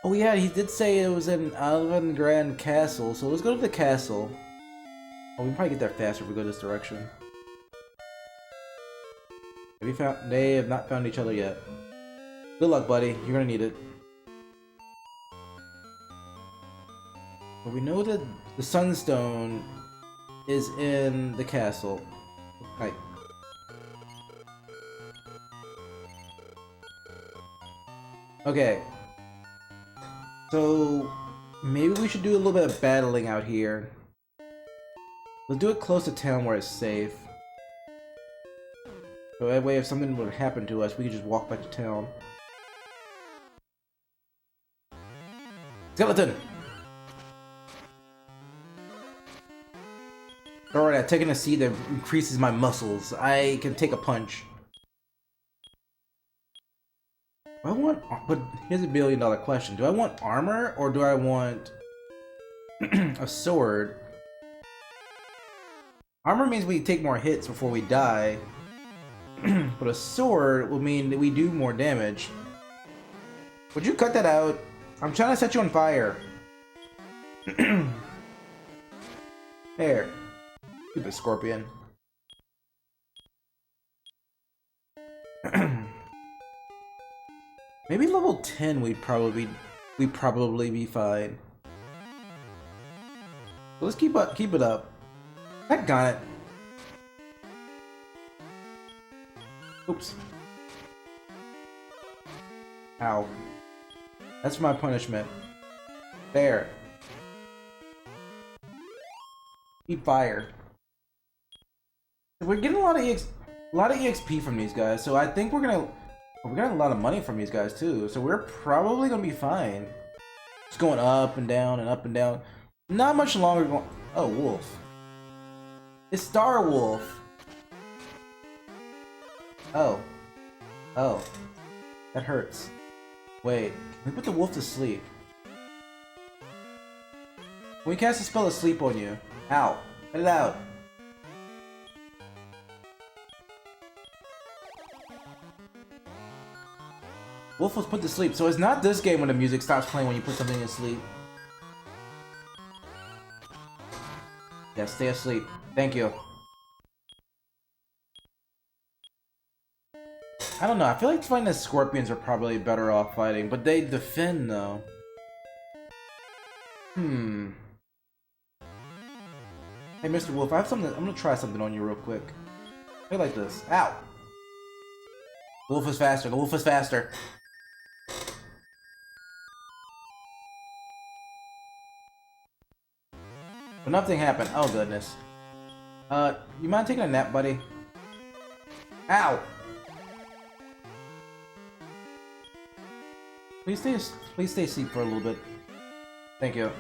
Oh yeah, he did say it was an Elven Grand Castle, so let's go to the castle. Oh, we can probably get there faster if we go this direction. They have not found each other yet. Good luck, buddy. You're gonna need it. But we know that the Sunstone is in the castle. Right. Okay. So maybe we should do a little bit of battling out here. Let's do it close to town where it's safe. So that way if something would happen to us, we can just walk back to town. Skeleton! Alright, I've taken a seed that increases my muscles. I can take a punch. Do I want... But here's a $1 billion question. Do I want armor or do I want a sword? Armor means we take more hits before we die. But a sword will mean that we do more damage. Would you cut that out? I'm trying to set you on fire. There. Stupid scorpion. Maybe level 10 we'd probably be fine. So let's keep it up. I got it. Oops. Ow. That's my punishment. There. Keep fire. We're getting a lot of EXP from these guys, so I think we're getting a lot of money from these guys too. So we're probably gonna be fine. Just going up and down and up and down. Not much longer going. Oh, wolf. It's Star Wolf. Oh. Oh. That hurts. Wait. Can we put the wolf to sleep? Can we cast a spell of sleep on you? Ow. Get it out. Wolf was put to sleep. So it's not this game when the music stops playing when you put something to sleep. Yeah, stay asleep. Thank you. I don't know. I feel like fighting the scorpions are probably better off fighting, but they defend though. Hey, Mr. Wolf, I have something. I'm gonna try something on you real quick. Play like this. Ow! The wolf is faster. The wolf is faster. But nothing happened. Oh goodness. You mind taking a nap, buddy? Ow! Please stay asleep for a little bit. Thank you.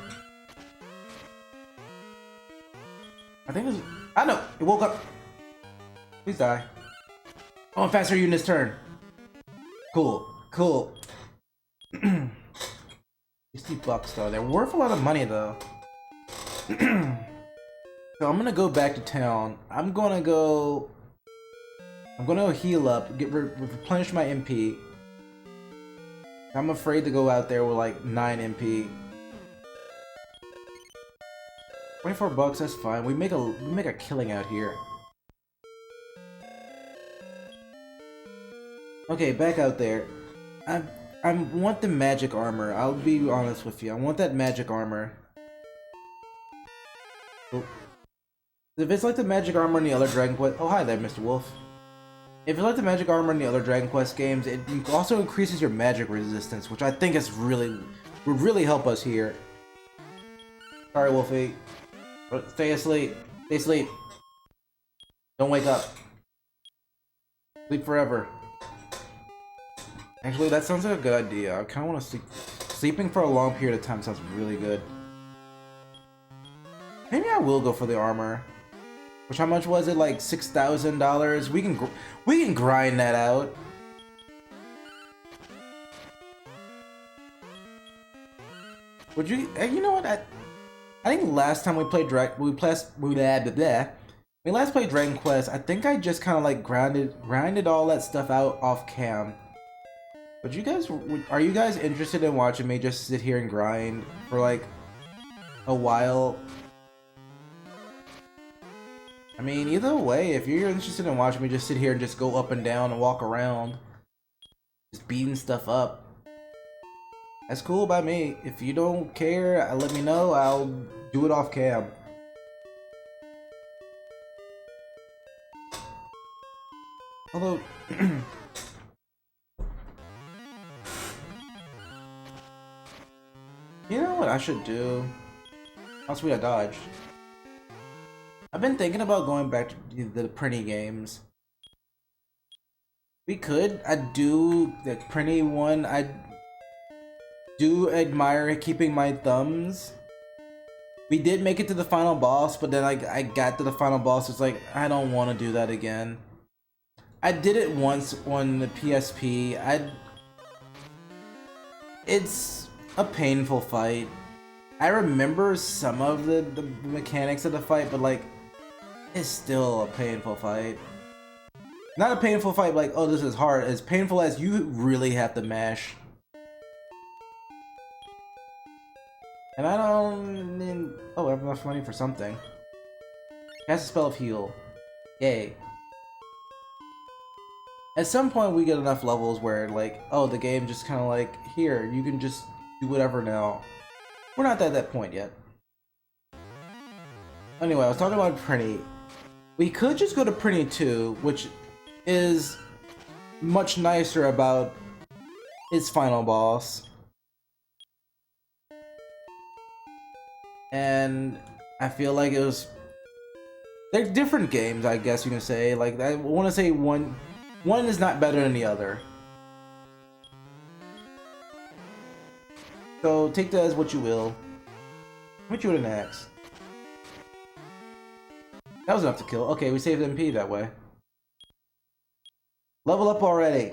I think it's... I know! It woke up! Please die. Oh, I'm faster you in this turn. Cool. Cool. 60 bucks though. They're worth a lot of money though. So I'm gonna go back to town. I'm gonna go heal up, replenish my MP. I'm afraid to go out there with like 9 MP. 24 bucks, that's fine. We make a killing out here. Okay, back out there. I want the magic armor. I'll be honest with you. I want that magic armor. Oh. If it's like the magic armor in the other Dragon Quest... Oh, hi there, Mr. Wolf. If it's like the magic armor in the other Dragon Quest games, it also increases your magic resistance, which I think is would really help us here. Sorry, Wolfie. Stay asleep. Stay asleep. Don't wake up. Sleep forever. Actually, that sounds like a good idea. I kind of want to sleep. Sleeping for a long period of time sounds really good. Maybe I will go for the armor. Which, how much was it? Like $6,000? We can grind that out. Would you? You know what? I think last time we played we last played Dragon Quest. I think I just kind of like grinded all that stuff out off cam. But are you guys interested in watching me just sit here and grind for like a while? I mean, either way, if you're interested in watching me just sit here and just go up and down and walk around, just beating stuff up, that's cool by me. If you don't care, let me know. I'll do it off cam. Although, you know what I should do? How sweet I dodged. I've been thinking about going back to the Prinny games. We could. I do the Prinny one. I do admire keeping my thumbs. We did make it to the final boss, but then I got to the final boss. It's like, I don't want to do that again. I did it once on the PSP. It's a painful fight. I remember some of the mechanics of the fight, but like, it's still a painful fight. Not a painful fight like, oh, this is hard. As painful as you really have to mash. And I don't mean... Oh, I have enough money for something. Cast a spell of heal. Yay. At some point we get enough levels where like, oh, the game just kind of like, here, you can just do whatever now. We're not at that point yet. Anyway, I was talking about Prinny. We could just go to Prinny 2, which is much nicer about its final boss. And I feel like it was... They're different games, I guess you can say. Like, I want to say one is not better than the other. So take that as what you will. Hit you with an axe. That was enough to kill. Okay, we saved MP that way. Level up already.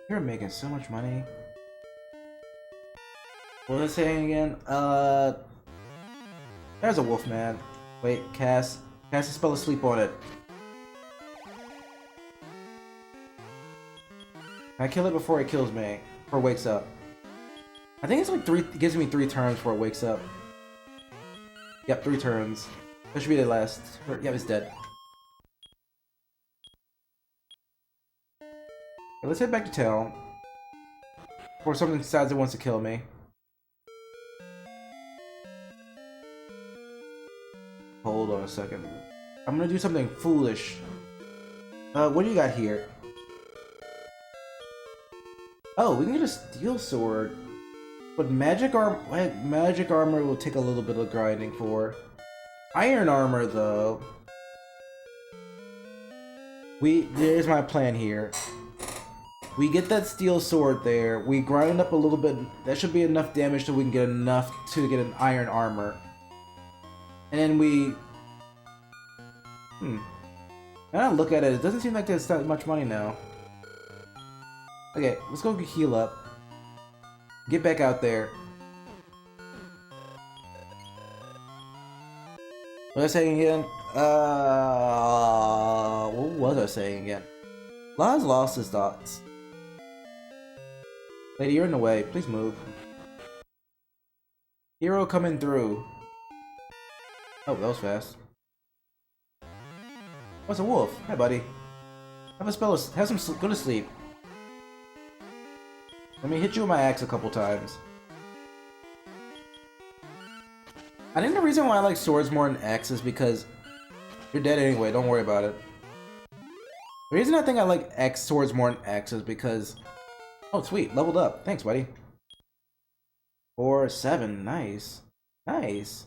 You're making so much money. What was I saying again? There's a wolf man. Wait, cast a spell of sleep on it. Can I kill it before it kills me? Or wakes up? I think it's like it gives me 3 turns before it wakes up. Yep, 3 turns. That should be the last. Yep, it's dead. Okay, let's head back to town. Before something decides it wants to kill me. Hold on a second. I'm gonna do something foolish. What do you got here? Oh, we can get a steel sword. But magic armor will take a little bit of grinding for. Iron armor though. There's my plan here. We get that steel sword there, we grind up a little bit, that should be enough damage so we can get enough to get an iron armor. And then we... Now I look at it, it doesn't seem like there's that much money now. Okay, let's go heal up. Get back out there. What was I saying again? What was I saying again? Laha's lost his thoughts. Lady, you're in the way. Please move. Hero coming through. Oh, that was fast. Oh, it's a wolf. Hi, buddy. Have a spell. Have some. Go to sleep. Let me hit you with my axe a couple times. I think the reason why I like swords more than axe is because you're dead anyway. Don't worry about it. The reason I think I like swords more than axe is because... Oh, sweet. Leveled up. Thanks, buddy. 4, 7. Nice. Nice.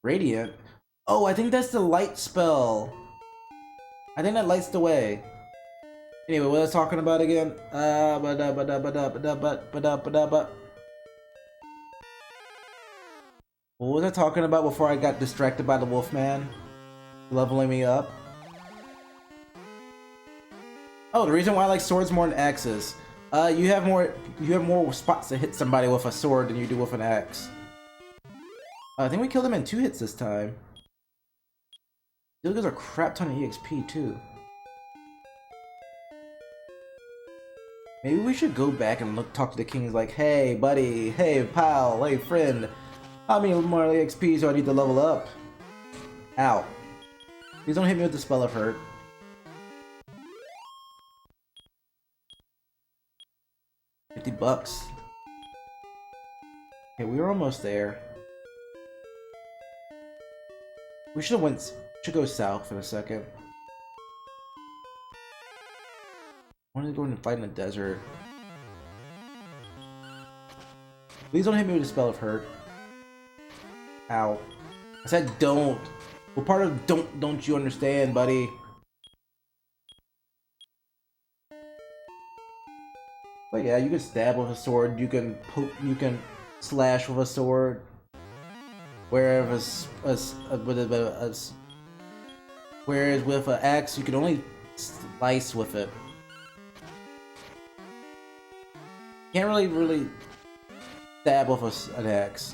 Radiant. Oh, I think that's the light spell. I think that lights the way. Anyway, what was I talking about again? What was I talking about before I got distracted by the Wolfman? Leveling me up? Oh, the reason why I like swords more than axes. You have more spots to hit somebody with a sword than you do with an axe. I think we killed him in 2 hits this time. Still gives a crap ton of EXP too. Maybe we should go back and talk to the kings like, hey buddy, hey pal, hey friend. How many more EXP do I need to level up? Ow. Please don't hit me with the spell of hurt. $50. Okay, we were almost there. We should go south in a second. I want to go and fight in the desert. Please don't hit me with a spell of hurt. Ow. I said don't. What part of don't you understand, buddy? But yeah, you can stab with a sword, you can poke, you can slash with a sword. Whereas with an axe, you can only slice with it. Can't really stab with an axe.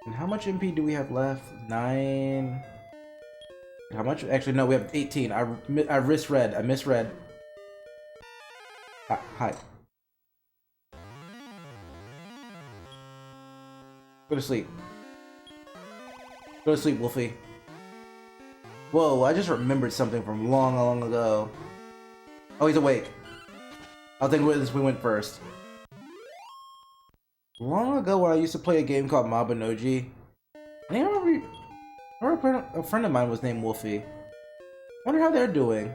And how much MP do we have left? 9. How much? Actually, no, we have 18. I misread. I misread. Hi. Go to sleep. Go to sleep, Wolfie. Whoa, I just remembered something from long ago. Oh, he's awake. I'll think with this we went first. Long ago when I used to play a game called Mabinogi, I remember a friend of mine was named Wolfie. Wonder how they're doing.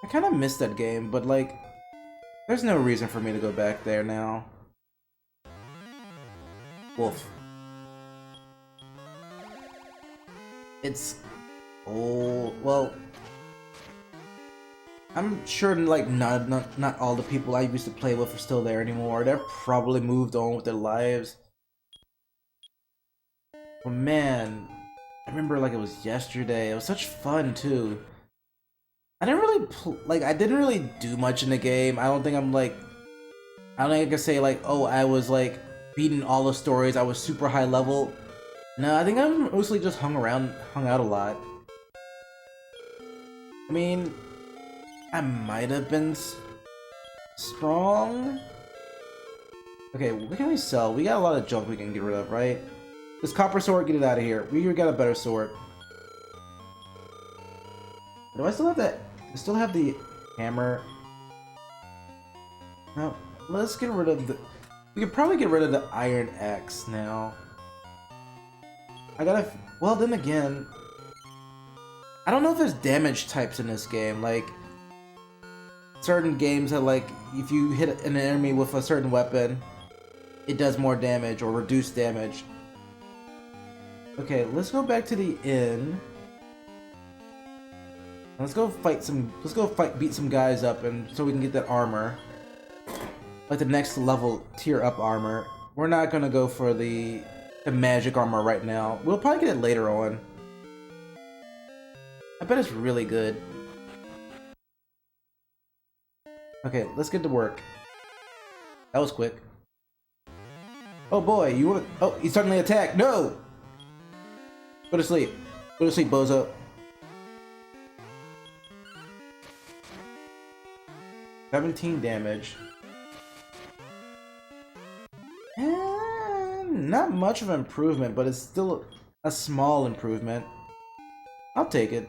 I kind of missed that game, but like, there's no reason for me to go back there now. Wolf. It's... Oh, well... I'm sure like not all the people I used to play with are still there anymore. They've probably moved on with their lives. But man, I remember like it was yesterday. It was such fun too. I didn't really I didn't really do much in the game. I don't think I can say like, oh, I was like beating all the stories. I was super high level. No, I think I've mostly just hung out a lot. I mean, I might have been strong. Okay, what can we sell? We got a lot of junk we can get rid of, right? This copper sword, get it out of here. We got a better sword. Do I still have that? I still have the hammer. No, let's get rid of the... We could probably get rid of the iron axe now. I gotta... Well, then again... I don't know if there's damage types in this game. Like, certain games that, like, if you hit an enemy with a certain weapon, it does more damage or reduce damage. Okay, let's go back to the inn. Let's go beat some guys up, and so we can get that armor. Like the next level tier up armor. We're not gonna go for the magic armor right now. We'll probably get it later on. I bet it's really good. Okay, let's get to work. That was quick. Oh boy, you wanna... Oh, he suddenly attacked! No! Go to sleep. Go to sleep, bozo. 17 damage. And not much of an improvement, but it's still a small improvement. I'll take it.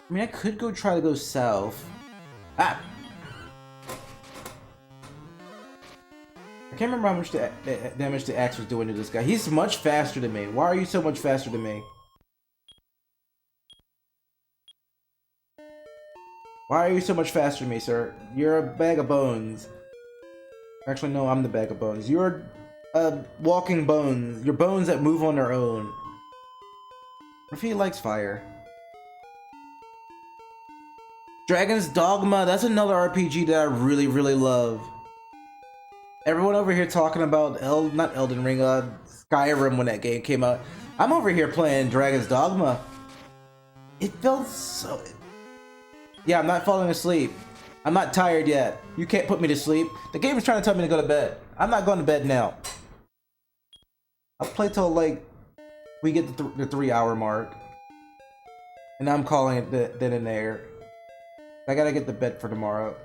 I mean, I could try to go south. Ah! I can't remember how much damage the axe was doing to this guy. He's much faster than me. Why are you so much faster than me? Why are you so much faster than me, sir? You're a bag of bones. Actually, no, I'm the bag of bones. You're walking bones. You're bones that move on their own. What if he likes fire? Dragon's Dogma, that's another RPG that I really, really love. Everyone over here talking about not Elden Ring, Skyrim when that game came out. I'm over here playing Dragon's Dogma. It felt so... Yeah, I'm not falling asleep. I'm not tired yet. You can't put me to sleep. The game is trying to tell me to go to bed. I'm not going to bed now. I'll play till like we get the 3-hour mark. And I'm calling it then and there. I gotta get the bed for tomorrow.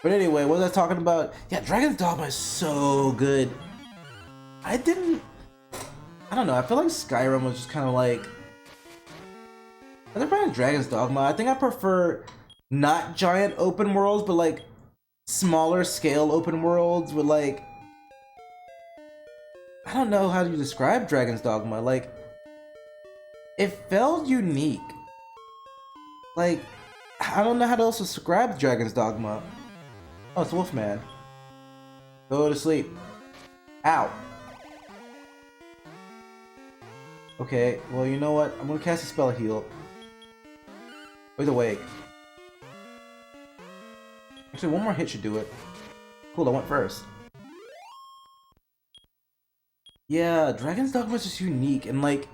But anyway, what was I talking about? Yeah, Dragon's Dogma is so good. I don't know, I feel like Skyrim was just kind of like... Other than Dragon's Dogma, I think I prefer not giant open worlds, but like smaller scale open worlds with like... I don't know how to describe Dragon's Dogma, like... It felt unique. Like, I don't know how else to describe Dragon's Dogma. Oh, it's Wolfman. Go to sleep. Ow. Okay, well, you know what? I'm gonna cast a spell heal. Wait, awake. Actually, one more hit should do it. Cool, I went first. Yeah, Dragon's Dogma was just unique, and like,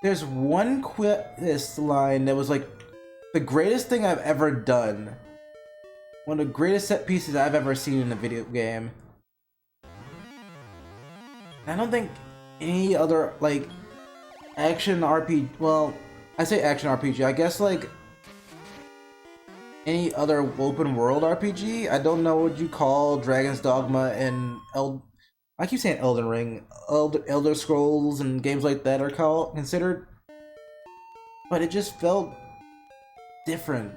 there's one quest line that was like the greatest thing I've ever done. One of the greatest set pieces I've ever seen in a video game. I don't think any other like action RPG, well, I say action RPG, I guess like any other open world RPG, I don't know what you call Dragon's Dogma and I keep saying Elden Ring, Elder Scrolls and games like that are considered, but it just felt different.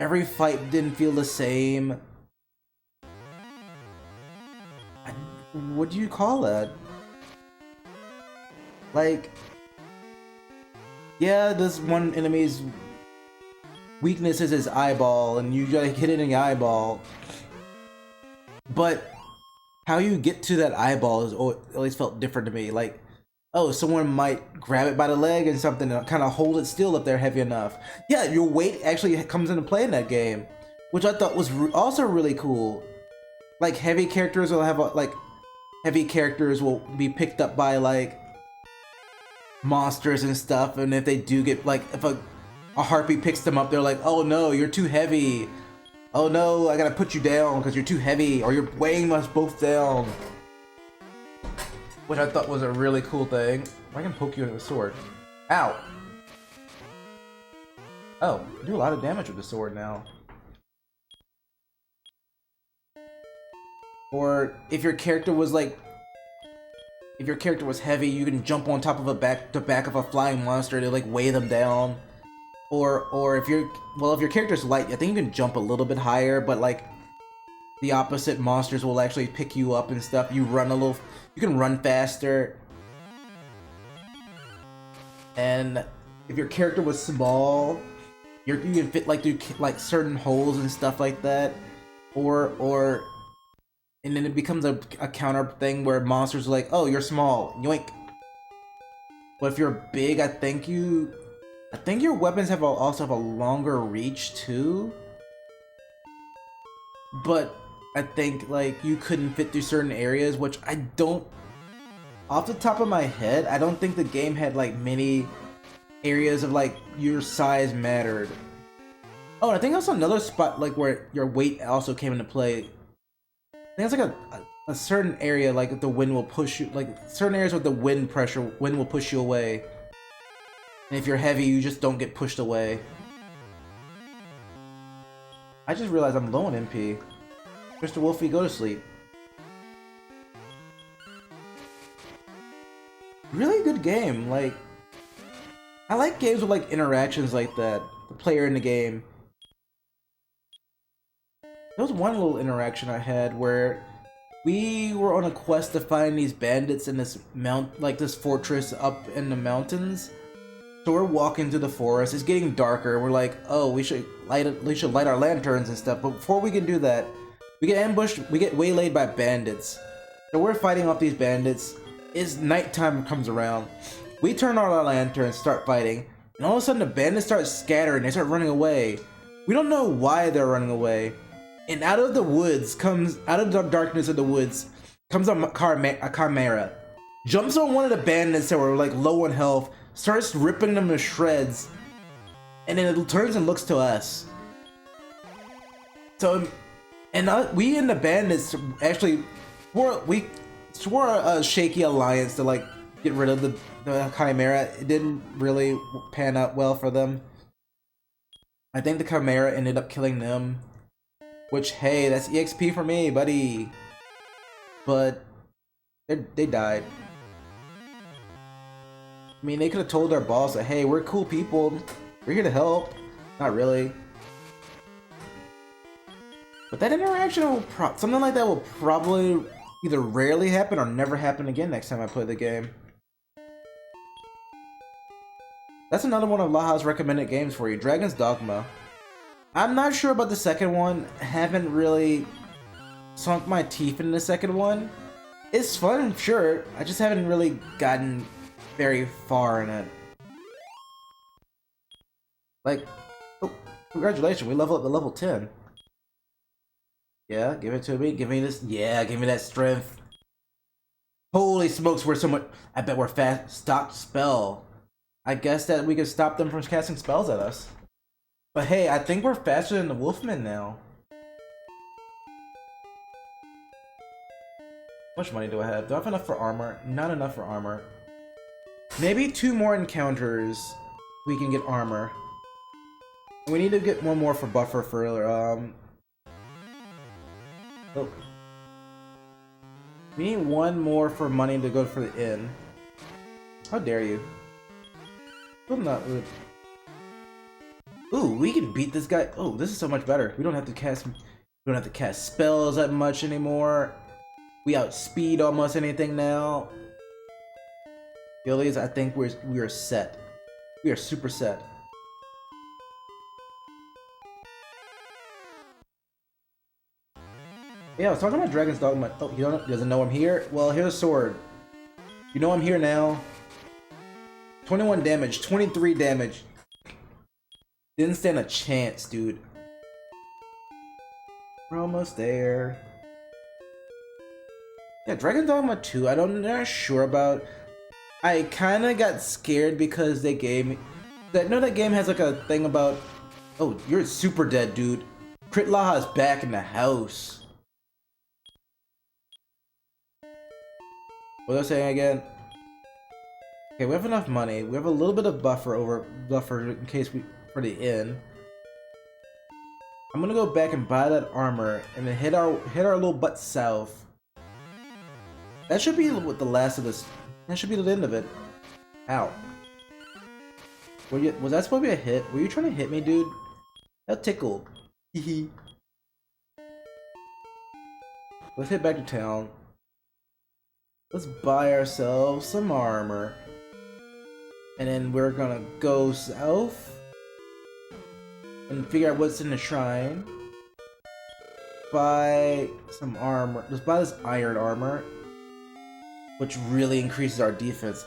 Every fight didn't feel the same. What do you call that? Like, yeah, this one enemy's weakness is his eyeball, and you gotta hit it in the eyeball. But how you get to that eyeball is always felt different to me. Like, oh, someone might grab it by the leg and something and kind of hold it still if they're heavy enough. Yeah, your weight actually comes into play in that game, which I thought was also really cool. Like, heavy characters will have heavy characters will be picked up by like monsters and stuff, and if they do get like, if a harpy picks them up, they're like, oh no, you're too heavy. Oh no, I gotta put you down because you're too heavy, or you're weighing us both down. Which I thought was a really cool thing. I can poke you with a sword. Ow! Oh, I do a lot of damage with the sword now. Or if your character was like, if your character was heavy, you can jump on top of the back of a flying monster to like weigh them down. Or if you're, well, if your character's light, I think you can jump a little bit higher, but like the opposite monsters will actually pick you up and stuff. You run a little, you can run faster. And if your character was small, you can fit like through like certain holes and stuff like that. Or and then it becomes a counter thing where monsters are like, oh, you're small, yoink. But if you're big, I think your weapons also have a longer reach too. But I think like you couldn't fit through certain areas, which I don't, off the top of my head, I don't think the game had like many areas of like your size mattered. Oh, and I think also another spot like where your weight also came into play. I think it's like a certain area, like the wind will push you, like certain areas with the wind pressure, wind will push you away. And if you're heavy, you just don't get pushed away. I just realized I'm low on MP. Mr. Wolfie, go to sleep. Really good game. Like, I like games with like interactions like that. The player in the game. There was one little interaction I had where we were on a quest to find these bandits in this this fortress up in the mountains. So we're walking through the forest. It's getting darker. We're like, oh, we should light our lanterns and stuff. But before we can do that, we get ambushed. We get waylaid by bandits. So we're fighting off these bandits. As nighttime comes around, we turn on our lanterns, start fighting, and all of a sudden the bandits start scattering. They start running away. We don't know why they're running away. And out of the woods comes, out of the darkness of the woods, comes a chimera. Jumps on one of the bandits that were like low on health, starts ripping them to shreds, and then it turns and looks to us. So, and we and the bandits actually we swore a shaky alliance to like get rid of the chimera. It didn't really pan out well for them. I think the chimera ended up killing them. Which, hey, that's EXP for me, buddy. But they died. I mean, they could have told their boss that, hey, we're cool people. We're here to help. Not really. But that interaction will something like that will probably either rarely happen or never happen again next time I play the game. That's another one of Laha's recommended games for you, Dragon's Dogma. I'm not sure about the second one. Haven't really sunk my teeth in the second one. It's fun, sure. I just haven't really gotten very far in it. Like, oh, congratulations, we leveled up to level 10. Yeah, give it to me. Give me this. Yeah, give me that strength. Holy smokes, we're so much. I bet we're fast. Stop spell. I guess that we could stop them from casting spells at us. But hey, I think we're faster than the Wolfman now. How much money do I have? Do I have enough for armor? Not enough for armor. Maybe 2 more encounters we can get armor. We need to get 1 more for buffer for oh. We need 1 more for money to go for the inn. How dare you? I'm not rude. Ooh, we can beat this guy. Oh, this is so much better. We don't have to cast spells that much anymore. We outspeed almost anything now. Gillies, I think we are set. We are super set. Yeah, I was talking about Dragon's Dogma. Oh, he doesn't know I'm here? Well, here's a sword. You know I'm here now. 21 damage, 23 damage. Didn't stand a chance, dude. We're almost there. Yeah, Dragon's Dogma 2, I'm not sure about. I kind of got scared because they gave me... I know that game has like a thing about... Oh, you're super dead, dude. Crit Laha is back in the house. What was I saying again? Okay, we have enough money. We have a little bit of buffer in case we for the inn. I'm gonna go back and buy that armor and then hit our little butt south. That should be what the last of this. That should be the end of it. Ow. Was that supposed to be a hit? Were you trying to hit me, dude? That tickled. Hehe. Let's head back to town. Let's buy ourselves some armor. And then we're gonna go south and figure out what's in the shrine. Buy some armor. Let's buy this iron armor, which really increases our defense.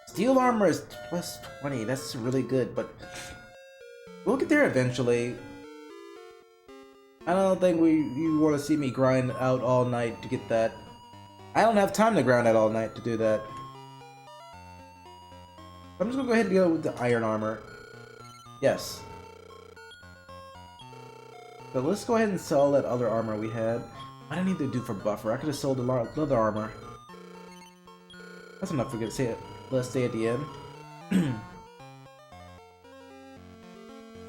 Steel armor is plus 20. That's really good, but we'll get there eventually. I don't think you want to see me grind out all night to get that. I don't have time to grind out all night to do that. I'm just gonna go ahead and go with the iron armor. Yes. But let's go ahead and sell that other armor we had. I didn't need to do for buffer. I could have sold the other armor. That's enough for good. Let's stay at the end.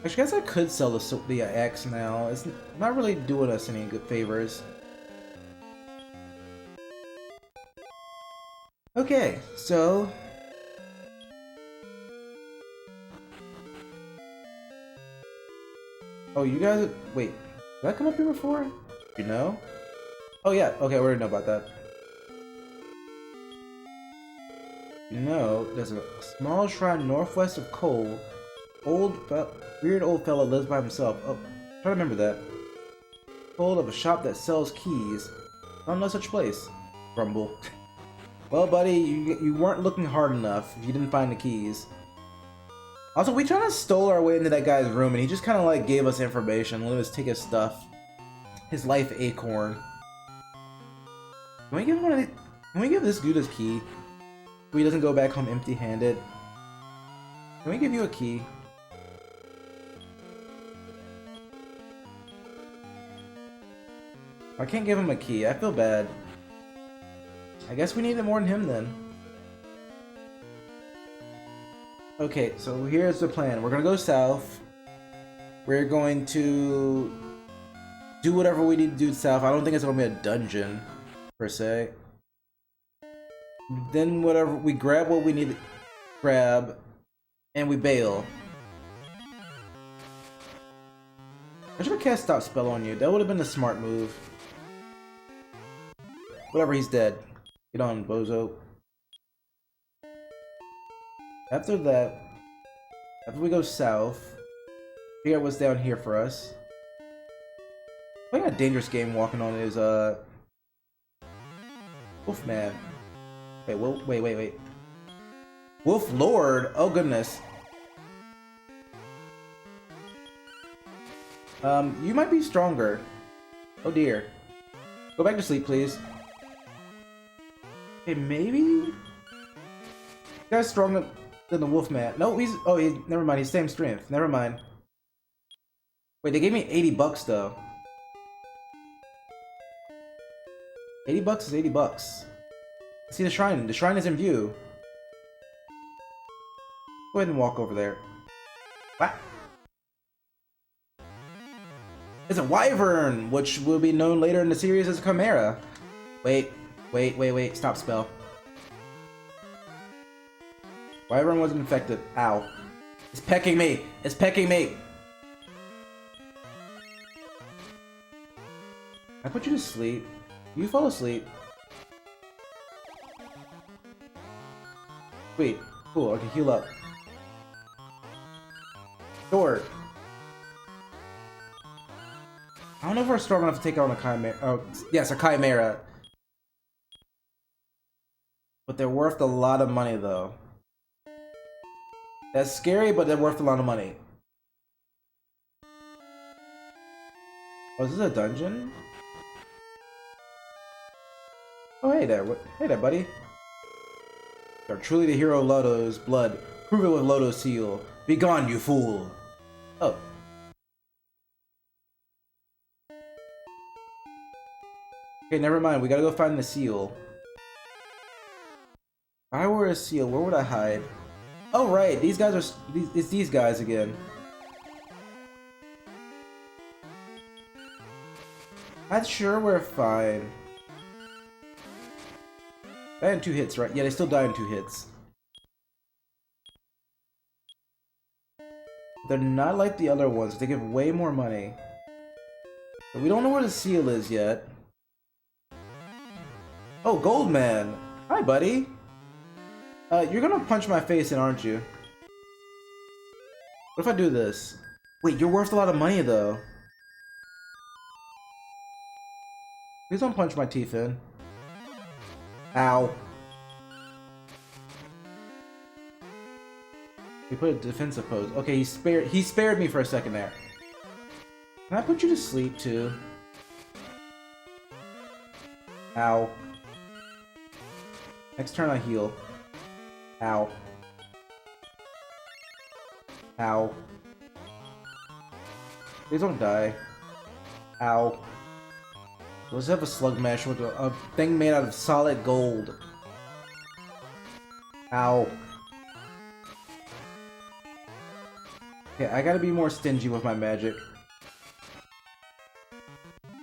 Actually, I guess I could sell the axe now. It's not really doing us any good favors. Okay, so oh, you guys wait. Did I come up here before? You know? Oh yeah. Okay, we already know about that. You know, there's a small shrine northwest of Cole. Weird old fella lives by himself. Oh, try to remember that. Told of a shop that sells keys. Found no such place. Grumble. Well, buddy, you weren't looking hard enough if you didn't find the keys. Also, we kind of stole our way into that guy's room, and he just kind of like gave us information. Let us take his stuff. His life acorn. Can we give him one of these? Can we give this dude his key? So he doesn't go back home empty-handed. Can we give you a key? I can't give him a key. I feel bad. I guess we need it more than him then. Okay, so here's the plan. We're gonna go south. We're going to do whatever we need to do south. I don't think it's gonna be a dungeon, per se. Then whatever, we grab what we need to grab, and we bail. I should have cast Stop Spell on you. That would have been a smart move. Whatever, he's dead. Get on, bozo. After that, after we go south, figure out what's down here for us. Playing a dangerous game walking on is Wolfman. Wait. Wolf Lord? Oh goodness. You might be stronger. Oh dear. Go back to sleep, please. Okay, maybe? You guy's stronger than the Wolfman. No, he's never mind, he's same strength. Never mind. Wait, they gave me 80 bucks though. 80 bucks is 80 bucks. See the shrine. The shrine is in view. Go ahead and walk over there. What? It's a wyvern, which will be known later in the series as a chimera. Wait. Stop spell. Wyvern wasn't infected. Ow. It's pecking me. It's pecking me. I put you to sleep. You fall asleep. Wait. Cool. I can heal up. Sword. I don't know if we're strong enough to take on a chimera. Oh, yes, a chimera. But they're worth a lot of money, though. That's scary, but they're worth a lot of money. Oh, is this a dungeon? Oh, hey there. Hey there, buddy. You're truly the hero of Lodo's blood. Prove it with Lodo's seal. Be gone, you fool. Oh. Okay, never mind. We gotta go find the seal. If I were a seal, where would I hide? Oh, right. These guys are... It's these guys again. I'm sure we're fine. I had 2 hits, right? Yeah, they still die in 2 hits. They're not like the other ones. They give way more money. But we don't know where the seal is yet. Oh, Goldman! Hi, buddy! You're gonna punch my face in, aren't you? What if I do this? Wait, you're worth a lot of money, though. Please don't punch my teeth in. Ow. We put a defensive pose. Okay, he spared me for a second there. Can I put you to sleep too? Ow. Next turn I heal. Ow. Ow. Please don't die. Ow. Let's have a slug mash with a thing made out of solid gold. Ow. Okay, I gotta be more stingy with my magic.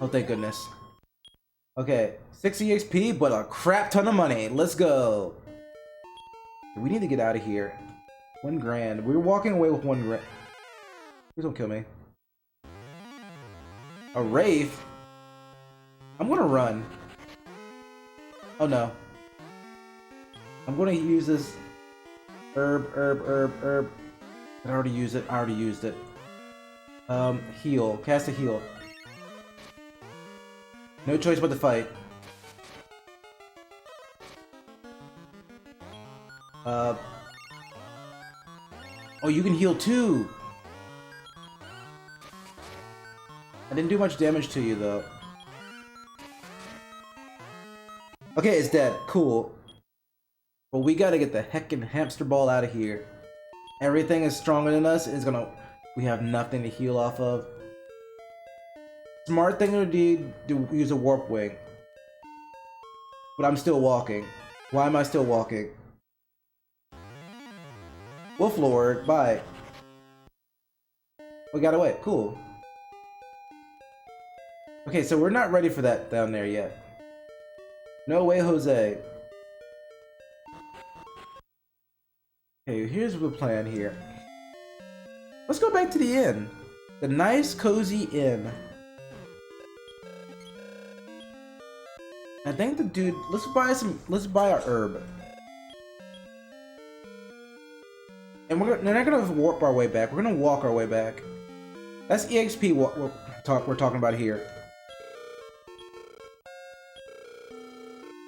Oh, thank goodness. Okay, 60 XP, but a crap ton of money. Let's go. We need to get out of here. 1 grand. We're walking away with 1 grand. Please don't kill me. A wraith? I'm gonna run. Oh no. I'm gonna use this herb. Did I already use it? I already used it. Heal. Cast a heal. No choice but to fight. Oh, you can heal too! I didn't do much damage to you, though. Okay, it's dead. Cool. But we gotta get the heckin' hamster ball out of here. Everything is stronger than us. Is gonna... We have nothing to heal off of. Smart thing to do to use a warp wing. But I'm still walking. Why am I still walking? Wolf Lord, bye. We got away. Cool. Okay, so we're not ready for that down there yet. No way, Jose. Okay, here's the plan here. Let's go back to the inn. The nice, cozy inn. I think the dude... Let's buy our herb. And we're not gonna warp our way back. We're gonna walk our way back. That's EXP what we're talking about here.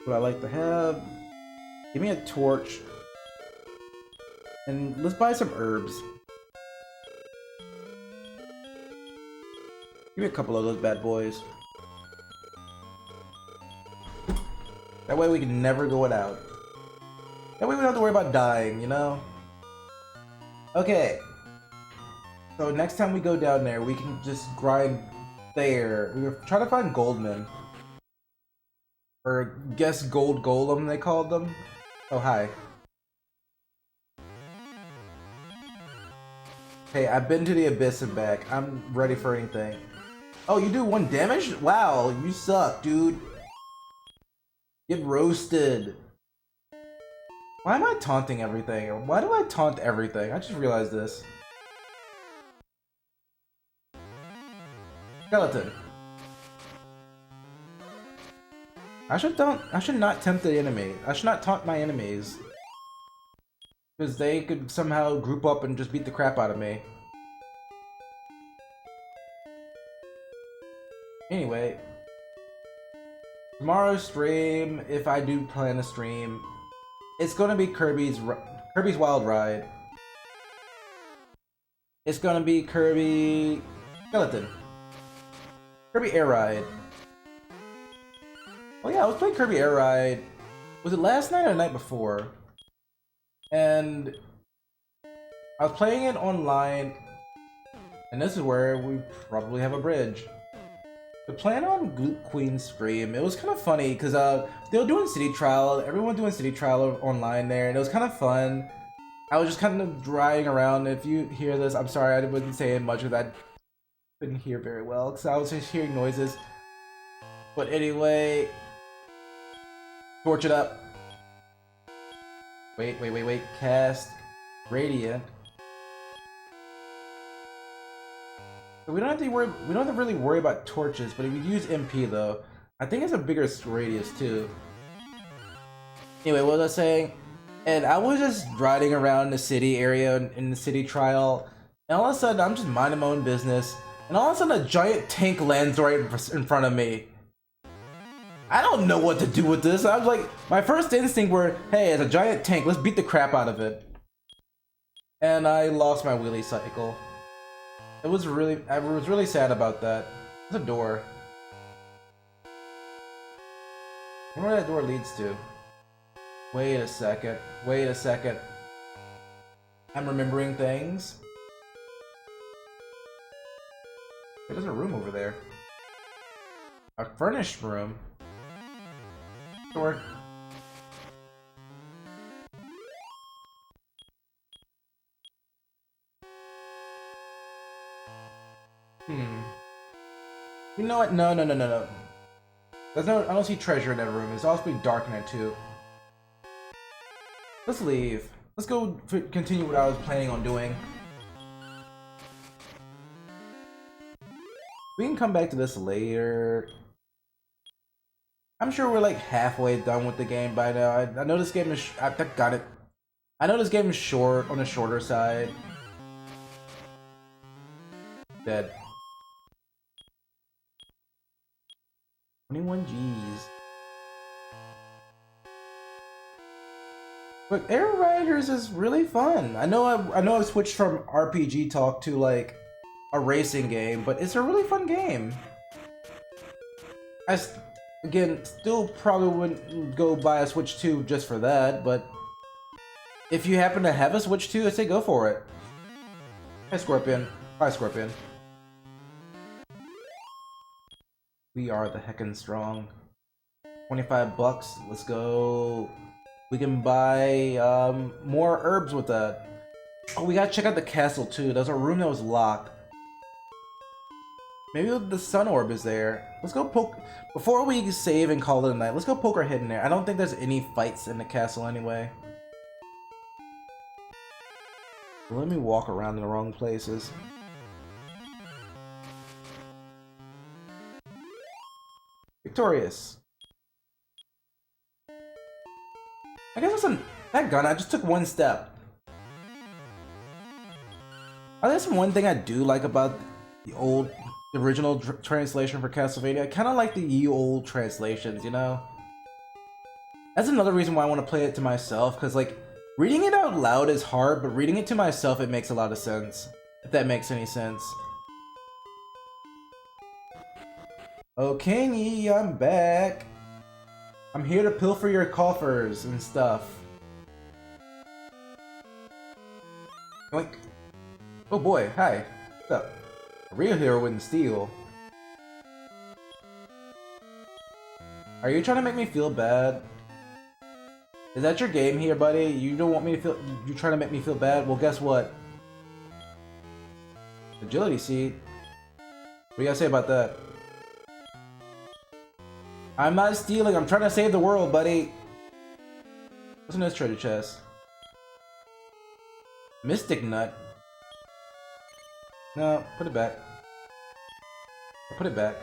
What I like to have. Give me a torch. And let's buy some herbs. Give me a couple of those bad boys. That way we can never go without. That way we don't have to worry about dying, you know? Okay. So next time we go down there, we can just grind there. We were trying to find Goldman. Or guess Gold Golem, they called them. Oh, hi. Hey, I've been to the Abyss and back. I'm ready for anything. Oh, you do 1 damage? Wow, you suck, dude. Get roasted. Why am I taunting everything? Why do I taunt everything? I just realized this. Skeleton. I should not tempt the enemy. I should not taunt my enemies. Because they could somehow group up and just beat the crap out of me. Anyway. Tomorrow's stream, if I do plan a stream, it's gonna be Kirby's Wild Ride. It's gonna be Kirby Skeleton. Kirby Air Ride. Oh yeah, I was playing Kirby Air Ride. Was it last night or the night before? And I was playing it online, and this is where we probably have a bridge. The plan on Gloop Queen's stream, it was kind of funny because they were doing city trial, everyone doing city trial online there, and it was kind of fun. I was just kind of driving around. If you hear this, I'm sorry I wasn't saying much of that. Couldn't hear very well because I was just hearing noises. But anyway, torch it up. Wait. Cast Radiant. We don't have to worry. We don't have to really worry about torches, but if you use MP though, I think it's a bigger radius too. Anyway, what was I saying? And I was just riding around the city area in the city trial, and all of a sudden I'm just minding my own business, and all of a sudden a giant tank lands right in front of me. I don't know what to do with this. I was like, my first instinct were, hey, it's a giant tank, let's beat the crap out of it. And I lost my wheelie cycle. I was really sad about that. There's a door. I wonder where that door leads to. Wait a second. I'm remembering things. There's a room over there. A furnished room. Door. You know what? No. There's no. I don't see treasure in that room. It's also dark in there too. Let's leave. Let's go continue what I was planning on doing. We can come back to this later. I'm sure we're like halfway done with the game by now. I know this game is. I got it. I know this game is short, on the shorter side. Dead. 21 G's. But Air Riders is really fun. I know I've switched from RPG talk to like a racing game, but it's a really fun game. Again, still probably wouldn't go buy a Switch 2 just for that, but if you happen to have a Switch 2, I say go for it. Hi Scorpion. Hi Scorpion. We are the heckin' strong. 25 bucks, let's go. We can buy more herbs with that. Oh, we gotta check out the castle too. There's a room that was locked. Maybe the sun orb is there. Let's go poke. Before we save and call it a night, let's go poke our head in there. I don't think there's any fights in the castle anyway. Let me walk around in the wrong places. Victorious. I guess that's that gun. I just took one step. There's one thing I do like about the original translation for Castlevania. I kind of like the old translations, you know? That's another reason why I want to play it to myself, because like, reading it out loud is hard, but reading it to myself, it makes a lot of sense. If that makes any sense. Oh, Kingy, I'm back. I'm here to pilfer your coffers and stuff. Yoink. Oh boy, hi. What's up? A real hero wouldn't steal. Are you trying to make me feel bad? Is that your game here, buddy? You don't want me to feel... You're trying to make me feel bad? Well, guess what? Agility seed. What do you gotta say about that? I'm not stealing, I'm trying to save the world, buddy. What's in this treasure chest? Mystic Nut. No, put it back. Put it back.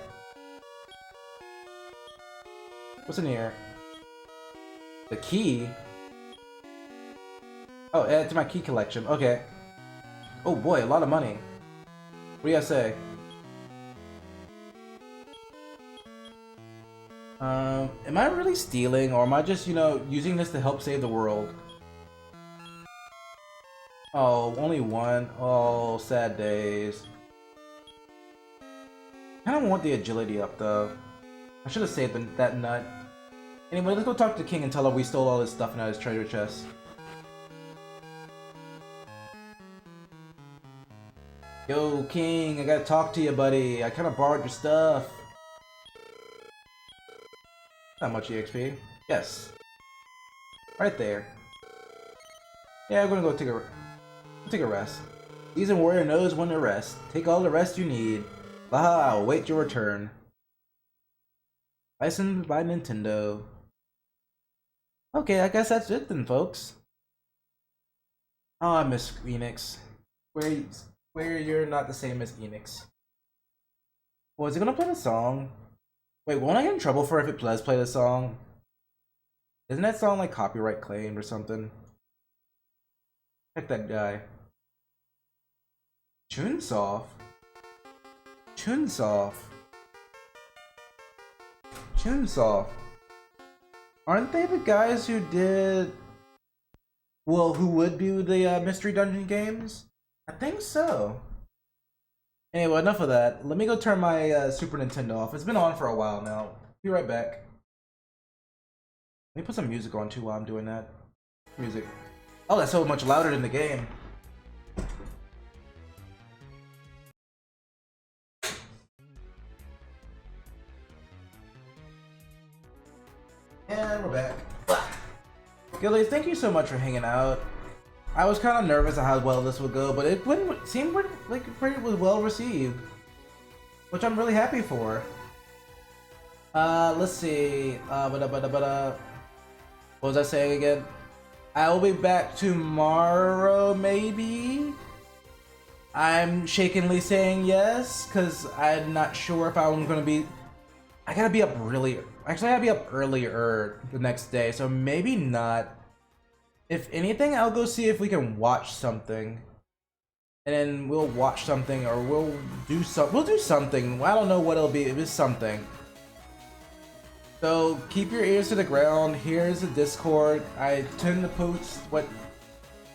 What's in here? The key? Oh, add to my key collection. Okay. Oh boy, a lot of money. What do you gotta say? Am I really stealing, or am I just, you know, using this to help save the world? Oh, only one. Oh, sad days. I don't want the agility up, though. I should have saved that nut. Anyway, let's go talk to the king and tell him we stole all his stuff and out his treasure chest. Yo, king, I gotta talk to you, buddy. I kinda borrowed your stuff. Not much EXP. Yes. Right there. Yeah, I'm gonna go take a rest. Seasoned warrior knows when to rest. Take all the rest you need. Laha, I'll wait your return. Licensed by Nintendo. Okay, I guess that's it then, folks. Oh, I miss Enix. Where you're not the same as Enix. Well, is it gonna play the song? Wait, won't I get in trouble for if it does play the song? Isn't that song like copyright claimed or something? Check that guy. Chunsoft? Chunsoft? Chunsoft? Aren't they the guys who did... Well, who would do the Mystery Dungeon games? I think so. Anyway, enough of that. Let me go turn my Super Nintendo off. It's been on for a while now. Be right back. Let me put some music on too while I'm doing that. Music. Oh, that's so much louder than the game. And we're back. Gillies, thank you so much for hanging out. I was kind of nervous of how well this would go, but it seemed like it was well received, which I'm really happy for. Let's see. What was I saying again? I will be back tomorrow, maybe? I'm shakenly saying yes, because I'm not sure if I'm gonna be... I gotta be up really... Actually, I gotta be up earlier the next day, so maybe not. If anything, I'll go see if we can watch something. And then we'll watch something, or we'll do something. I don't know what it'll be, it is something. So, keep your ears to the ground. Here's the Discord. I tend to post what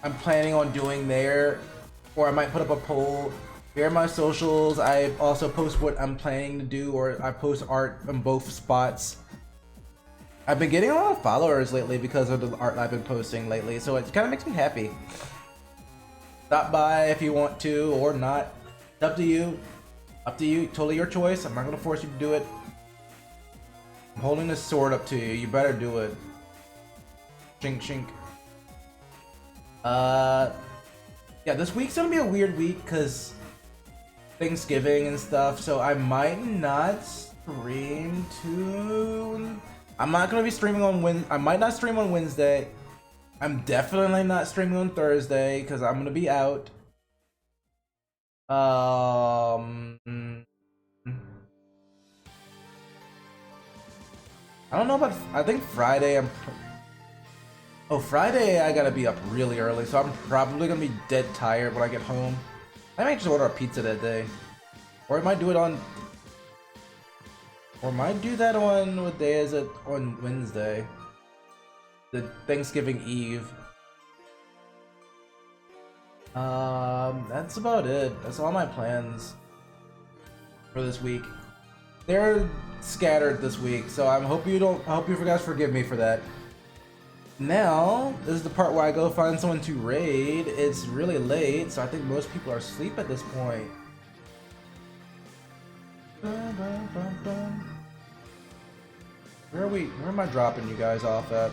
I'm planning on doing there. Or I might put up a poll. Here are my socials. I also post what I'm planning to do, or I post art on both spots. I've been getting a lot of followers lately because of the art I've been posting lately, so it kind of makes me happy. Stop by if you want to, or not. It's up to you. Up to you. Totally your choice. I'm not going to force you to do it. I'm holding this sword up to you. You better do it. Chink, chink. Yeah, this week's gonna be a weird week because Thanksgiving and stuff, so I might not stream too. I'm not gonna be streaming on I might not stream on Wednesday. I'm definitely not streaming on Thursday because I'm gonna be out. I don't know about. I think Friday. Oh, Friday I gotta be up really early, so I'm probably gonna be dead tired when I get home. I might just order a pizza that day, or I might do it on. Or might do that on what day is it? On Wednesday, the Thanksgiving Eve. That's about it. That's all my plans for this week. They're scattered this week, so I hope you guys forgive me for that. Now, this is the part where I go find someone to raid. It's really late, so I think most people are asleep at this point. Where am I dropping you guys off at?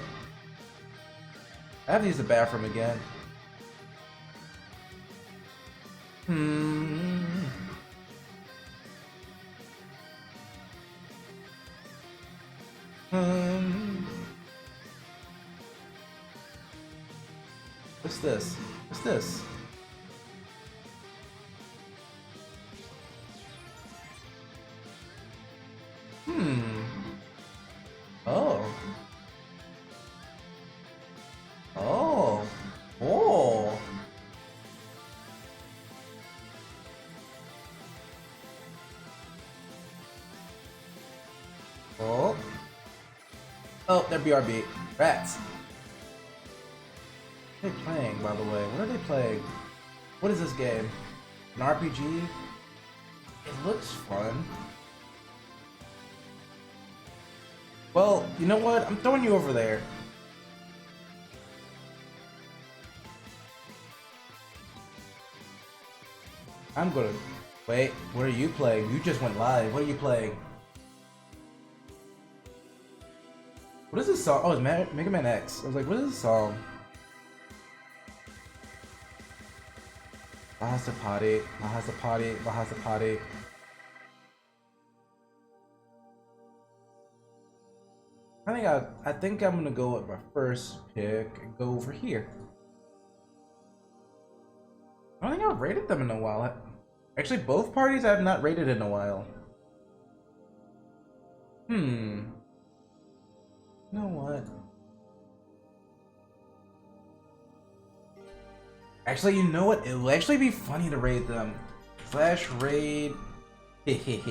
I have to use the bathroom again. What's this? What's this? Oh. Oh. Oh. Oh. Oh, they're BRB. Rats. What are they playing, by the way? What are they playing? What is this game? An RPG? It looks fun. Well, you know what? I'm throwing you over there. I'm gonna... Wait, what are you playing? You just went live. What are you playing? What is this song? Oh, it's Mega Man X. I was like, what is this song? Lahasapati, Lahasapati, Lahasapati. I think I'm gonna go with my first pick and go over here. I don't think I've rated them in a while. Actually, both parties I have not rated in a while. You know what? Actually, you know what? It will actually be funny to raid them. Slash raid. Okay,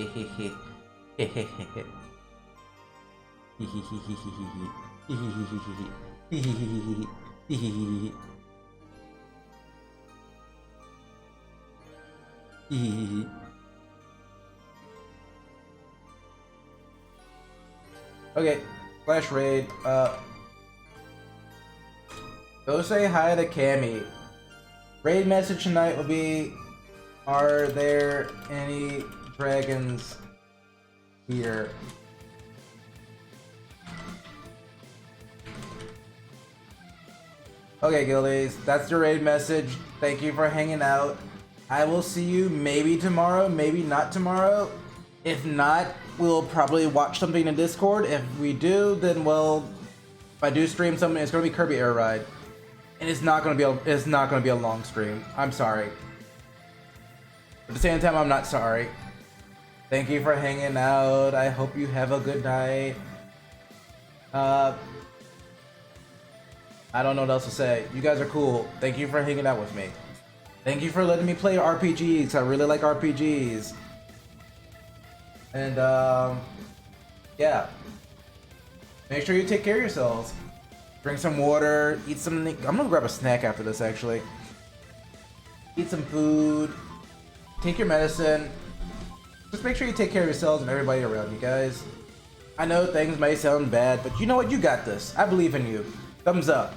slash raid. Go say hi to Cammy. Raid message tonight will be, are there any dragons here? Okay, guildies, that's your raid message. Thank you for hanging out. I will see you maybe tomorrow, maybe not tomorrow. If not, we'll probably watch something in Discord. If we do, then well, if I do stream something, it's gonna be Kirby Air Ride, and it's not gonna be a long stream. I'm sorry. At the same time, I'm not sorry. Thank you for hanging out. I hope you have a good night. I don't know what else to say. You guys are cool. Thank you for hanging out with me. Thank you for letting me play RPGs. I really like RPGs. And yeah. Make sure you take care of yourselves. Drink some water, eat something. I'm gonna grab a snack after this actually. Eat some food. Take your medicine. Just make sure you take care of yourselves and everybody around you guys. I know things may sound bad, but you know what? You got this. I believe in you. Thumbs up.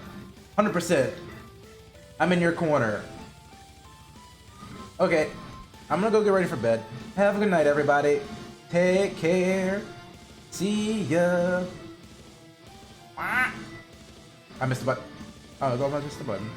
100%. I'm in your corner. Okay. I'm gonna go get ready for bed. Have a good night, everybody. Take care. See ya. I missed the button. Oh, I missed the button.